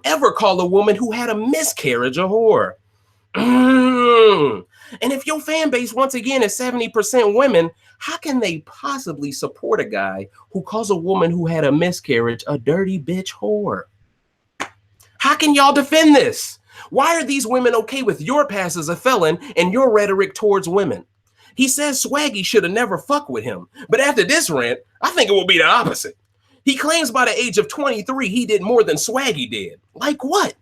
ever call a woman who had a miscarriage a whore? And if your fan base once again is 70% women, how can they possibly support a guy who calls a woman who had a miscarriage a dirty bitch whore? How can y'all defend this? Why are these women okay with your past as a felon and your rhetoric towards women? He says Swaggy should have never fucked with him. But after this rant, I think it will be the opposite. He claims by the age of 23, he did more than Swaggy did. Like what?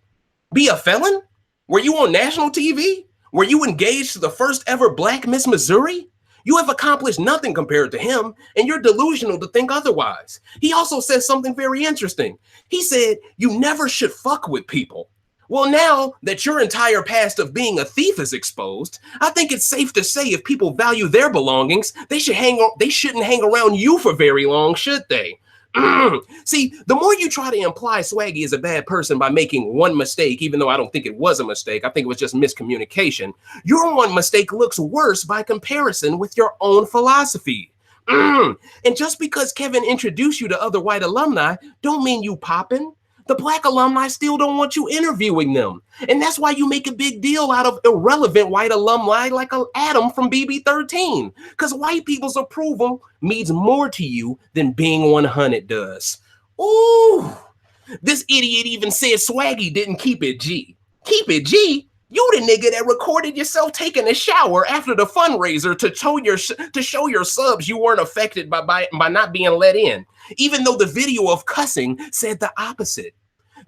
Be a felon? Were you on national TV? Were you engaged to the first ever Black Miss Missouri? You have accomplished nothing compared to him, and you're delusional to think otherwise. He also says something very interesting. He said, you never should fuck with people. Well, now that your entire past of being a thief is exposed, I think it's safe to say if people value their belongings, they shouldn't hang around you for very long, should they? See, the more you try to imply Swaggy is a bad person by making one mistake, even though I don't think it was a mistake, I think it was just miscommunication, your one mistake looks worse by comparison with your own philosophy. And just because Kevin introduced you to other white alumni, don't mean you poppin'. The Black alumni still don't want you interviewing them. And that's why you make a big deal out of irrelevant white alumni like Adam from BB13. Because white people's approval means more to you than being 100 does. Ooh, this idiot even said Swaggy didn't keep it G. Keep it G? You the nigga that recorded yourself taking a shower after the fundraiser to show your subs you weren't affected by not being let in, even though the video of cussing said the opposite.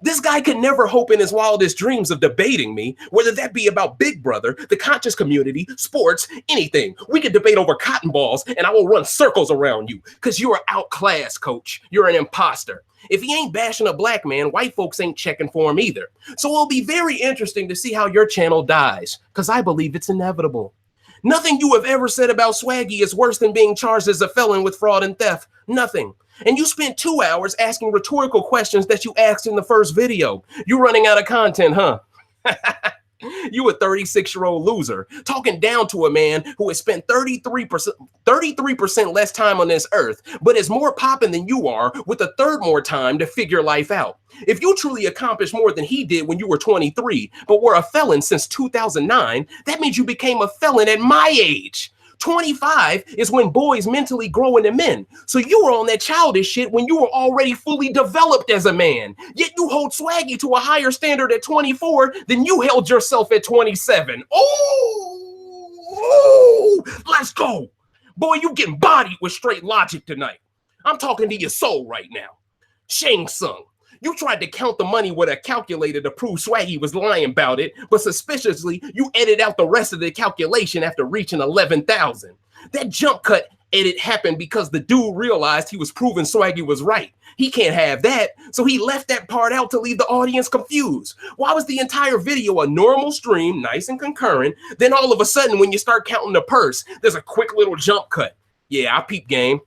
This guy could never hope in his wildest dreams of debating me, whether that be about Big Brother, the conscious community, sports, anything. We could debate over cotton balls and I will run circles around you because you are outclassed, coach. You're an imposter. If he ain't bashing a black man, white folks ain't checking for him either. So it'll be very interesting to see how your channel dies, because I believe it's inevitable. Nothing you have ever said about Swaggy is worse than being charged as a felon with fraud and theft. Nothing. And you spent 2 hours asking rhetorical questions that you asked in the first video. You're running out of content, huh? You a 36-year-old loser talking down to a man who has spent 33% less time on this earth, but is more popping than you are with a third more time to figure life out. If you truly accomplished more than he did when you were 23, but were a felon since 2009, that means you became a felon at my age. 25 is when boys mentally grow into men. So you were on that childish shit when you were already fully developed as a man. Yet you hold Swaggy to a higher standard at 24 than you held yourself at 27. Oh, let's go. Boy, you getting bodied with straight logic tonight. I'm talking to your soul right now. Shang Tsung. You tried to count the money with a calculator to prove Swaggy was lying about it, but suspiciously, you edited out the rest of the calculation after reaching 11,000. That jump cut edit happened because the dude realized he was proving Swaggy was right. He can't have that, so he left that part out to leave the audience confused. Why was the entire video a normal stream, nice and concurrent, then all of a sudden when you start counting the purse, there's a quick little jump cut? Yeah, I peep game.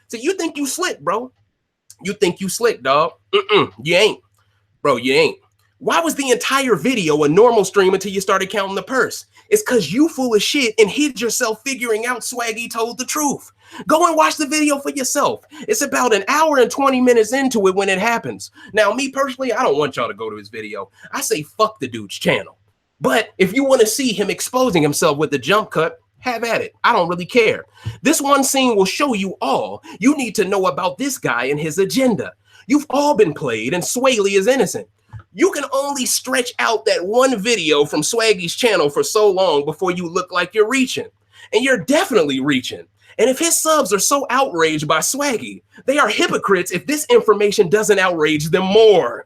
So you think you slick, bro. You think you slick, dog. You ain't. Bro, you ain't. Why was the entire video a normal stream until you started counting the purse? It's because you full of shit and hid yourself figuring out Swaggy told the truth. Go and watch the video for yourself. It's about an hour and 20 minutes into it when it happens. Now, me personally, I don't want y'all to go to his video. I say fuck the dude's channel. But if you want to see him exposing himself with the jump cut, have at it. I don't really care. This one scene will show you all you need to know about this guy and his agenda. You've all been played and Swaley is innocent. You can only stretch out that one video from Swaggy's channel for so long before you look like you're reaching. And you're definitely reaching. And if his subs are so outraged by Swaggy, they are hypocrites if this information doesn't outrage them more.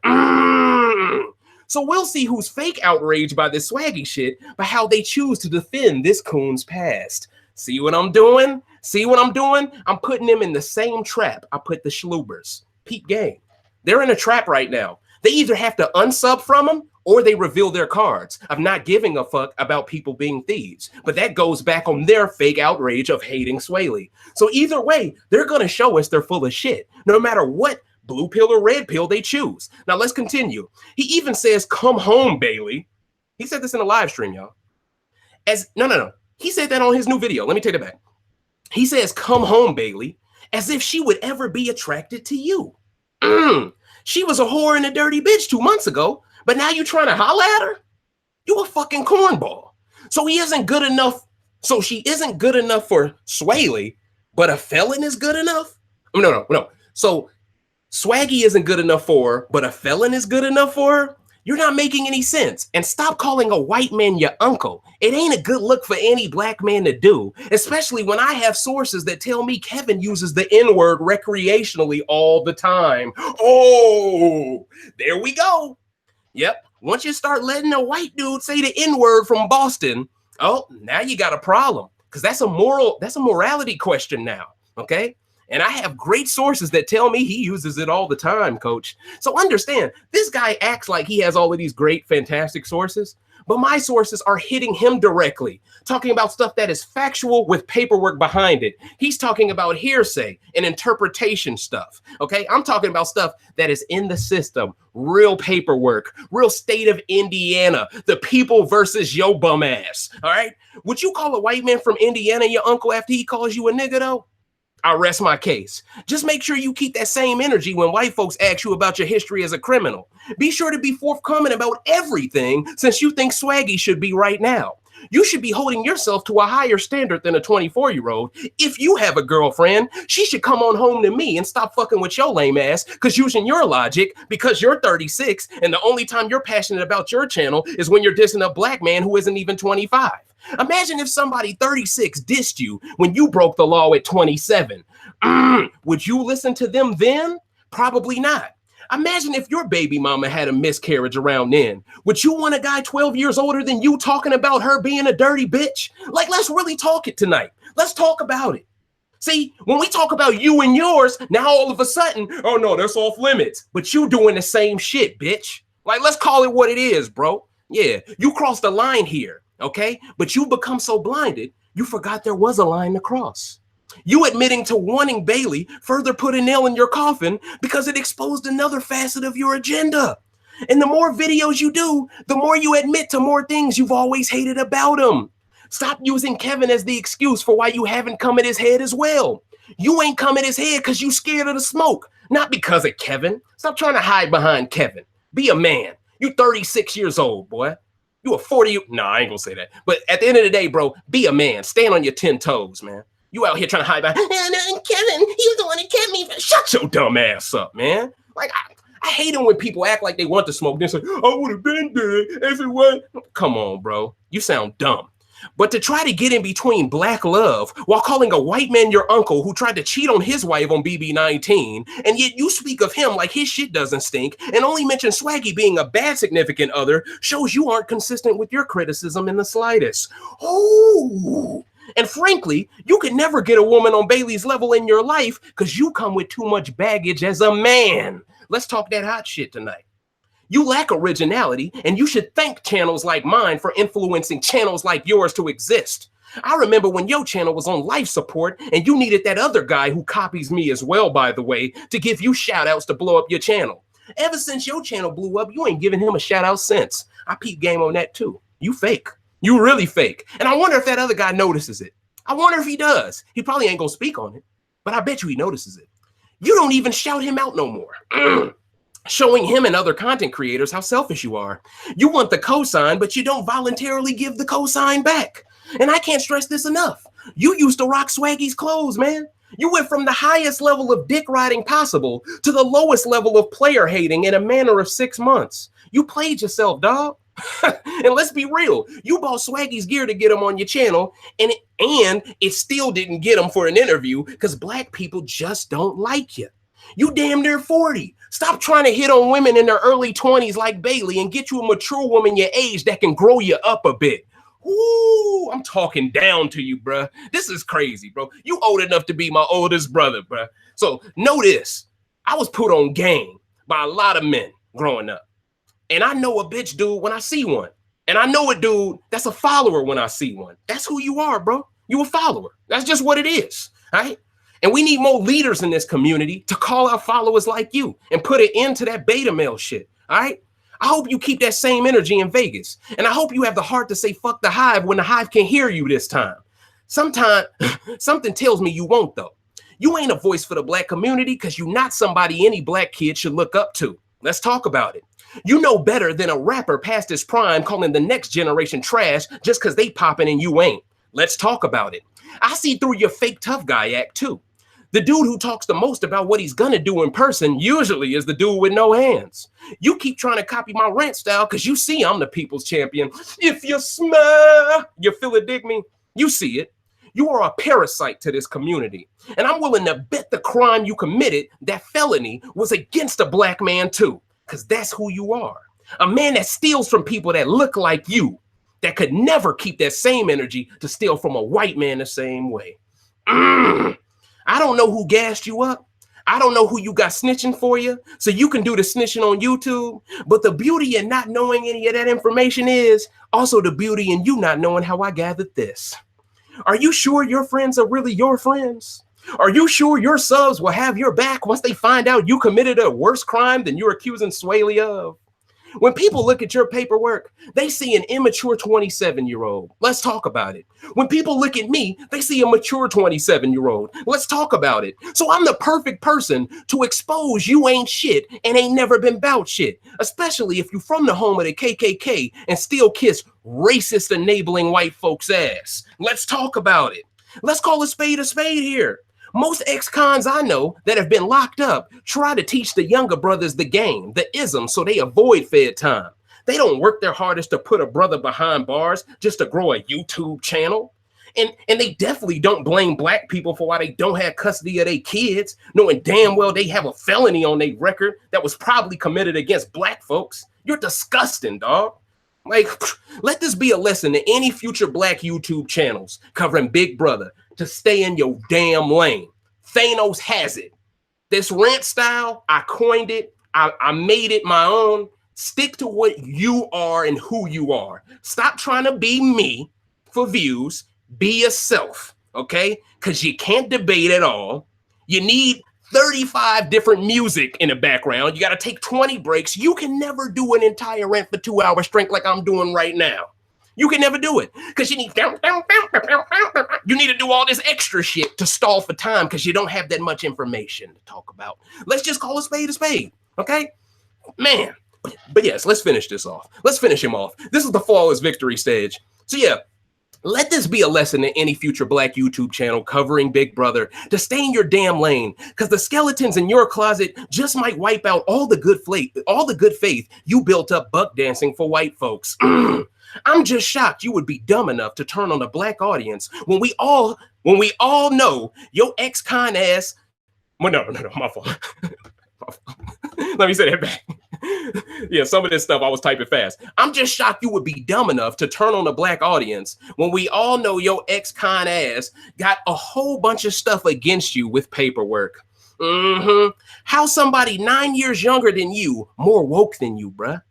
So we'll see who's fake outraged by this Swaggy shit by how they choose to defend this coon's past. See what I'm doing? See what I'm doing? I'm putting them in the same trap I put the Schlubers. Peep game. They're in a trap right now. They either have to unsub from them or they reveal their cards of not giving a fuck about people being thieves. But that goes back on their fake outrage of hating Swaley. So either way, they're going to show us they're full of shit, no matter what blue pill or red pill they choose. Now let's continue. He even says, "Come home, Bailey." He said this in a live stream, y'all. No. He said that on his new video. Let me take it back. He says, "Come home, Bailey," as if she would ever be attracted to you. She was a whore and a dirty bitch 2 months ago, but now you trying to holler at her? You a fucking cornball. So he isn't good enough. So she isn't good enough for Swaley, but a felon is good enough? No. So Swaggy isn't good enough for her, but a felon is good enough for her? You're not making any sense. And stop calling a white man your uncle. It ain't a good look for any black man to do, especially when I have sources that tell me Kevin uses the N-word recreationally all the time. Oh, there we go. Yep. Once you start letting a white dude say the N-word from Boston, oh, now you got a problem, because that's a morality question now. Okay. And I have great sources that tell me he uses it all the time, coach. So understand, this guy acts like he has all of these great, fantastic sources, but my sources are hitting him directly, talking about stuff that is factual with paperwork behind it. He's talking about hearsay and interpretation stuff, okay? I'm talking about stuff that is in the system, real paperwork, real state of Indiana, the people versus yo bum ass, all right? Would you call a white man from Indiana your uncle after he calls you a nigga, though? I rest my case. Just make sure you keep that same energy when white folks ask you about your history as a criminal. Be sure to be forthcoming about everything, since you think Swaggy should be right now. You should be holding yourself to a higher standard than a 24-year-old. If you have a girlfriend, she should come on home to me and stop fucking with your lame ass, because using your logic, because you're 36 and the only time you're passionate about your channel is when you're dissing a black man who isn't even 25. Imagine if somebody 36 dissed you when you broke the law at 27. Would you listen to them then? Probably not. Imagine if your baby mama had a miscarriage around then. Would you want a guy 12 years older than you talking about her being a dirty bitch? Like, let's really talk it tonight. Let's talk about it. See, when we talk about you and yours, now all of a sudden, oh no, that's off limits. But you doing the same shit, bitch. Like, let's call it what it is, bro. Yeah, you crossed the line here. Okay, but you become so blinded, you forgot there was a line to cross. You admitting to wanting Bailey further put a nail in your coffin because it exposed another facet of your agenda. And the more videos you do, the more you admit to more things you've always hated about him. Stop using Kevin as the excuse for why you haven't come at his head as well. You ain't come at his head because you scared of the smoke, not because of Kevin. Stop trying to hide behind Kevin. Be a man. You 36 years old, boy. You a 40, no, I ain't gonna say that. But at the end of the day, bro, be a man. Stand on your 10 toes, man. You out here trying to hide behind, Kevin, he was the one that kept me. Shut your dumb ass up, man. Like, I hate it when people act like they want to smoke. Then say, I would have been there if it was. Come on, bro. You sound dumb. But to try to get in between black love while calling a white man your uncle who tried to cheat on his wife on BB19, and yet you speak of him like his shit doesn't stink and only mention Swaggy being a bad significant other, shows you aren't consistent with your criticism in the slightest. Oh, and frankly, you could never get a woman on Bailey's level in your life because you come with too much baggage as a man. Let's talk that hot shit tonight. You lack originality, and you should thank channels like mine for influencing channels like yours to exist. I remember when your channel was on life support, and you needed that other guy who copies me as well, by the way, to give you shout outs to blow up your channel. Ever since your channel blew up, you ain't giving him a shout out since. I peep game on that too. You fake. You really fake. And I wonder if that other guy notices it. I wonder if he does. He probably ain't gonna speak on it, but I bet you he notices it. You don't even shout him out no more. Showing him and other content creators how selfish you are. You want the cosign, but you don't voluntarily give the cosign back. And I can't stress this enough. You used to rock Swaggy's clothes, man. You went from the highest level of dick riding possible to the lowest level of player hating in a matter of 6 months. You played yourself, dog. And let's be real. You bought Swaggy's gear to get him on your channel, and it still didn't get him for an interview because black people just don't like you. You damn near 40. Stop trying to hit on women in their early 20s like Bailey and get you a mature woman your age that can grow you up a bit. Ooh, I'm talking down to you, bruh. This is crazy, bro. You old enough to be my oldest brother, bruh. So know this. I was put on game by a lot of men growing up. And I know a bitch dude when I see one. And I know a dude that's a follower when I see one. That's who you are, bro. You a follower. That's just what it is, right? And we need more leaders in this community to call out followers like you and put an end to that beta male shit, all right? I hope you keep that same energy in Vegas. And I hope you have the heart to say fuck the hive when the hive can hear you this time. Sometimes something tells me you won't, though. You ain't a voice for the black community because you're not somebody any black kid should look up to. Let's talk about it. You know better than a rapper past his prime calling the next generation trash just because they popping and you ain't. Let's talk about it. I see through your fake tough guy act too. The dude who talks the most about what he's gonna do in person usually is the dude with no hands. You keep trying to copy my rant style because you see I'm the people's champion. If you smell, you feel it, dig me? You see it. You are a parasite to this community. And I'm willing to bet the crime you committed, that felony, was against a black man too. Because that's who you are. A man that steals from people that look like you, that could never keep that same energy to steal from a white man the same way. I don't know who gassed you up. I don't know who you got snitching for you, so you can do the snitching on YouTube. But the beauty in not knowing any of that information is also the beauty in you not knowing how I gathered this. Are you sure your friends are really your friends? Are you sure your subs will have your back once they find out you committed a worse crime than you're accusing Swaley of? When people look at your paperwork, they see an immature 27-year-old. Let's talk about it. When people look at me, they see a mature 27-year-old. Let's talk about it. So I'm the perfect person to expose you ain't shit and ain't never been bout shit, especially if you from the home of the KKK and still kiss racist enabling white folks' ass. Let's talk about it. Let's call a spade here. Most ex-cons I know that have been locked up try to teach the younger brothers the game, the ism, so they avoid fed time. They don't work their hardest to put a brother behind bars just to grow a YouTube channel. And they definitely don't blame black people for why they don't have custody of their kids, knowing damn well they have a felony on their record that was probably committed against black folks. You're disgusting, dog. Like, let this be a lesson to any future black YouTube channels covering Big Brother to stay in your damn lane. Thanos has it. This rant style, I coined it. I made it my own. Stick to what you are and who you are. Stop trying to be me for views. Be yourself, okay? Because you can't debate at all. You need 35 different music in the background. You got to take 20 breaks. You can never do an entire rant for 2 hours straight like I'm doing right now. You can never do it because you need to do all this extra shit to stall for time because you don't have that much information to talk about. Let's just call a spade, okay? Man, but yes, let's finish this off. Let's finish him off. This is the flawless victory stage. So yeah, let this be a lesson to any future black YouTube channel covering Big Brother to stay in your damn lane because the skeletons in your closet just might wipe out all the good faith you built up buck dancing for white folks. I'm just shocked you would be dumb enough to turn on a black audience when we all know your ex-con ass. Well, no, my fault. Let me say that back. Yeah, some of this stuff I was typing fast. I'm just shocked you would be dumb enough to turn on a black audience when we all know your ex-con ass got a whole bunch of stuff against you with paperwork. How somebody 9 years younger than you more woke than you, bruh?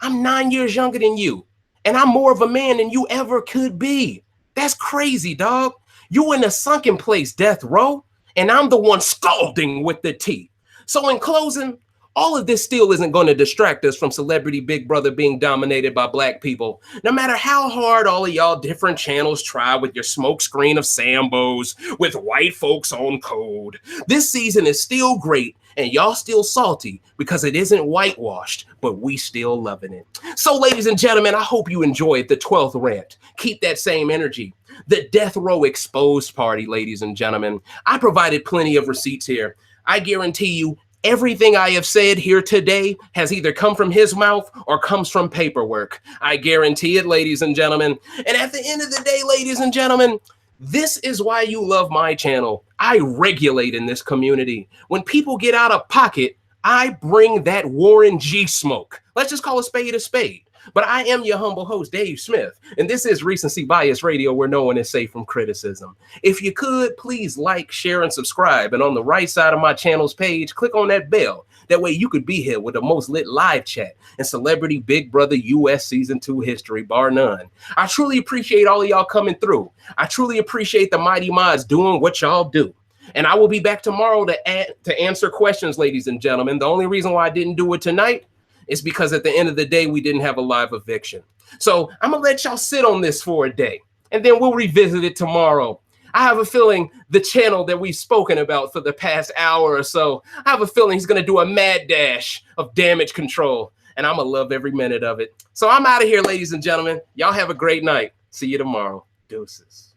I'm 9 years younger than you. And I'm more of a man than you ever could be. That's crazy, dog. You in a sunken place, death row, and I'm the one scalding with the tea. So in closing, all of this still isn't going to distract us from celebrity Big Brother being dominated by black people. No matter how hard all of y'all different channels try with your smoke screen of Sambos with white folks on code. This season is still great and y'all still salty because it isn't whitewashed, but we still loving it. So ladies and gentlemen, I hope you enjoyed the 12th rant. Keep that same energy. The death row exposed party, ladies and gentlemen. I provided plenty of receipts here. I guarantee you everything I have said here today has either come from his mouth or comes from paperwork. I guarantee it, ladies and gentlemen. And at the end of the day, ladies and gentlemen, this is why you love my channel. I regulate in this community. When people get out of pocket, I bring that Warren G smoke. Let's just call a spade a spade. But I am your humble host, Dave Smith, and this is Recency Bias Radio, where no one is safe from criticism. If you could, please like, share, and subscribe. And on the right side of my channel's page, click on that bell. That way you could be here with the most lit live chat and Celebrity Big Brother US Season 2 history, bar none. I truly appreciate all of y'all coming through. I truly appreciate the Mighty Mods doing what y'all do. And I will be back tomorrow to answer questions, ladies and gentlemen. The only reason why I didn't do it tonight is because at the end of the day, we didn't have a live eviction. So I'm going to let y'all sit on this for a day, and then we'll revisit it tomorrow. I have a feeling the channel that we've spoken about for the past hour or so, I have a feeling he's going to do a mad dash of damage control, and I'm going to love every minute of it. So I'm out of here, ladies and gentlemen. Y'all have a great night. See you tomorrow. Deuces.